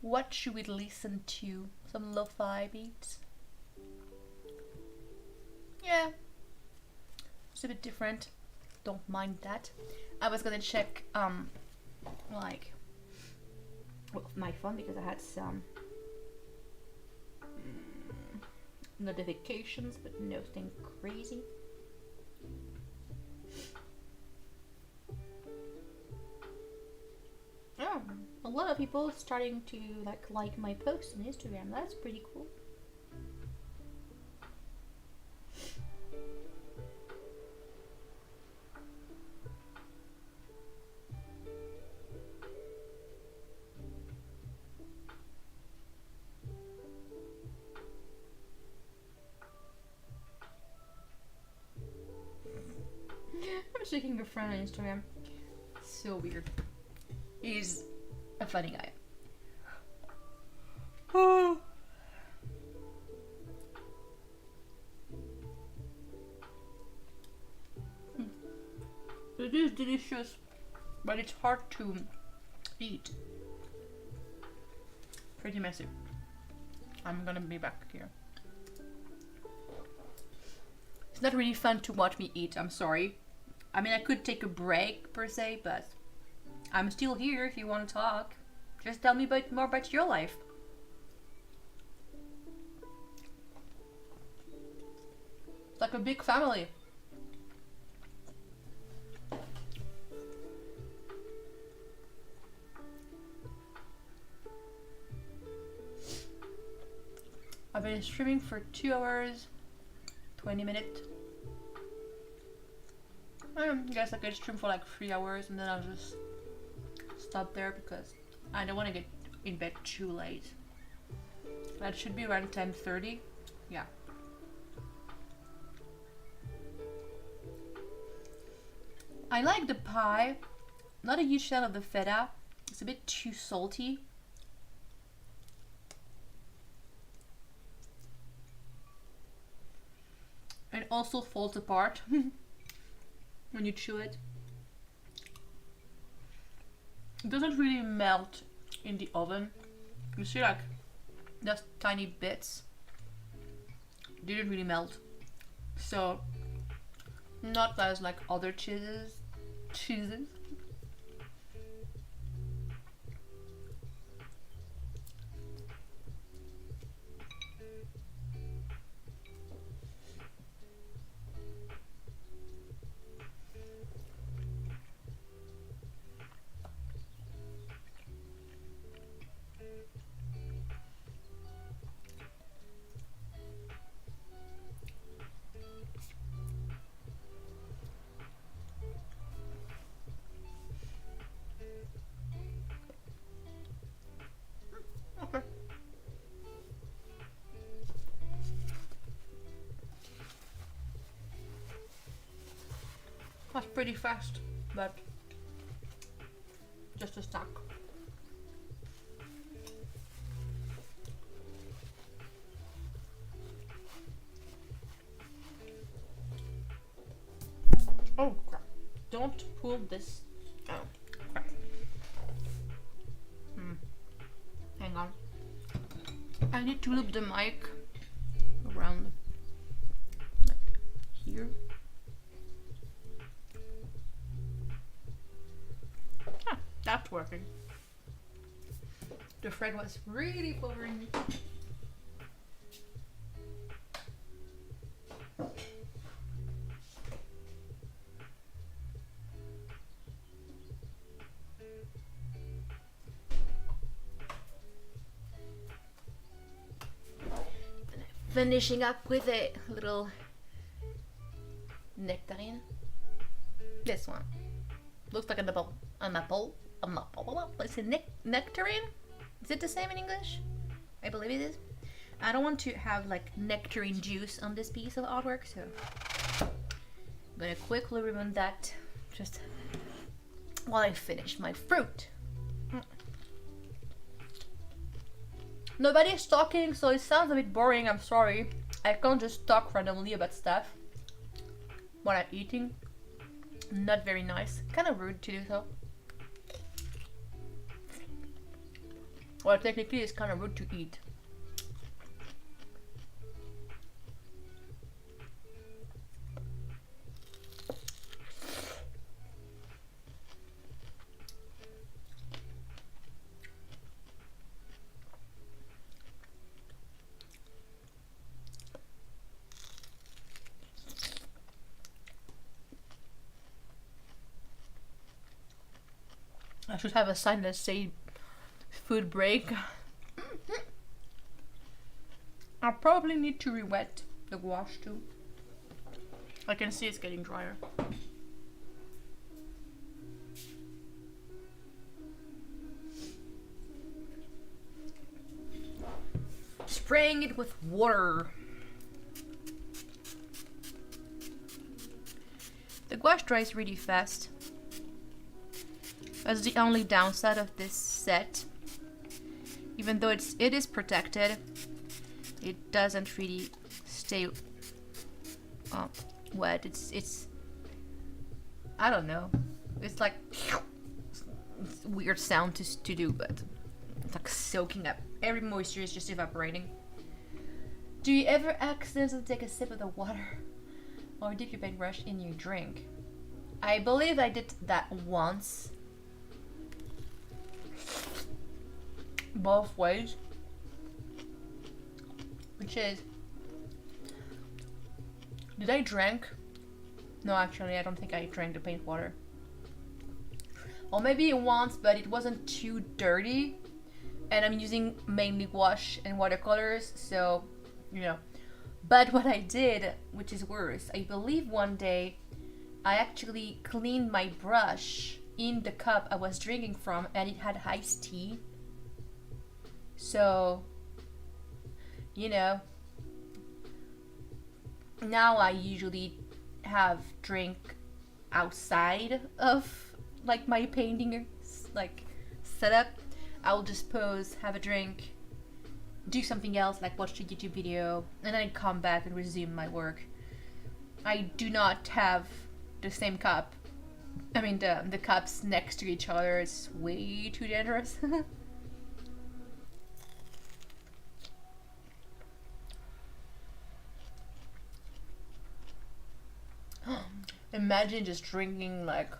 What should we listen to? Some lo-fi beats? Yeah. It's a bit different. Don't mind that. I was gonna check like my phone because I had some notifications, but nothing crazy. Oh, a lot of people starting to like my posts on Instagram. That's pretty cool. I'm shaking a friend on Instagram. So weird. He's a funny guy. Oh. It is delicious, but it's hard to eat. Pretty messy. I'm gonna be back here. It's not really fun to watch me eat, I'm sorry. I mean, I could take a break per se, but I'm still here if you want to talk. Just tell me more about your life. It's like a big family. I've been streaming for 2 hours, 20 minutes. I guess I could stream for like 3 hours and then I'll just stop there because I don't want to get in bed too late. That should be around 10:30. Yeah. I like the pie. Not a huge fan of the feta. It's a bit too salty. It also falls apart when you chew it. It doesn't really melt in the oven. You see like just tiny bits. It didn't really melt. So not as like other cheeses. Okay. That's pretty fast, but just a stack. Oh crap. Don't pull this. Oh crap. Hang on. I need to loop the mic around like here. Ah, that's working. The thread was really bothering me. Finishing up with a little nectarine. This one looks like an apple. It's a nectarine. Is it the same in English? I believe it is. I don't want to have like nectarine juice on this piece of artwork, so I'm gonna quickly remove that just while I finish my fruit. Nobody's talking, so it sounds a bit boring. I'm sorry. I can't just talk randomly about stuff while I'm eating. Not very nice. Kind of rude to do so. Well, technically, it's kind of rude to eat. I should have a sign that say food break. I probably need to re-wet the gouache too. I can see it's getting drier. Spraying it with water. The gouache dries really fast. That's the only downside of this set. Even though it is protected, it doesn't really stay wet. It's I don't know. It's like it's a weird sound to do, but it's like soaking up. Every moisture is just evaporating. Do you ever accidentally take a sip of the water or dip your paintbrush in your drink? I believe I did that once. Both ways. Which is, did I drink? No, actually, I don't think I drank the paint water. Or maybe once, but it wasn't too dirty. And I'm using mainly gouache and watercolors, so, you know. But what I did, which is worse, I believe one day I actually cleaned my brush in the cup I was drinking from, and it had iced tea. So, you know, now I usually have drink outside of like my painting like setup. I'll just pause, have a drink, do something else like watch the YouTube video, and then come back and resume my work. I do not have the same cup. I mean the cups next to each other. It's way too dangerous. Imagine just drinking like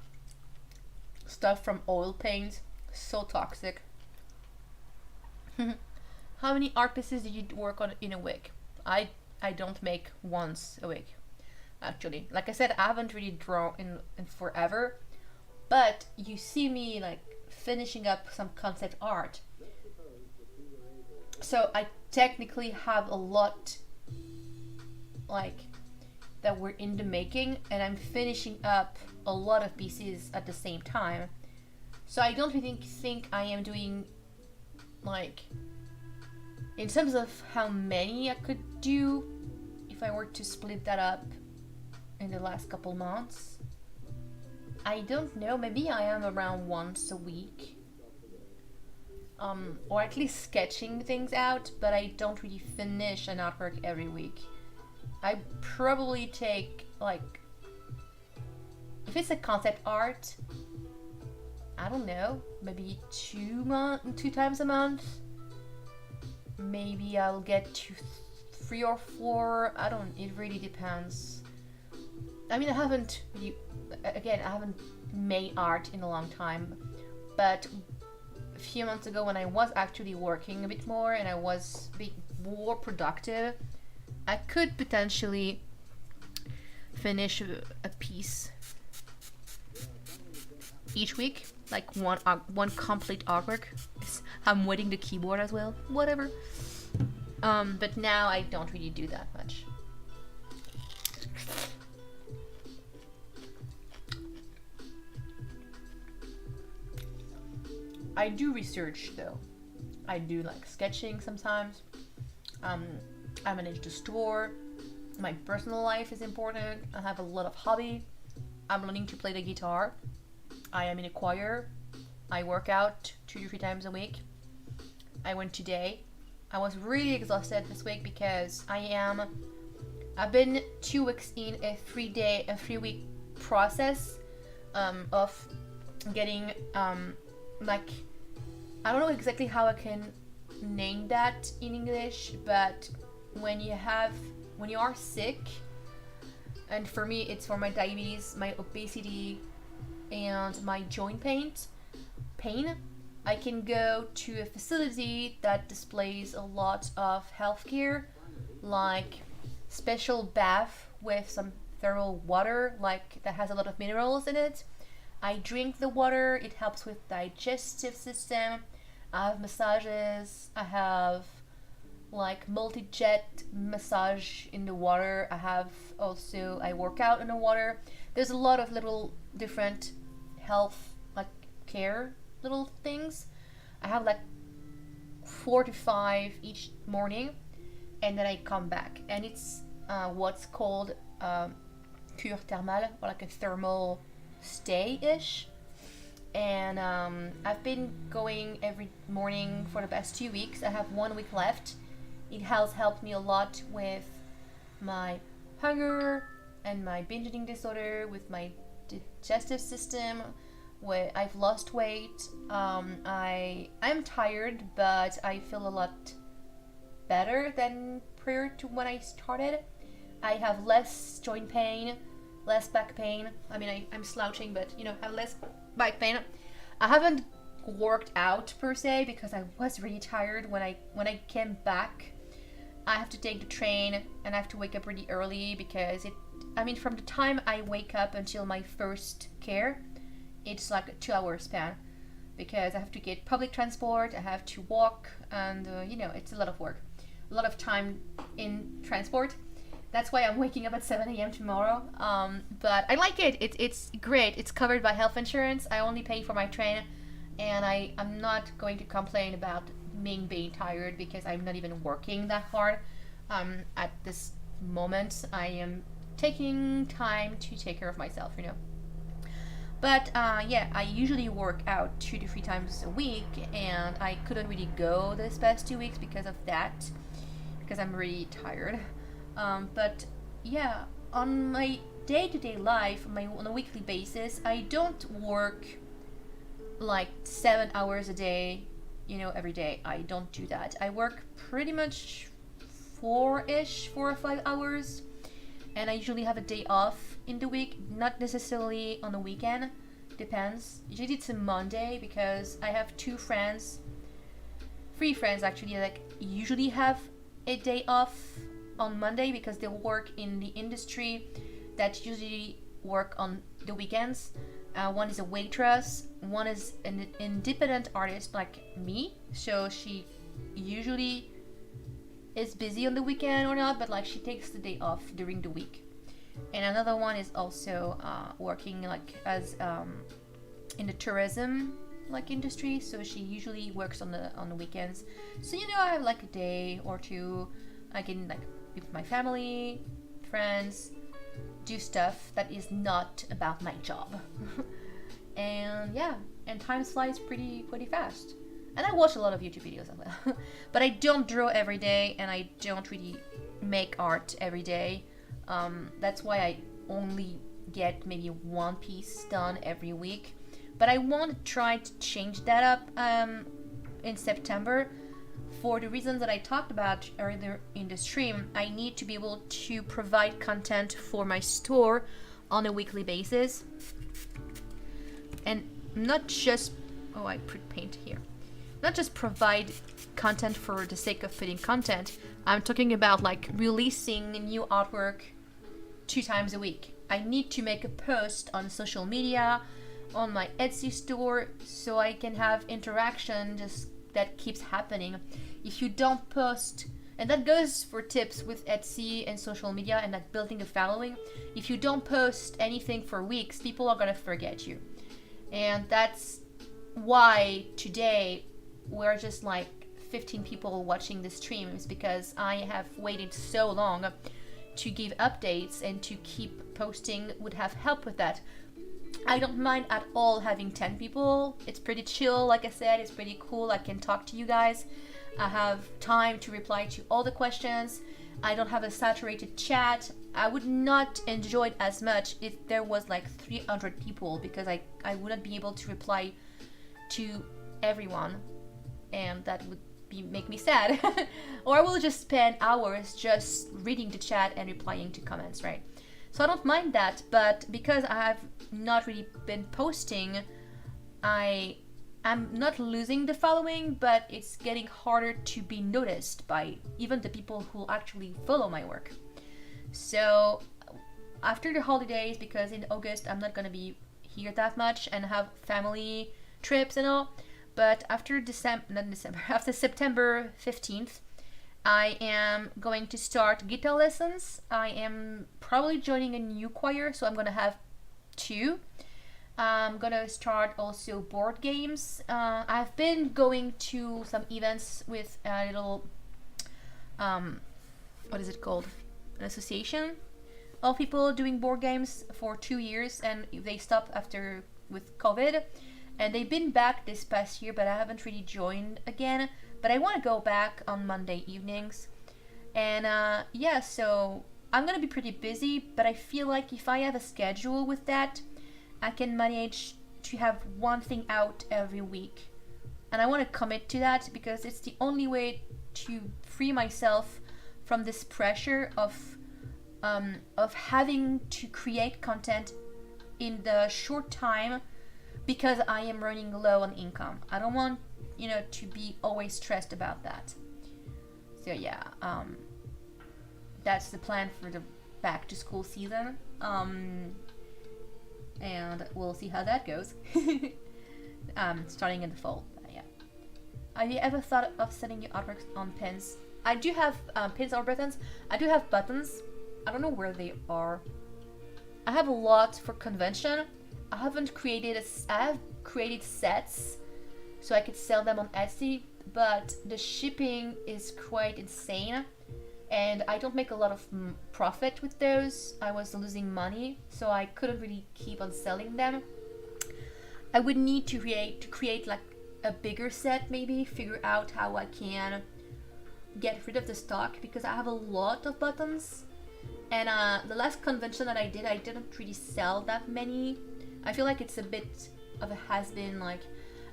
stuff from oil paint. So toxic. How many art pieces do you work on in a week? I don't make once a week. Actually, like I said, I haven't really drawn in forever, but you see me like finishing up some concept art. So I technically have a lot like that were in the making, and I'm finishing up a lot of pieces at the same time. So I don't really think I am doing like, in terms of how many I could do if I were to split that up in the last couple months. I don't know, maybe I am around once a week. Or at least sketching things out, but I don't really finish an artwork every week. I probably take like, if it's a concept art, I don't know, maybe 2 times a month. Maybe I'll get to 3 or 4. It really depends. I mean, I haven't made art in a long time, but a few months ago when I was actually working a bit more and I was a bit more productive, I could potentially finish a piece each week, like one complete artwork. I'm wetting the keyboard as well, whatever. But now I don't really do that much. I do research though. I do like sketching sometimes. I manage the store. My personal life is important. I have a lot of hobby. I'm learning to play the guitar. I am in a choir. I work out 2 to 3 times a week. I went today. I was really exhausted this week because I've been 2 weeks in a 3 week process of getting like, I don't know exactly how I can name that in English, but when you are sick, and for me it's for my diabetes, my obesity, and my joint pain, I can go to a facility that displays a lot of healthcare, like special bath with some thermal water, like that has a lot of minerals in it. I drink the water, it helps with digestive system. I have massages, I have like multi-jet massage in the water. I work out in the water. There's a lot of little different health like care little things. I have like 4 to 5 each morning, and then I come back, and it's what's called cure thermale, or like a thermal stay-ish. And I've been going every morning for the past 2 weeks. I have 1 week left. It has helped me a lot with my hunger and my binge eating disorder, with my digestive system, where I've lost weight. I'm tired, but I feel a lot better than prior to when I started. I have less joint pain, less back pain. I mean, I'm slouching, but I have less back pain. I haven't worked out per se because I was really tired when I came back. I have to take the train and I have to wake up really early because from the time I wake up until my first care, it's like a 2 hour span because I have to get public transport, I have to walk, and it's a lot of work, a lot of time in transport. That's why I'm waking up at 7 a.m. tomorrow. But I like it. It's great. It's covered by health insurance. I only pay for my train, and I'm not going to complain about being tired because I'm not even working that hard. At this moment, I am taking time to take care of myself, But I usually work out 2 to 3 times a week, and I couldn't really go this past 2 weeks because of that, because I'm really tired. But yeah, on my day-to-day life, on a weekly basis, I don't work like 7 hours a day, every day. I don't do that. I work pretty much 4 or 5 hours, and I usually have a day off in the week, not necessarily on the weekend. Depends. Usually it's a Monday because I have 3 friends actually, like usually have a day off on Monday because they work in the industry that usually work on the weekends. One is a waitress, one is an independent artist like me, so she usually is busy on the weekend or not, but like she takes the day off during the week. And another one is also working like as in the tourism like industry, so she usually works on the weekends. So I have like a day or two I can like be with my family, friends, do stuff that is not about my job. And time flies pretty fast. And I watch a lot of YouTube videos as well. But I don't draw every day, and I don't really make art every day. That's why I only get maybe one piece done every week. But I want to try to change that up in September. For the reasons that I talked about earlier in the stream, I need to be able to provide content for my store on a weekly basis. And not just, I put paint here. Not just provide content for the sake of putting content. I'm talking about like releasing new artwork 2 times a week. I need to make a post on social media, on my Etsy store, so I can have interaction just that keeps happening. If you don't post, and that goes for tips with Etsy and social media and like building a following, if you don't post anything for weeks, people are gonna forget you. And that's why today we're just like 15 people watching the stream, is because I have waited so long to give updates, and to keep posting would have helped with that. I don't mind at all having 10 people. It's pretty chill, like I said, it's pretty cool. I can talk to you guys. I have time to reply to all the questions. I don't have a saturated chat. I would not enjoy it as much if there was like 300 people, because I wouldn't be able to reply to everyone, and that would make me sad. Or I will just spend hours just reading the chat and replying to comments, right? So I don't mind that, but because I have not really been posting, I'm not losing the following, but it's getting harder to be noticed by even the people who actually follow my work. So after the holidays, because in August I'm not gonna be here that much and have family trips and all, but after after September 15th, I am going to start guitar lessons. I am probably joining a new choir, so I'm gonna have two. I'm gonna start also board games. I've been going to some events with a little, what is it called? An association of people doing board games for 2 years, and they stopped after with COVID. And they've been back this past year, but I haven't really joined again. But I want to go back on Monday evenings. And yeah, so I'm gonna be pretty busy, but I feel like if I have a schedule with that, I can manage to have one thing out every week. And I want to commit to that because it's the only way to free myself from this pressure of having to create content in the short time, because I am running low on income. I don't want, to be always stressed about that. So yeah, that's the plan for the back to school season. And we'll see how that goes. Starting in the fall. Yeah. Have you ever thought of setting your artworks on pins? I do have pins or buttons. I do have buttons. I don't know where they are. I have a lot for convention. I haven't created I have created sets so I could sell them on Etsy, but the shipping is quite insane. And I don't make a lot of profit with those. I was losing money, so I couldn't really keep on selling them. I would need to create like a bigger set, maybe figure out how I can get rid of the stock, because I have a lot of buttons. And the last convention that I didn't really sell that many. I feel like it's a bit of a has-been, like,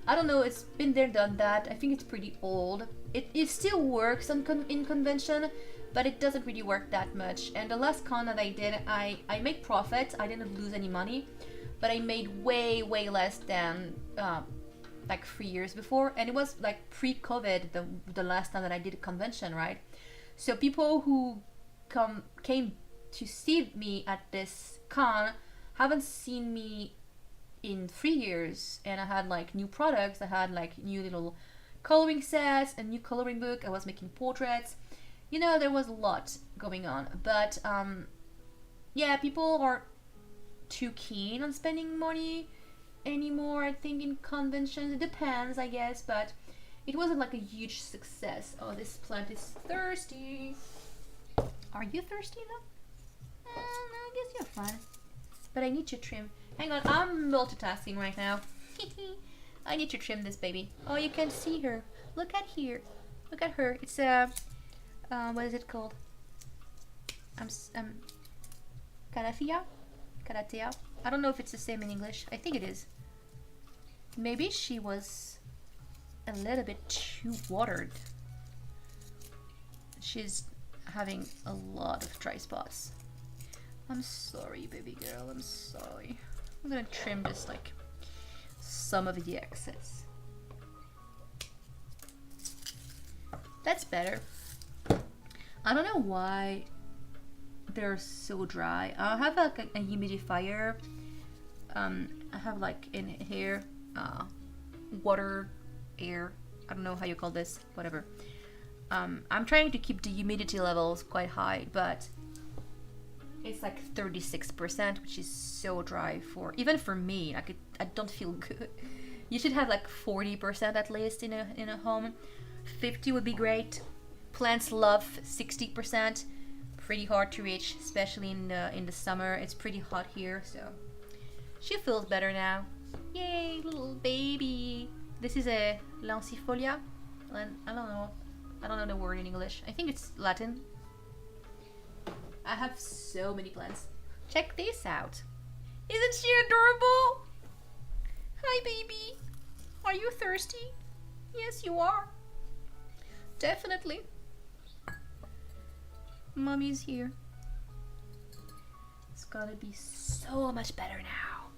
I don't know, it's been there, done that. I think it's pretty old. It still works in convention, but it doesn't really work that much. And the last con that I did, I made profit. I didn't lose any money, but I made way less than like 3 years before. And it was like pre-COVID, the last time that I did a convention, right? So people who came to see me at this con haven't seen me in 3 years, and I had like new products. I had like new little coloring sets, a new coloring book. I was making portraits. There was a lot going on, but yeah, people aren't too keen on spending money anymore, I think, in conventions. It depends, I guess, but it wasn't like a huge success. Oh, this plant is thirsty. Are you thirsty though? No, I guess you're fine. But I need to trim. Hang on, I'm multitasking right now. I need to trim this baby. Oh, you can see her. Look at here. Look at her. It's a... what is it called? Calathea? Calathea? I don't know if it's the same in English. I think it is. Maybe she was a little bit too watered. She's having a lot of dry spots. I'm sorry, baby girl. I'm sorry. I'm gonna trim just like some of the excess. That's better. I don't know why they're so dry. I have like a humidifier. I have like in here water, air. I don't know how you call this. Whatever. I'm trying to keep the humidity levels quite high, but it's like 36%, which is so dry even for me. Like I don't feel good. You should have like 40% at least in a home. 50 would be great. Plants love 60%. Pretty hard to reach, especially in the summer. It's pretty hot here, so she feels better now. Yay, little baby. This is a lancifolia. I don't know I don't know the word in English. I think it's Latin. I have so many plants. Check this out. Isn't she adorable? Hi, baby. Are you thirsty? Yes, you are. Definitely. Mommy's here. It's gonna be so much better now.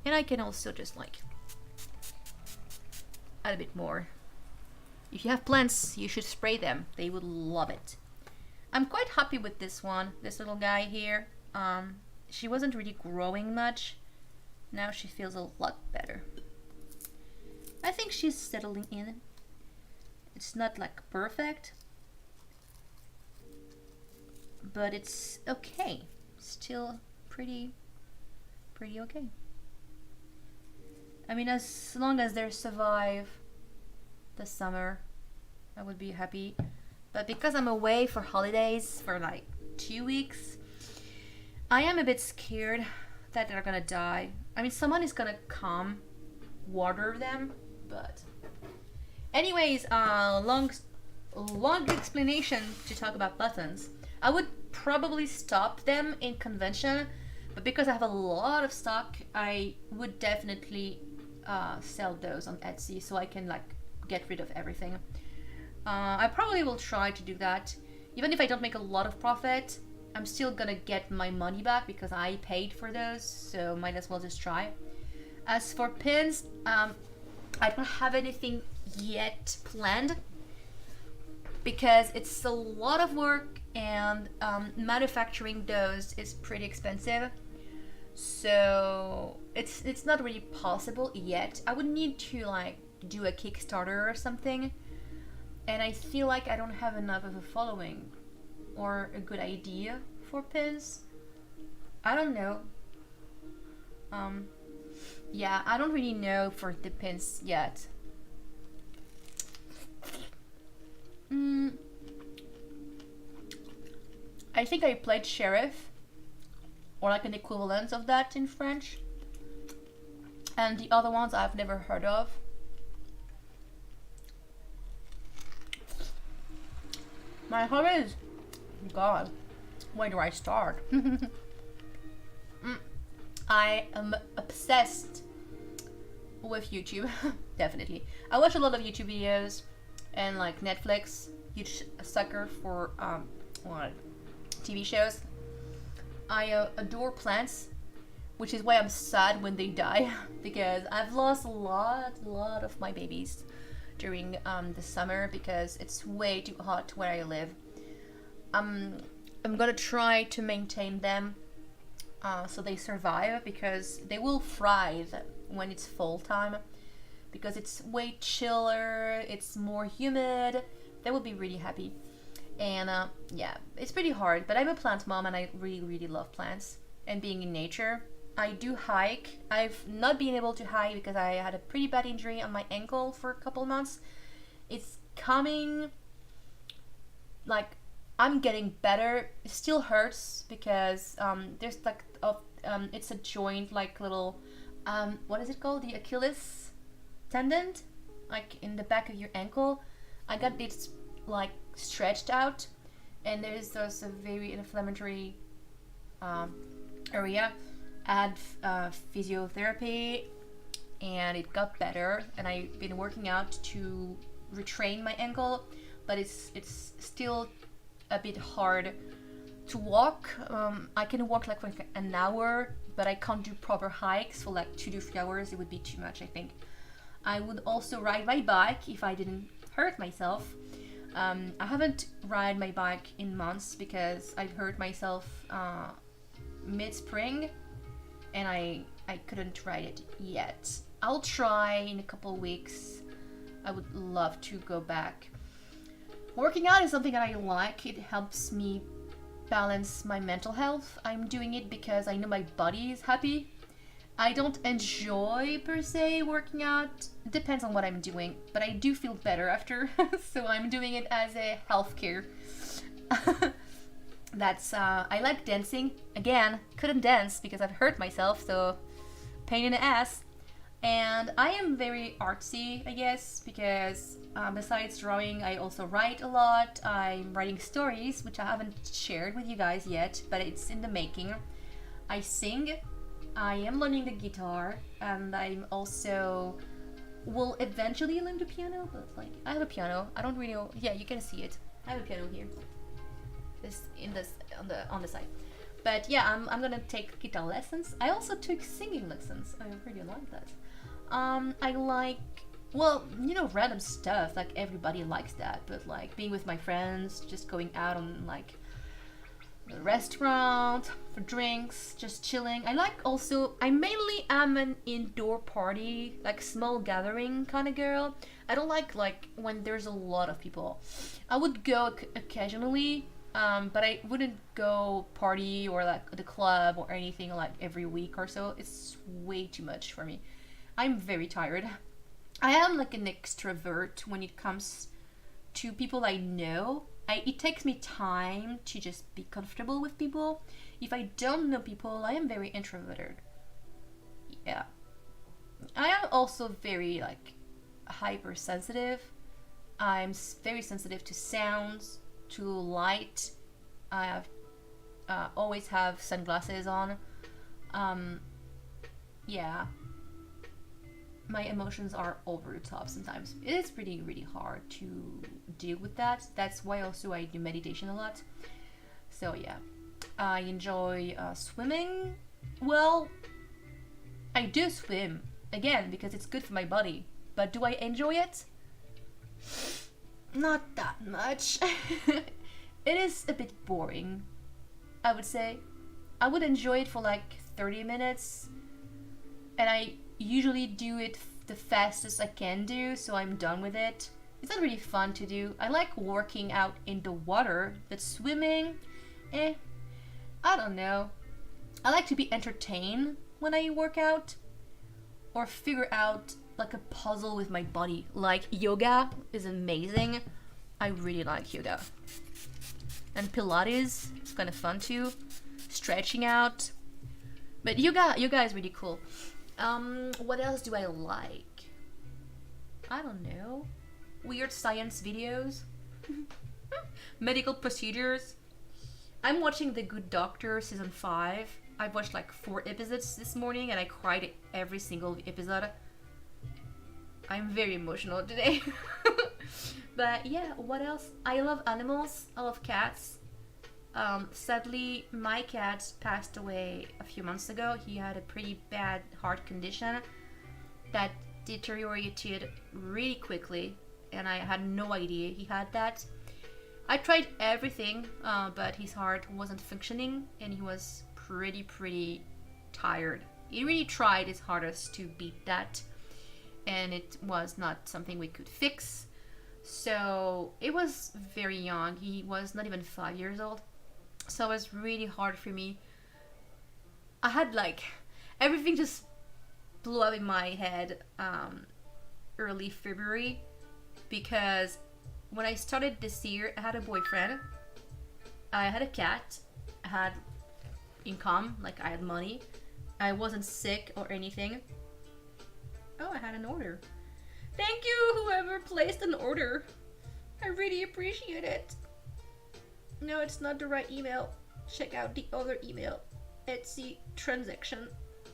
And I can also just like add a bit more. If you have plants, you should spray them. They would love it. I'm quite happy with this one, this little guy here. She wasn't really growing much. Now she feels a lot better. I think she's settling in. It's not like perfect, but it's okay. Still pretty okay. I mean, as long as they survive the summer, I would be happy. But because I'm away for holidays for like 2 weeks, I am a bit scared that they're gonna die. I mean, someone is gonna come water them, but anyways, long explanation to talk about buttons. I would probably stop them in convention, but because I have a lot of stock, I would definitely sell those on Etsy so I can like get rid of everything. I probably will try to do that. Even if I don't make a lot of profit, I'm still gonna get my money back because I paid for those, so might as well just try. As for pins, I don't have anything yet planned because it's a lot of work and manufacturing those is pretty expensive. So it's not really possible yet. I would need to like do a Kickstarter or something, and I feel like I don't have enough of a following or a good idea for pins. I don't know. Yeah, I don't really know for the pins yet. I think I played Sheriff, or like an equivalent of that in French. And the other ones I've never heard of. My heart is... God, where do I start? I am obsessed with YouTube, definitely. I watch a lot of YouTube videos and like Netflix. Huge sucker for TV shows. I adore plants, which is why I'm sad when they die because I've lost a lot of my babies during the summer because it's way too hot where I live. I'm gonna try to maintain them so they survive because they will thrive when it's fall time because it's way chiller, it's more humid. They will be really happy. And yeah, it's pretty hard, but I'm a plant mom and I really love plants and being in nature. I do hike. I've not been able to hike because I had a pretty bad injury on my ankle for a couple months. It's coming, like I'm getting better. It still hurts because there's like it's a joint, like little what is it called, the Achilles tendon, like in the back of your ankle. I got it like stretched out, and there's a very inflammatory area. I had physiotherapy and it got better, and I've been working out to retrain my ankle, but it's still a bit hard to walk. I can walk like for an hour, but I can't do proper hikes for like 2 to 3 hours. It would be too much, I think. I would also ride my bike if I didn't hurt myself. I haven't ride my bike in months because I hurt myself mid-spring and I couldn't ride it yet. I'll try in a couple weeks. I would love to go back. Working out is something that I like. It helps me balance my mental health. I'm doing it because I know my body is happy. I don't enjoy per se working out. It depends on what I'm doing, but I do feel better after. So I'm doing it as a healthcare. That's I like dancing. Again, couldn't dance because I've hurt myself, so pain in the ass. And I am very artsy, I guess, because besides drawing, I also write a lot. I'm writing stories, which I haven't shared with you guys yet, but it's in the making. I sing. I am learning the guitar, and I'm also will eventually learn the piano. But like, I have a piano. I don't really know. Yeah, you can see it. I have a piano here. This on the side. But yeah, I'm gonna take guitar lessons. I also took singing lessons. I really like that. I like, well, random stuff. Like everybody likes that, but like being with my friends, just going out on like the restaurant for drinks, just chilling. I like also. I mainly am an indoor party, like small gathering kind of girl. I don't like when there's a lot of people. I would go occasionally. But I wouldn't go party or like the club or anything like every week or so. It's way too much for me. I'm very tired. I am like an extrovert when it comes to people I know. It takes me time to just be comfortable with people. If I don't know people, I am very introverted. Yeah. I am also very like hypersensitive. I'm very sensitive to sounds, to light. I have always have sunglasses on. Yeah, my emotions are over the top sometimes. It is really hard to deal with that. That's why also I do meditation a lot. So yeah, I enjoy swimming. Well, I do swim again because it's good for my body. But do I enjoy it? Not that much. It is a bit boring, I would say. I would enjoy it for like 30 minutes, and I usually do it the fastest I can do, so I'm done with it. It's not really fun to do. I like working out in the water, but swimming, I don't know. I like to be entertained when I work out, or figure out like a puzzle with my body. Like yoga is amazing. I really like yoga. And Pilates is kind of fun too. Stretching out. But yoga is really cool. What else do I like? I don't know. Weird science videos. Medical procedures. I'm watching The Good Doctor season 5. I've watched like 4 episodes this morning and I cried at every single episode. I'm very emotional today. But yeah, what else? I love animals. I love cats. Sadly, my cat passed away a few months ago. He had a pretty bad heart condition that deteriorated really quickly, and I had no idea he had that. I tried everything, but his heart wasn't functioning, and he was pretty tired. He really tried his hardest to beat that, and it was not something we could fix. So it was very young. He was not even 5 years old. So it was really hard for me. I had like everything just blew up in my head early February, because when I started this year, I had a boyfriend, I had a cat, I had income, like I had money, I wasn't sick or anything. Oh, I had an order. Thank you, whoever placed an order. I really appreciate it. No, it's not the right email. Check out the other email. Etsy transaction.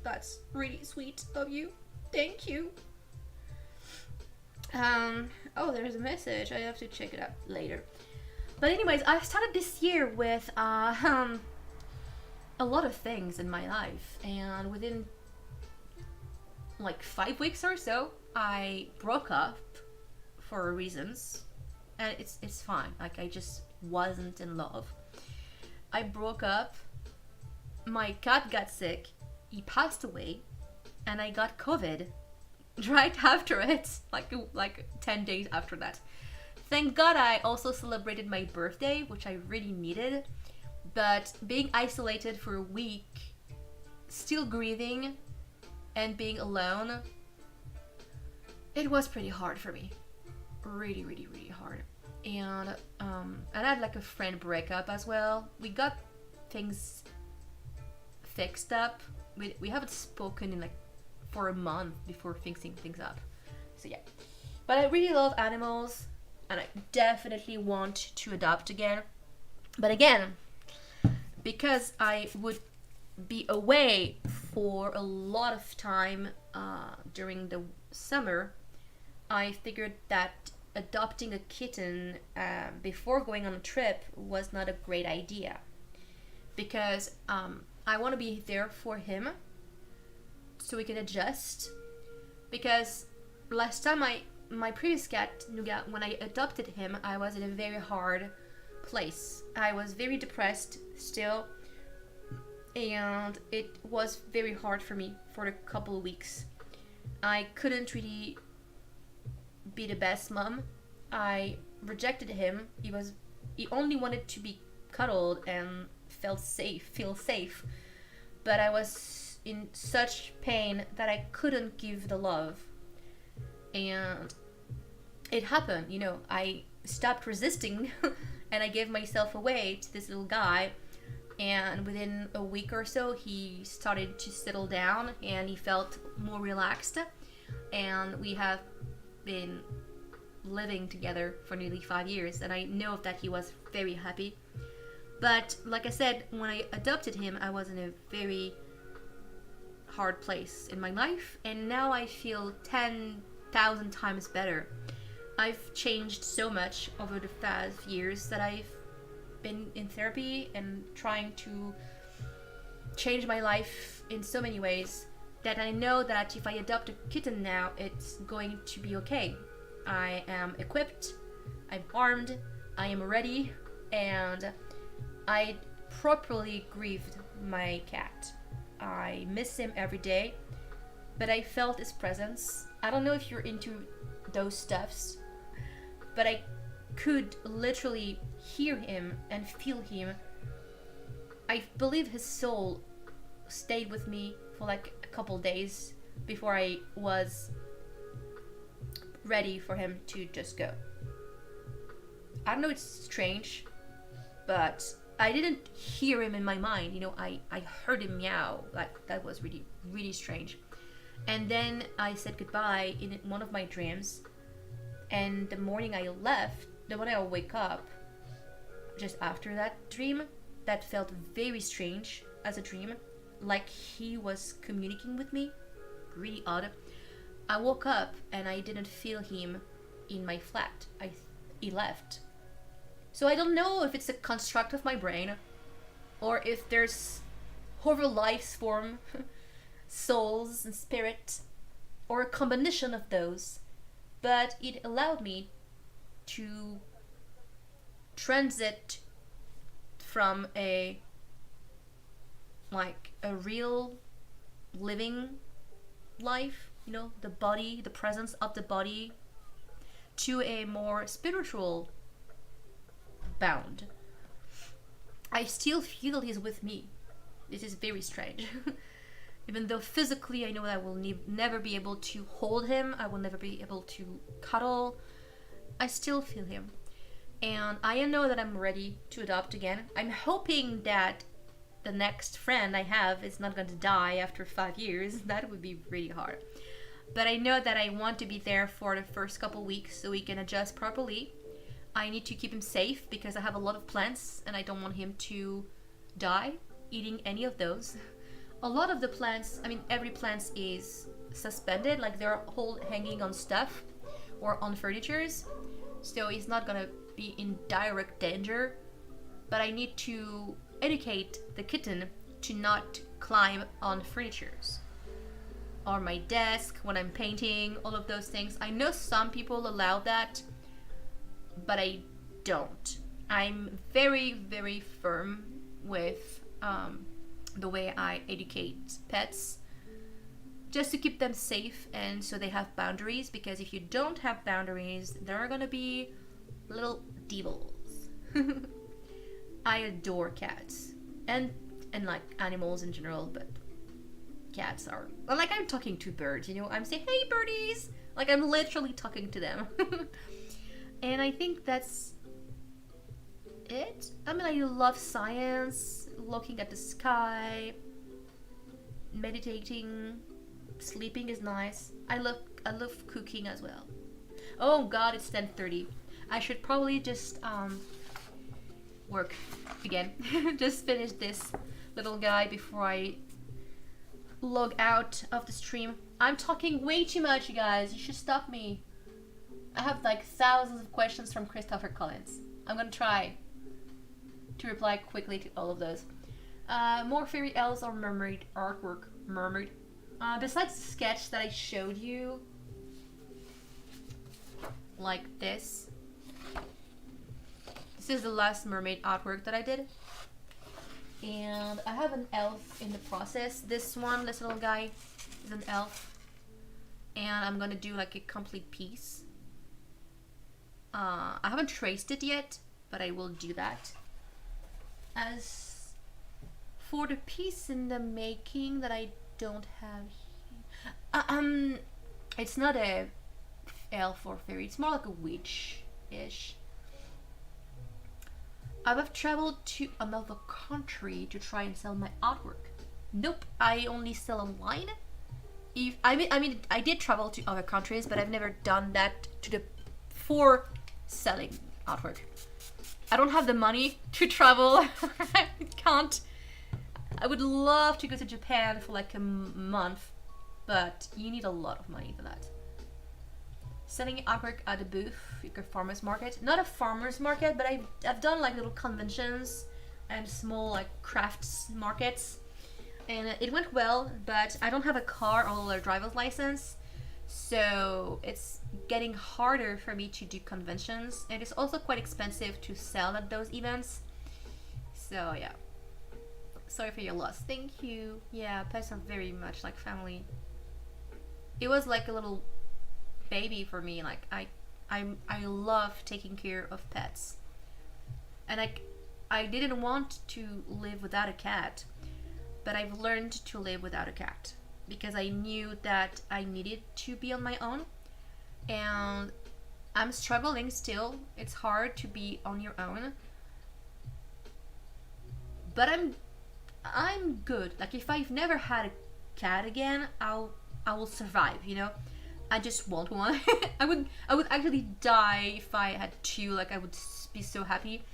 That's really sweet of you. Thank you. Oh, there's a message. I have to check it out later. But anyways, I started this year with a lot of things in my life, and within like 5 weeks or so, I broke up for reasons, and it's fine. Like I just wasn't in love. I broke up. My cat got sick. He passed away, and I got COVID right after it, like 10 days after that. Thank God I also celebrated my birthday, which I really needed. But being isolated for a week, still grieving, and being alone, it was pretty hard for me. Really hard. And I had like a friend breakup as well. We got things fixed up. We haven't spoken in like for a month before fixing things up. So yeah, but I really love animals, and I definitely want to adopt again. But again, because I would be away for a lot of time during the summer, I figured that adopting a kitten before going on a trip was not a great idea, because I want to be there for him so we can adjust. Because last time my previous cat Nougat, when I adopted him, I was in a very hard place. I was very depressed still, and it was very hard for me for a couple of weeks. I couldn't really be the best mom. I rejected him. He only wanted to be cuddled and feel safe. But I was in such pain that I couldn't give the love. And it happened, I stopped resisting and I gave myself away to this little guy. And within a week or so, he started to settle down and he felt more relaxed. And we have been living together for nearly 5 years, and I know that he was very happy. But like I said, when I adopted him, I was in a very hard place in my life, and now I feel 10,000 times better. I've changed so much over the past years that I've been in therapy and trying to change my life in so many ways that I know that if I adopt a kitten now, it's going to be okay. I am equipped, I'm armed, I am ready, and I properly grieved my cat. I miss him every day, but I felt his presence. I don't know if you're into those stuffs, but I could literally hear him and feel him. I believe his soul stayed with me for like a couple days before I was ready for him to just go. I don't know, it's strange, but I didn't hear him in my mind. I heard him meow. Like, that was really, really strange. And then I said goodbye in one of my dreams. And the morning I wake up, just after that dream, that felt very strange as a dream. Like he was communicating with me. Really odd. I woke up and I didn't feel him in my flat. He left. So I don't know if it's a construct of my brain or if there's other life form, souls and spirit, or a combination of those. But it allowed me to transit from a real living life, the body, the presence of the body, to a more spiritual bound. I still feel he's with me. This is very strange. Even though physically I know that I will never be able to hold him, I will never be able to cuddle, I still feel him. And I know that I'm ready to adopt again. I'm hoping that the next friend I have is not going to die after 5 years. That would be really hard. But I know that I want to be there for the first couple weeks so we can adjust properly. I need to keep him safe because I have a lot of plants and I don't want him to die eating any of those. A lot of the plants, every plant is suspended, like they're all hanging on stuff or on furnitures. So he's not gonna be in direct danger. But I need to educate the kitten to not climb on furnitures or my desk when I'm painting, all of those things. I know some people allow that, but I don't. I'm very, very firm with the way I educate pets, just to keep them safe and so they have boundaries, because if you don't have boundaries, they're gonna be little devils. I adore cats and like animals in general, but cats are like, I'm talking to birds, I'm saying, hey birdies, like I'm literally talking to them. And I think that's it. I love science, looking at the sky, meditating, Sleeping is nice. I love cooking as well. Oh god, it's 10:30. I should probably just work again. Just finish this little guy before I log out of the stream. I'm talking way too much, you guys. You should stop me. I have like thousands of questions from Christopher Collins. I'm gonna try to reply quickly to all of those. More fairy elves or mermaid artwork. Mermaid. Besides the sketch that I showed you, like this. This is the last mermaid artwork that I did. And I have an elf in the process. This little guy is an elf. And I'm gonna do like a complete piece. I haven't traced it yet, but I will do that. As for the piece in the making that I don't have here, it's not a elf or fairy, it's more like a witch-ish. I've traveled to another country to try and sell my artwork. Nope, I only sell online. I did travel to other countries, but I've never done that for selling artwork. I don't have the money to travel. I can't. I would love to go to Japan for like a month, but you need a lot of money for that. Selling artwork at a booth, like a farmer's market. Not a farmer's market, but I've done like little conventions and small like crafts markets. And it went well, but I don't have a car or a driver's license. So it's getting harder for me to do conventions. And it's also quite expensive to sell at those events. So yeah. Sorry for your loss. Thank you. Yeah, pets are very much like family. It was like a little baby for me. Like I love taking care of pets. And I didn't want to live without a cat, but I've learned to live without a cat because I knew that I needed to be on my own. And I'm struggling still. It's hard to be on your own. But I'm good. Like if I've never had a cat again, I will survive, you know? I just want one. I would actually die if I had two. Like I would be so happy.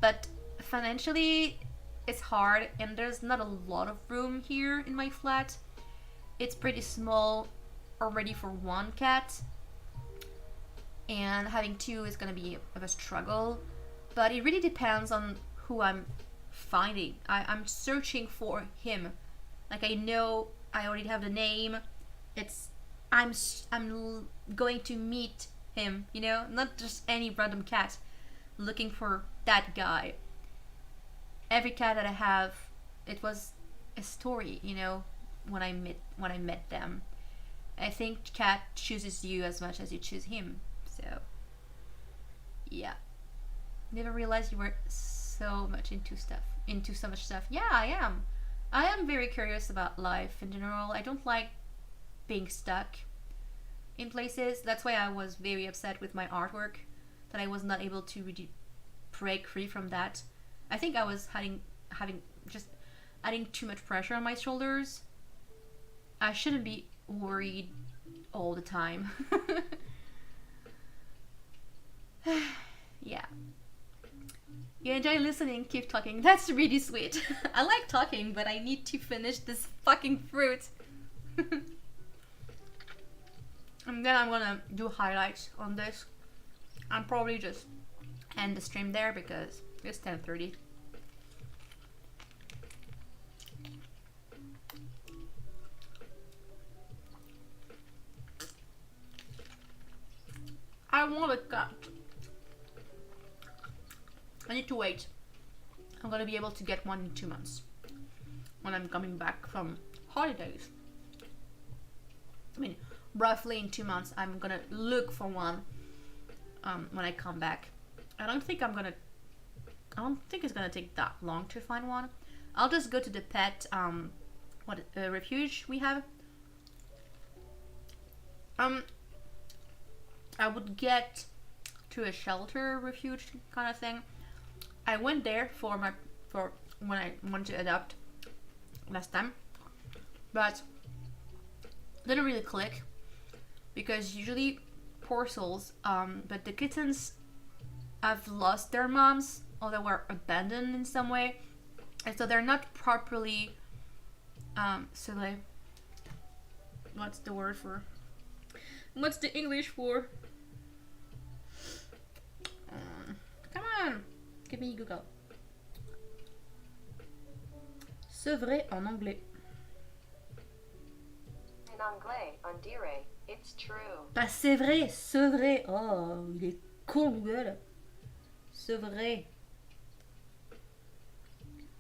But financially it's hard and there's not a lot of room here in my flat. It's pretty small already for one cat. And having two is gonna be a struggle. But it really depends on who I'm finding. I'm searching for him. Like I know I already have the name. I'm going to meet him, you know, not just any random cat. Looking for that guy. Every cat that I have, it was a story, you know, when I met them. I think cat chooses you as much as you choose him. So yeah. Never realized you were so much into so much stuff. Yeah, I am very curious about life in general. I don't like being stuck in places. That's why I was very upset with my artwork, that I was not able to really break free from that. I think I was having just adding too much pressure on my shoulders. I shouldn't be worried all the time. Yeah. You enjoy listening, keep talking. That's really sweet. I like talking, but I need to finish this fucking fruit. And then I'm gonna do highlights on this. I'm probably just end the stream there because it's 10:30. I want a cat. I need to wait. I'm gonna be able to get one in 2 months when I'm coming back from holidays. I mean, roughly in 2 months, I'm gonna look for one when I come back. I don't think it's gonna take that long to find one. I'll just go to the pet refuge we have. I would get to a shelter refuge kind of thing. I went there for when I wanted to adopt last time, but didn't really click because usually poor souls, but the kittens have lost their moms or they were abandoned in some way, and so they're not properly so like, what's the word for, what's the English for, come on, give me Google. Sevré en anglais. En anglais, on dirait, it's true. Bah c'est vrai, c'est vrai. Oh, il est con Google. C'est vrai.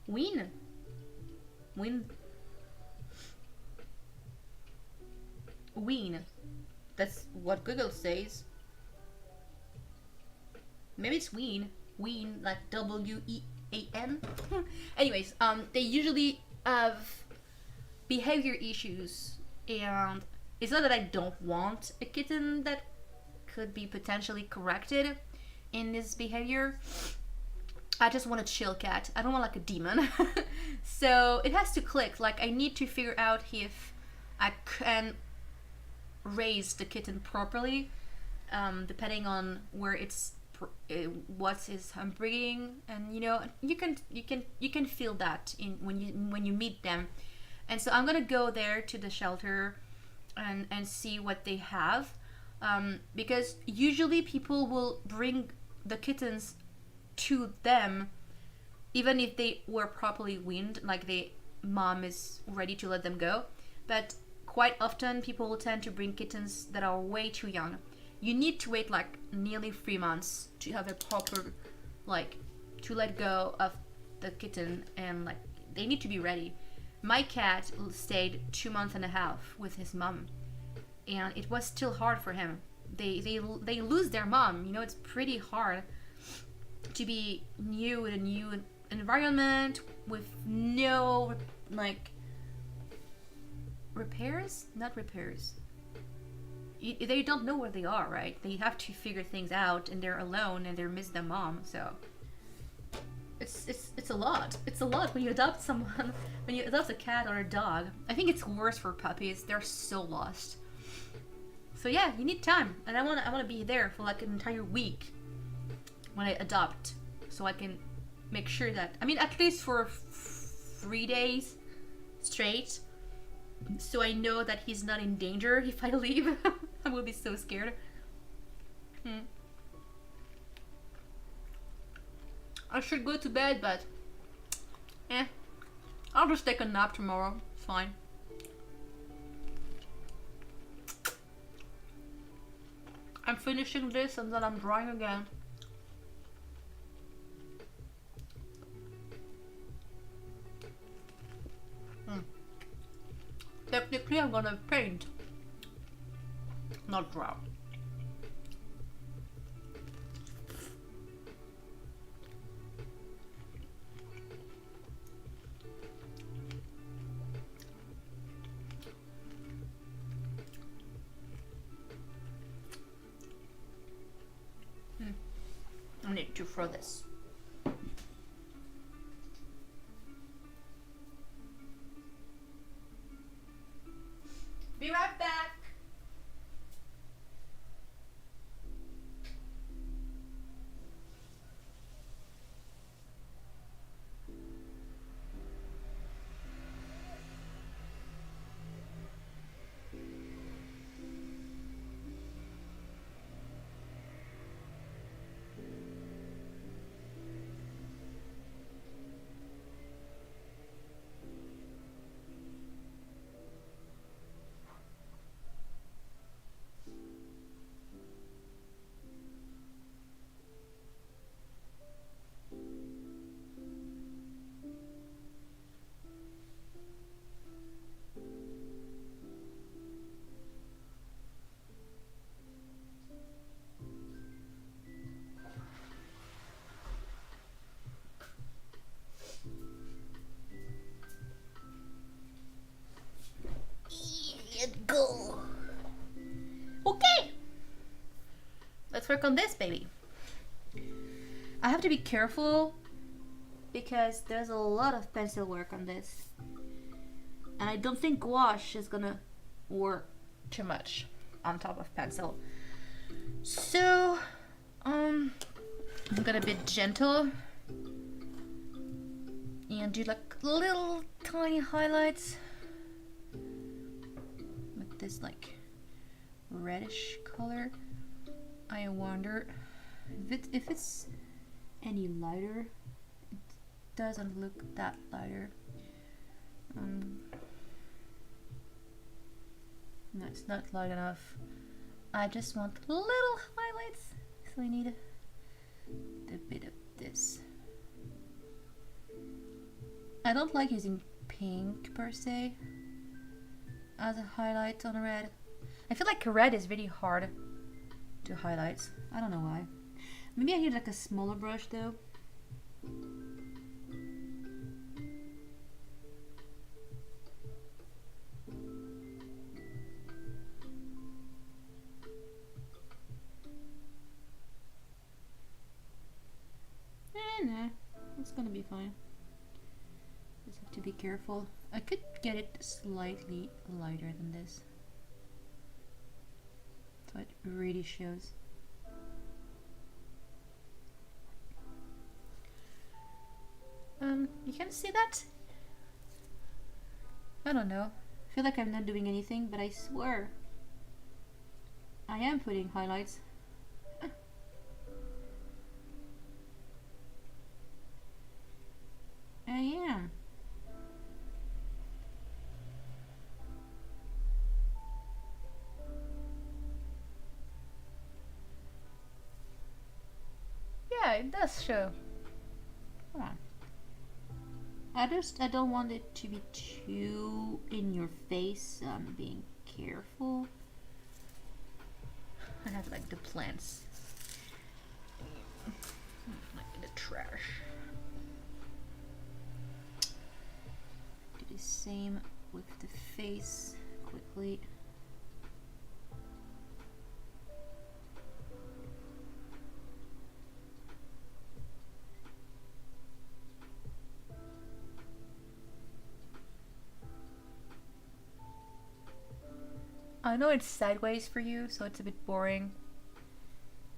Win. Win. Ween. That's what Google says. Maybe it's ween. Ween, like W-E-A-N. Anyways, they usually have behavior issues, and it's not that I don't want a kitten that could be potentially corrected in this behavior. I just want a chill cat. I don't want like a demon. So it has to click. Like I need to figure out if I can raise the kitten properly, depending on where it's what his upbringing, and you know you can feel that in when you meet them. And so I'm gonna go there to the shelter and see what they have, because usually people will bring the kittens to them even if they were properly weaned, like the mom is ready to let them go. But quite often people tend to bring kittens that are way too young. You need to wait like nearly 3 months to have a proper, like, to let go of the kitten, and like they need to be ready. My cat stayed 2 months and a half with his mom, and it was still hard for him. They lose their mom. You know, it's pretty hard to be new in a new environment with no like repairs, not repairs. They don't know where they are, right? They have to figure things out, and they're alone, and they miss their mom. So it's a lot. It's a lot when you adopt someone, when you adopt a cat or a dog. I think it's worse for puppies. They're so lost. So yeah, you need time, and I wanna be there for like an entire week when I adopt, so I can make sure that, I mean, at least for 3 days straight, so I know that he's not in danger if I leave. I will be so scared. I should go to bed, but I'll just take a nap tomorrow. It's fine. I'm finishing this and then I'm drawing again. Technically, I'm gonna paint, not draw. I need to throw this. Be right back. Go. Okay. Let's work on this, baby. I have to be careful because there's a lot of pencil work on this. And I don't think gouache is gonna work too much on top of pencil. So I'm gonna be gentle and do like little tiny highlights with this like reddish color. I wonder if it's any lighter. It doesn't look that lighter. No, it's not light enough. I just want little highlights, so I need a bit of this. I don't like using pink per se as a highlight on red. I feel like red is really hard to highlight. I don't know why. Maybe I need like a smaller brush though. Nah, it's gonna be fine. Just have to be careful. I could get it slightly lighter than this, so it really shows. You can see that? I don't know. I feel like I'm not doing anything, but I swear I am putting highlights. I am. Yeah, it does show. Come on. I don't want it to be too in your face, so I'm being careful. I have like the plants like in the trash. Do the same with the face quickly. I know it's sideways for you, so it's a bit boring.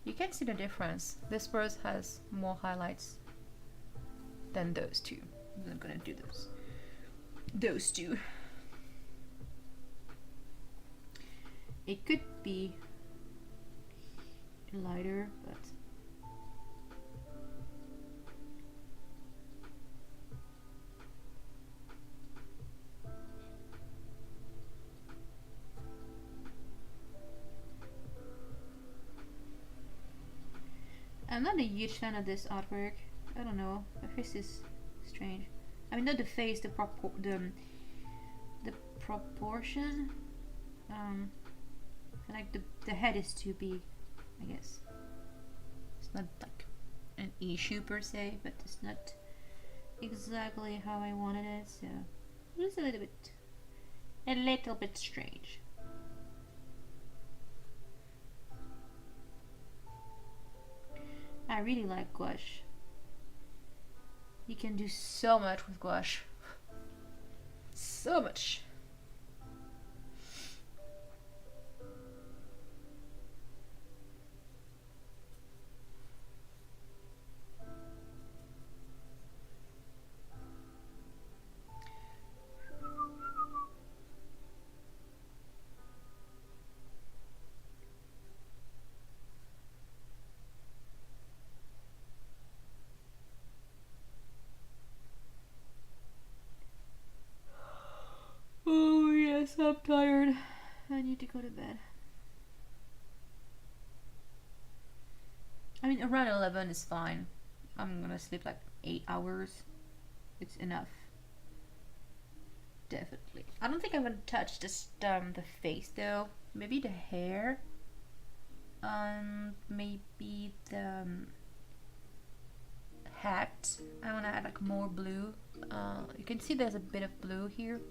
You can see the difference. This brush has more highlights than those two. I'm gonna do those two. It could be lighter, but I'm not a huge fan of this artwork. I don't know. My face is strange. I mean, not the face, the proportion. I like the head is too big, I guess. It's not like an issue per se, but it's not exactly how I wanted it, so it's a little bit strange. I really like gouache. You can do so much with gouache. So much. Oh yes, I'm tired. I need to go to bed. I mean, around 11 is fine. I'm gonna sleep like 8 hours. It's enough. Definitely. I don't think I'm gonna touch just the face though. Maybe the hair. Maybe the hat. I wanna add like more blue. You can see there's a bit of blue here.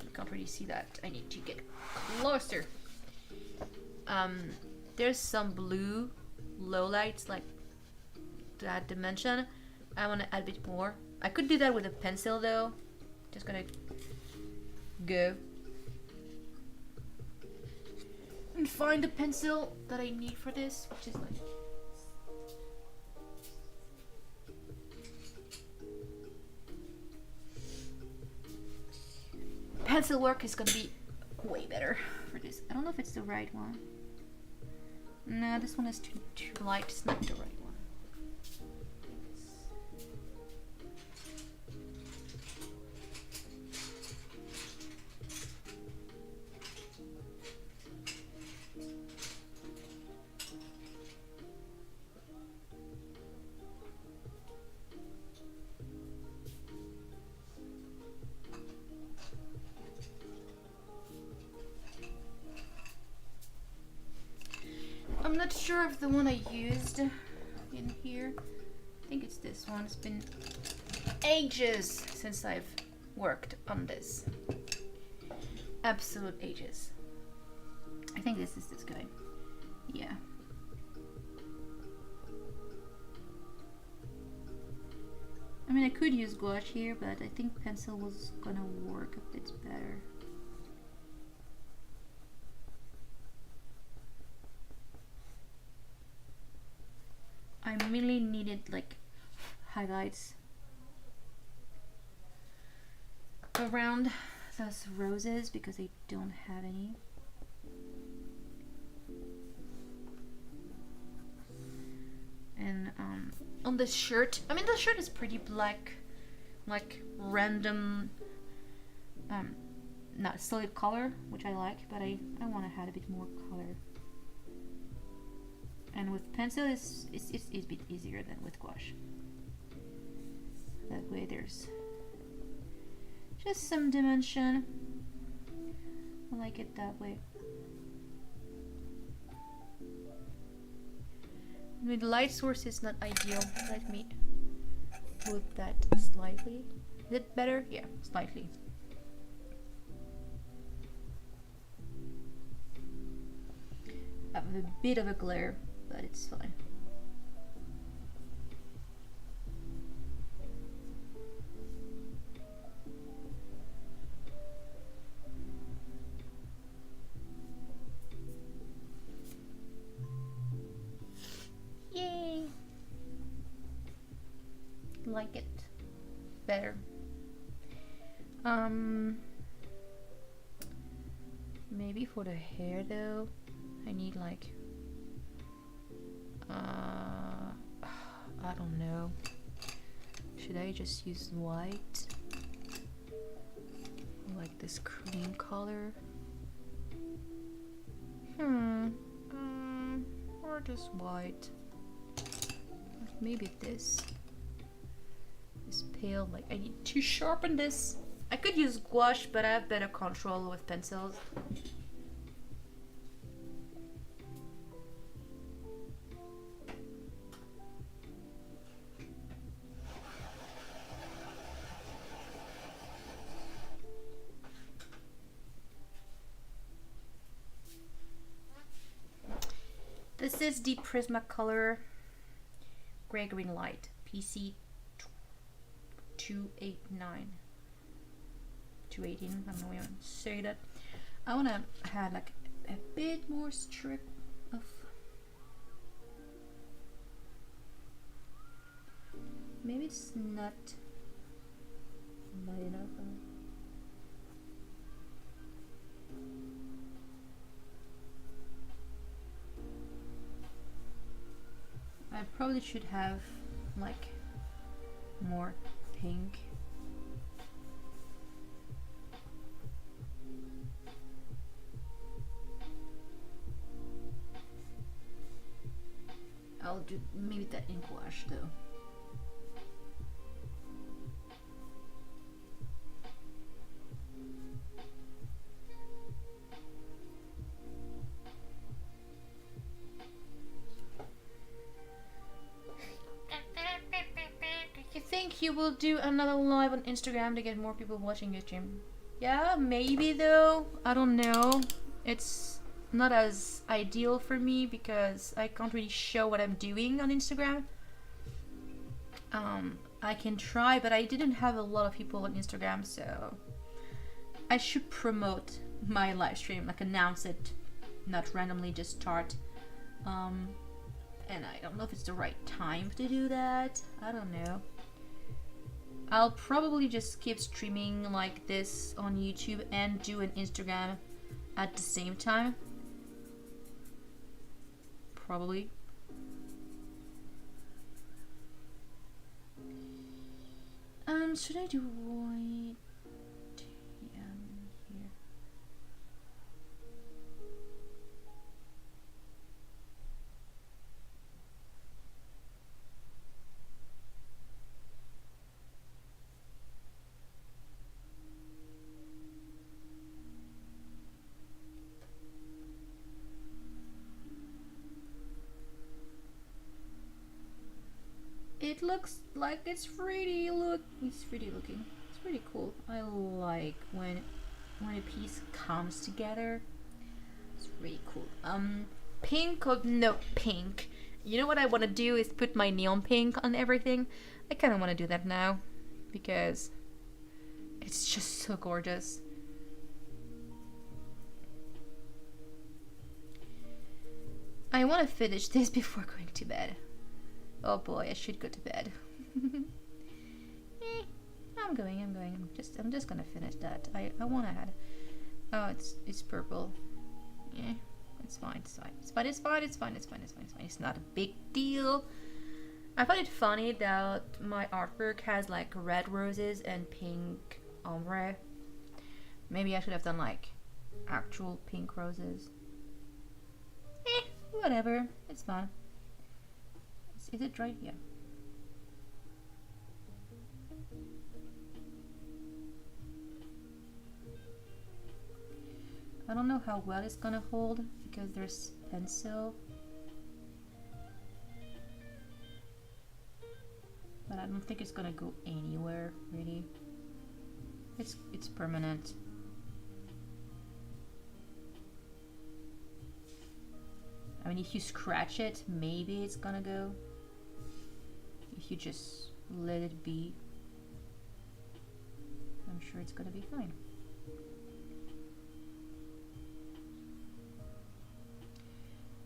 I can't really see that. I need to get closer. There's some blue lowlights like that dimension. I want to add a bit more. I could do that with a pencil though. Just gonna go and find the pencil that I need for this, which is like pencil work is gonna be way better for this. I don't know if it's the right one. No, this one is too light. It's not the right one. I'm not sure if the one I used in here, I think it's this one. It's been ages since I've worked on this. Absolute ages. I think this is this guy. Yeah. I mean, I could use gouache here, but I think pencil was gonna work a bit better. I mainly needed like highlights around those roses because I don't have any. And on the shirt, I mean the shirt is pretty black, like random, not solid color, which I like, but I want to add a bit more color. And with pencil, it's a bit easier than with gouache. That way there's just some dimension. I like it that way. I mean, the light source is not ideal. Let me move that slightly. Is it better? Yeah, slightly. I have a bit of a glare, but it's fine. Yay! Like it better. Maybe for the hair though, I need like I don't know. Should I just use white? Like this cream color? Or just white? Maybe this. This pale, like I need to sharpen this. I could use gouache, but I have better control with pencils. This is the Prismacolor Gray Green Light PC 289. 218, I don't know how to say that. I want to have like a bit more strip of, maybe it's not light enough. I probably should have like more pink. I'll do maybe that in gouache though. You think you will do another live on Instagram to get more people watching your stream? Yeah, maybe though. I don't know. It's not as ideal for me because I can't really show what I'm doing on Instagram. I can try, but I didn't have a lot of people on Instagram, so I should promote my live stream, like announce it, not randomly just start. And I don't know if it's the right time to do that. I don't know. I'll probably just keep streaming like this on YouTube and do an Instagram at the same time. Probably. Should I do white? Yeah, here. It looks like it's 3D it's 3D looking. It's pretty cool. I like when a piece comes together. It's really cool. Pink or no pink. You know what I want to do is put my neon pink on everything. I kind of want to do that now because it's just so gorgeous. I want to finish this before going to bed. Oh boy, I should go to bed. I'm going. I'm just gonna finish that. I want to add. Oh, it's purple. Yeah, it's fine. It's not a big deal. I find it funny that my artwork has like red roses and pink ombre. Maybe I should have done like actual pink roses. Whatever. It's fine. Is it right here? I don't know how well it's gonna hold because there's pencil. But I don't think it's gonna go anywhere really. It's permanent. I mean, if you scratch it, maybe it's gonna go. If you just let it be, I'm sure it's gonna be fine.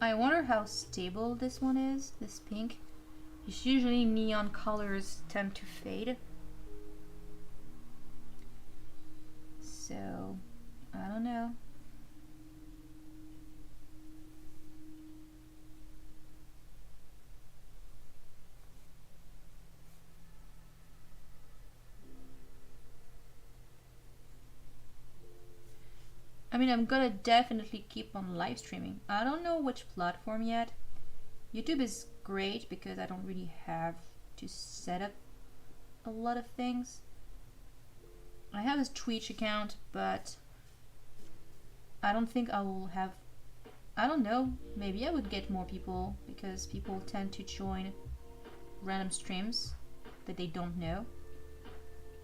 I wonder how stable this one is, this pink. It's usually neon colors tend to fade. So, I don't know. I mean, I'm gonna definitely keep on live streaming. I don't know which platform yet. YouTube is great because I don't really have to set up a lot of things. I have a Twitch account, but I don't think I will have. I don't know, maybe I would get more people because people tend to join random streams that they don't know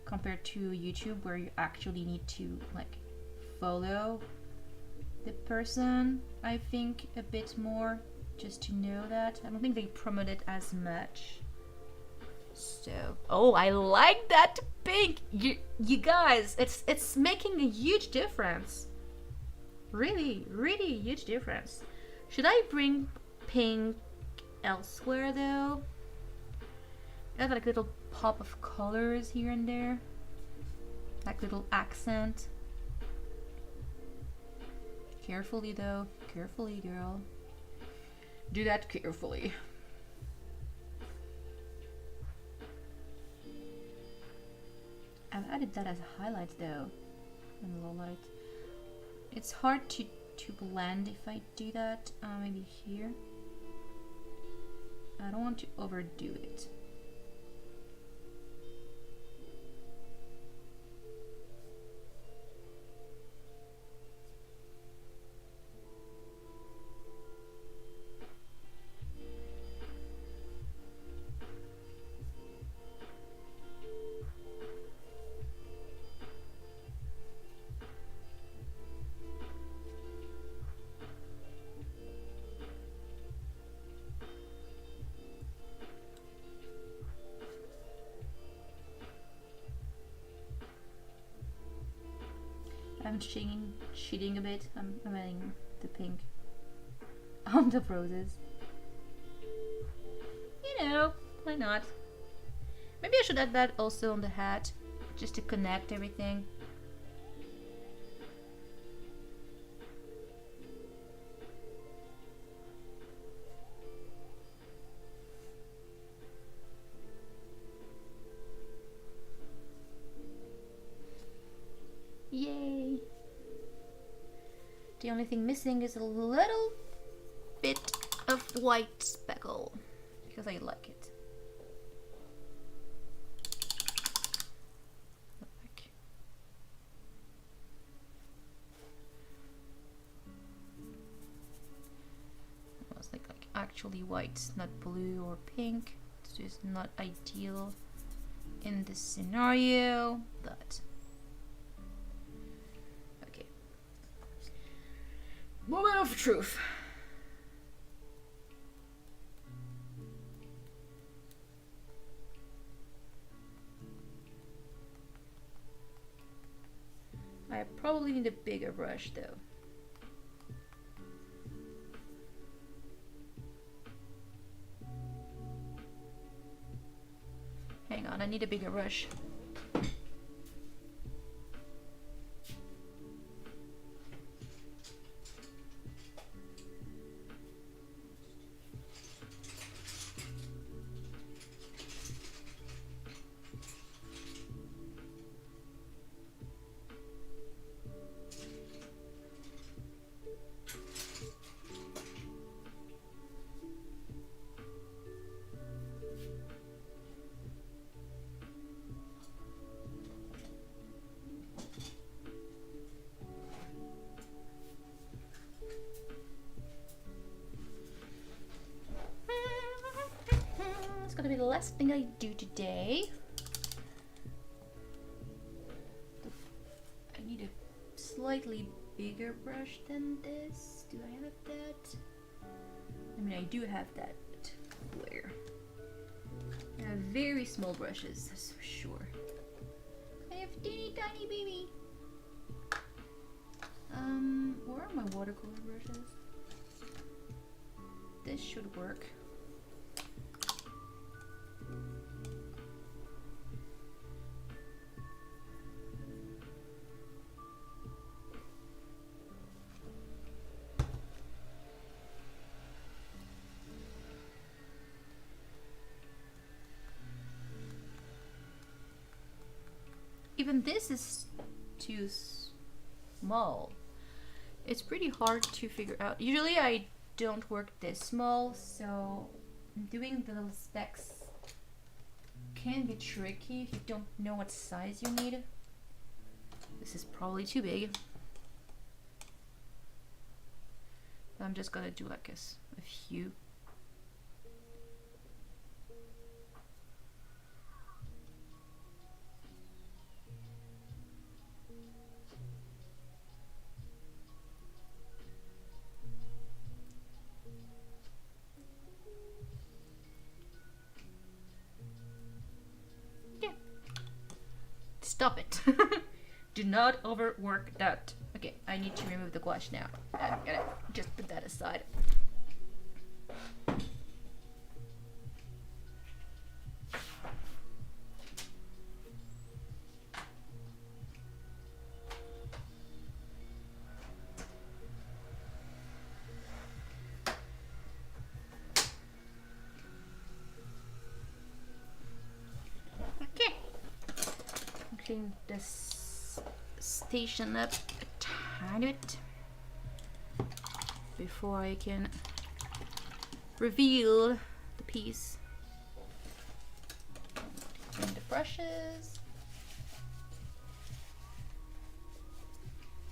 compared to YouTube where you actually need to like follow the person, I think, a bit more just to know that. I don't think they promote it as much. So, oh, I like that pink. You guys, it's making a huge difference. Really, really huge difference. Should I bring pink elsewhere though? Add like a little pop of colors here and there, like little accent. Carefully though, carefully, girl. Do that carefully. I've added that as a highlight though, and low light. It's hard to blend if I do that. Maybe here. I don't want to overdo it. I'm cheating a bit. I'm adding the pink on the roses. You know, why not? Maybe I should add that also on the hat, just to connect everything. Yay! The only thing missing is a little bit of white speckle, because I like it. Like actually white, not blue or pink. It's just not ideal in this scenario, but okay. Moment of truth. I probably need a bigger brush though. Hang on, I need a bigger brush. It's gonna be the last thing I do today. I need a slightly bigger brush than this. Do I have that? I mean, I do have that, but where? I have very small brushes, that's for sure. I have teeny tiny baby. Where are my watercolor brushes? This should work. Even this is too small. It's pretty hard to figure out. Usually I don't work this small, so doing the little specks can be tricky if you don't know what size you need. This is probably too big. I'm just gonna do like a few. Stop it. Do not overwork that. Okay, I need to remove the gouache now. I'm gonna just put that aside. Clean this station up a tiny bit before I can reveal the piece. Clean the brushes.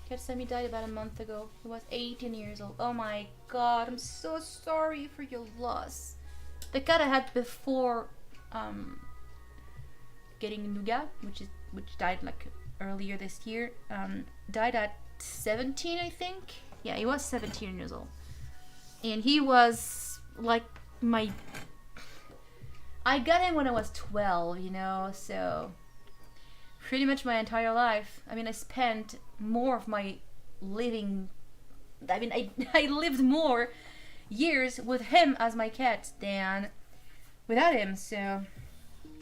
Katsumi died about a month ago. He was 18 years old. Oh my god, I'm so sorry for your loss. The cat I had before getting Nougat, which died like earlier this year, died at 17, I think. Yeah, he was 17 years old, and he was like I got him when I was 12, you know. So pretty much my entire life. I mean, I spent more of my living. I mean, I lived more years with him as my cat than without him. So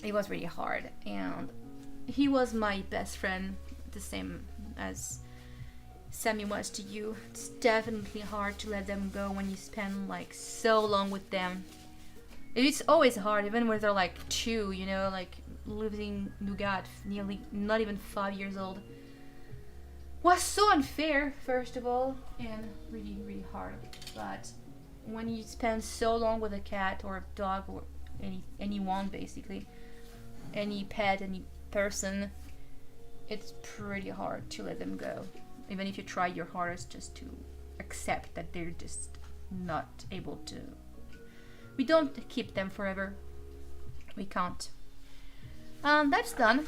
it was really hard, and he was my best friend, the same as Sammy was to you. It's definitely hard to let them go when you spend like so long with them. It's always hard, even when they're like 2, you know, like losing Nougat, nearly not even 5 years old, was so unfair, first of all, and really, really hard. But when you spend so long with a cat or a dog or anyone basically, any pet, any person, it's pretty hard to let them go. Even if you try your hardest just to accept that they're just not able to. We don't keep them forever. We can't. That's done.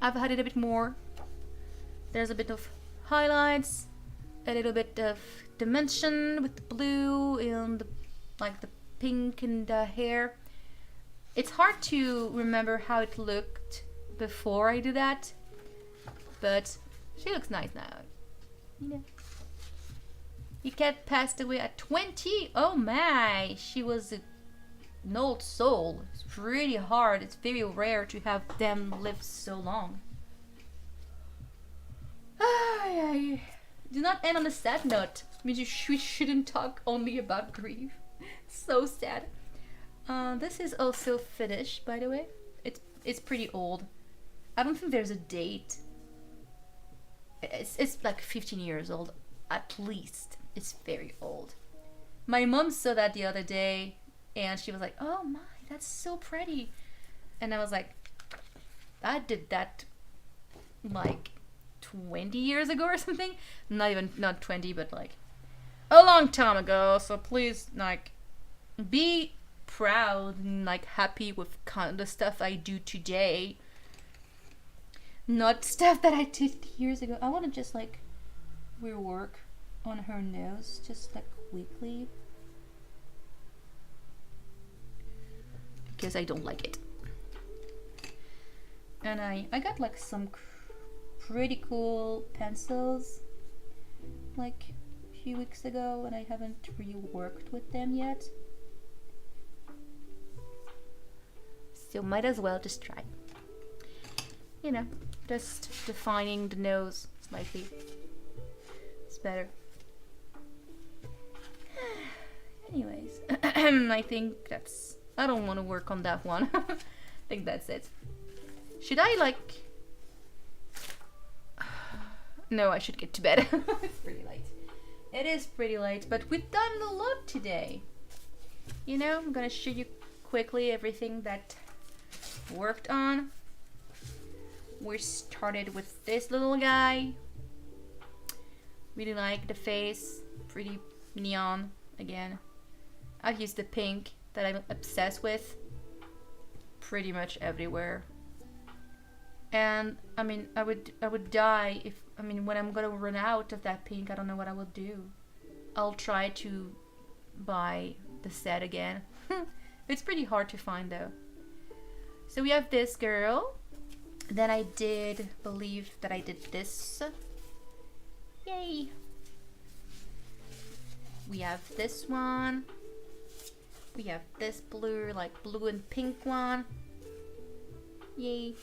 I've had it a bit more. There's a bit of highlights, a little bit of dimension with the blue and the pink and the hair. It's hard to remember how it looked before I did that, but she looks nice now. You know. Your cat passed away at 20. Oh my! She was an old soul. It's really hard. It's very rare to have them live so long. Do not end on a sad note. It means we shouldn't talk only about grief. So sad. This is also finished, by the way. It's pretty old. I don't think there's a date. It's like 15 years old, at least. It's very old. My mom saw that the other day, and she was like, "Oh my, that's so pretty." And I was like, "I did that like 20 years ago or something. Not 20, but like a long time ago. So please, like, be proud and like happy with kind of the stuff I do today, not stuff that I did years ago." I want to just like rework on her nose, just like quickly, because I don't like it. And I got like some pretty cool pencils like a few weeks ago, and I haven't really worked with them yet. So might as well just try. You know, just defining the nose slightly. It's better. Anyways, I think I don't want to work on that one. I think that's it. Should I like... No, I should get to bed. It's pretty late. It is pretty late, but we've done a lot today. You know, I'm gonna show you quickly everything that worked on. We started with this little guy. Really like the face. Pretty neon again. I've used the pink that I'm obsessed with pretty much everywhere. And I mean, I would die if, I mean, when I'm gonna run out of that pink, I don't know what I will do. I'll try to buy the set again. It's pretty hard to find though. So we have this girl. Then I did believe that I did this. Yay! We have this one. We have this blue, like blue and pink one. Yay!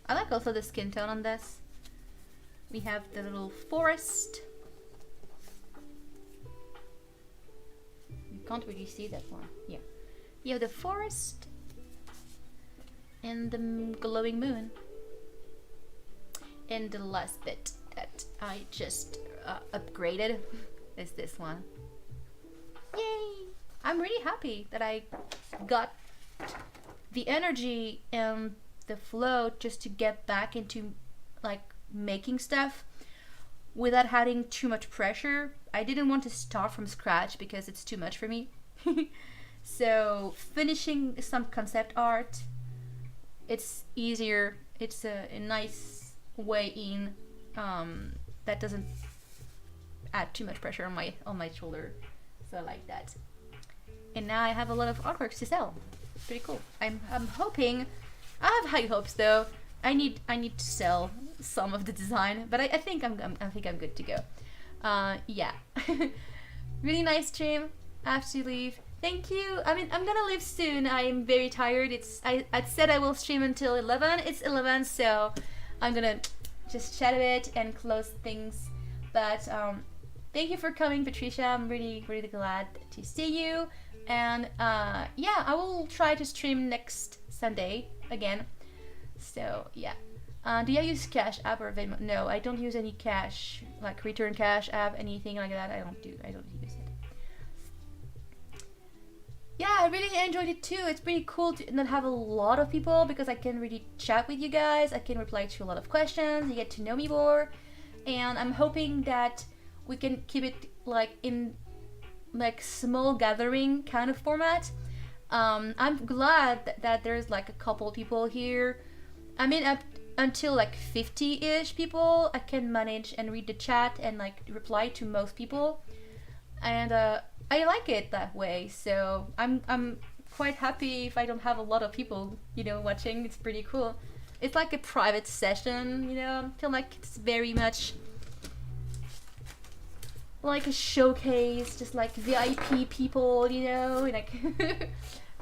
I like also the skin tone on this. We have the little forest. You can't really see that one. Yeah. You have the forest and the glowing moon. And the last bit that I just upgraded is this one. Yay! I'm really happy that I got the energy and the flow just to get back into like making stuff without having too much pressure. I didn't want to start from scratch because it's too much for me. So finishing some concept art, it's easier. It's a nice way in that doesn't add too much pressure on my shoulder. So I like that. And now I have a lot of artworks to sell. Pretty cool. I'm hoping, I have high hopes though, I need to sell some of the design, but I think I think I'm good to go. Yeah. Really nice stream. I have to leave. Thank you. I mean, I'm gonna leave soon. I'm very tired. I said I will stream until 11. It's 11, so I'm gonna just chat a bit and close things. But thank you for coming, Patricia. I'm really glad to see you. And yeah, I will try to stream next Sunday again. So yeah. Do you use Cash App or Venmo? No, I don't use any cash, like return cash app, anything like that. I don't use it. Yeah, I really enjoyed it too. It's pretty cool to not have a lot of people because I can really chat with you guys. I can reply to a lot of questions. You get to know me more, and I'm hoping that we can keep it like in like small gathering kind of format. I'm glad that there's like a couple people here. I mean, up until like 50-ish people, I can manage and read the chat and like reply to most people, and I like it that way. So I'm quite happy if I don't have a lot of people, you know, watching. It's pretty cool. It's like a private session, you know. I feel like it's very much like a showcase, just like VIP people, you know, like.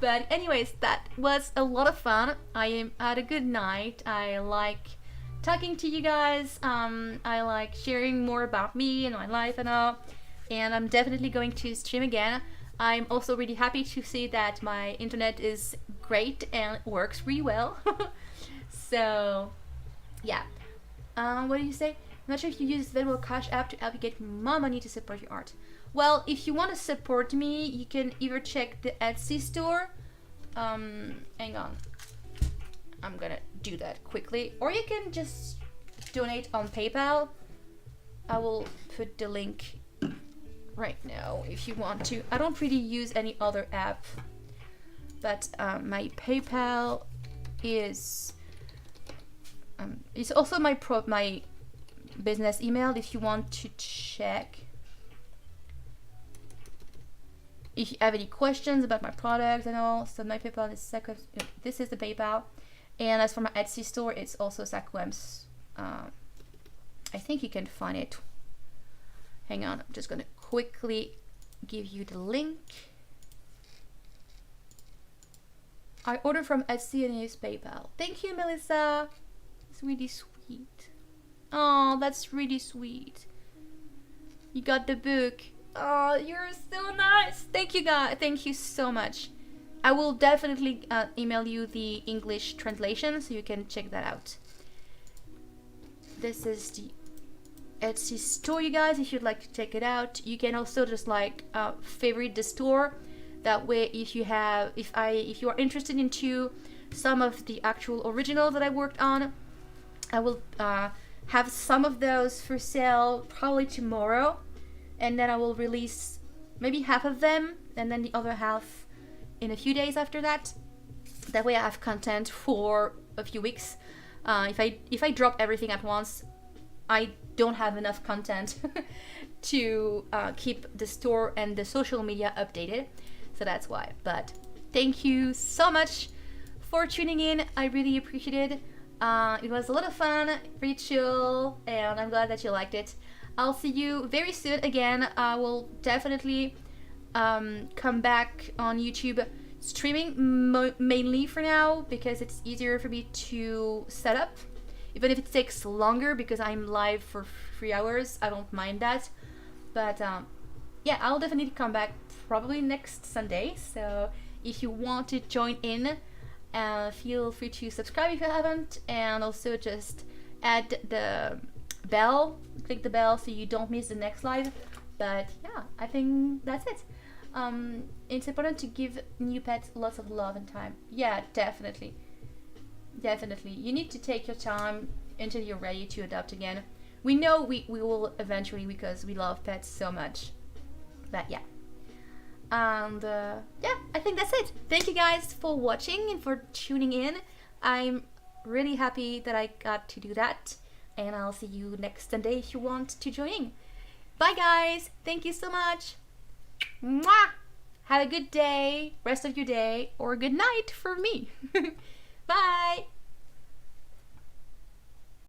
But anyways, that was a lot of fun. I had a good night. I like talking to you guys. I like sharing more about me and my life and all. And I'm definitely going to stream again. I'm also really happy to see that my internet is great and works really well. So, yeah. What do you say? I'm not sure if you use Venmo Cash App to help you get more money to support your art. Well, if you want to support me, you can either check the Etsy store. Hang on. I'm gonna do that quickly. Or you can just donate on PayPal. I will put the link right now if you want to. I don't really use any other app. But my PayPal is... it's also my business email if you want to check. If you have any questions about my products and all, so my PayPal is Sakuems. This is the PayPal, and as for my Etsy store, it's also Sakuems. I think you can find it. Hang on, I'm just gonna quickly give you the link. I ordered from Etsy and use PayPal. Thank you, Melissa. It's really sweet. Oh, that's really sweet. You got the book. Oh, you're so nice. Thank you, guys. Thank you so much. I will definitely email you the English translation so you can check that out. This is the Etsy store, you guys. If you'd like to check it out, you can also just like favorite the store. That way, if you are interested into some of the actual originals that I worked on, I will have some of those for sale probably tomorrow. And then I will release maybe half of them and then the other half in a few days after that. That way I have content for a few weeks. If I drop everything at once, I don't have enough content to keep the store and the social media updated. So that's why. But thank you so much for tuning in. I really appreciate it. It was a lot of fun, pretty chill, and I'm glad that you liked it. I'll see you very soon again. I will definitely come back on YouTube streaming mainly for now because it's easier for me to set up. Even if it takes longer because I'm live for 3 hours, I don't mind that. But yeah, I'll definitely come back probably next Sunday. So if you want to join in, feel free to subscribe if you haven't, and also just add the bell, click the bell so you don't miss the next live. But yeah, I think that's it. It's important to give new pets lots of love and time. Yeah, definitely. You need to take your time until you're ready to adopt again. We know we will eventually because we love pets so much. But yeah. And yeah, I think that's it. Thank you guys for watching and for tuning in. I'm really happy that I got to do that. And I'll see you next Sunday if you want to join in. Bye guys. Thank you so much. Mwah! Have a good day, rest of your day, or good night for me. Bye.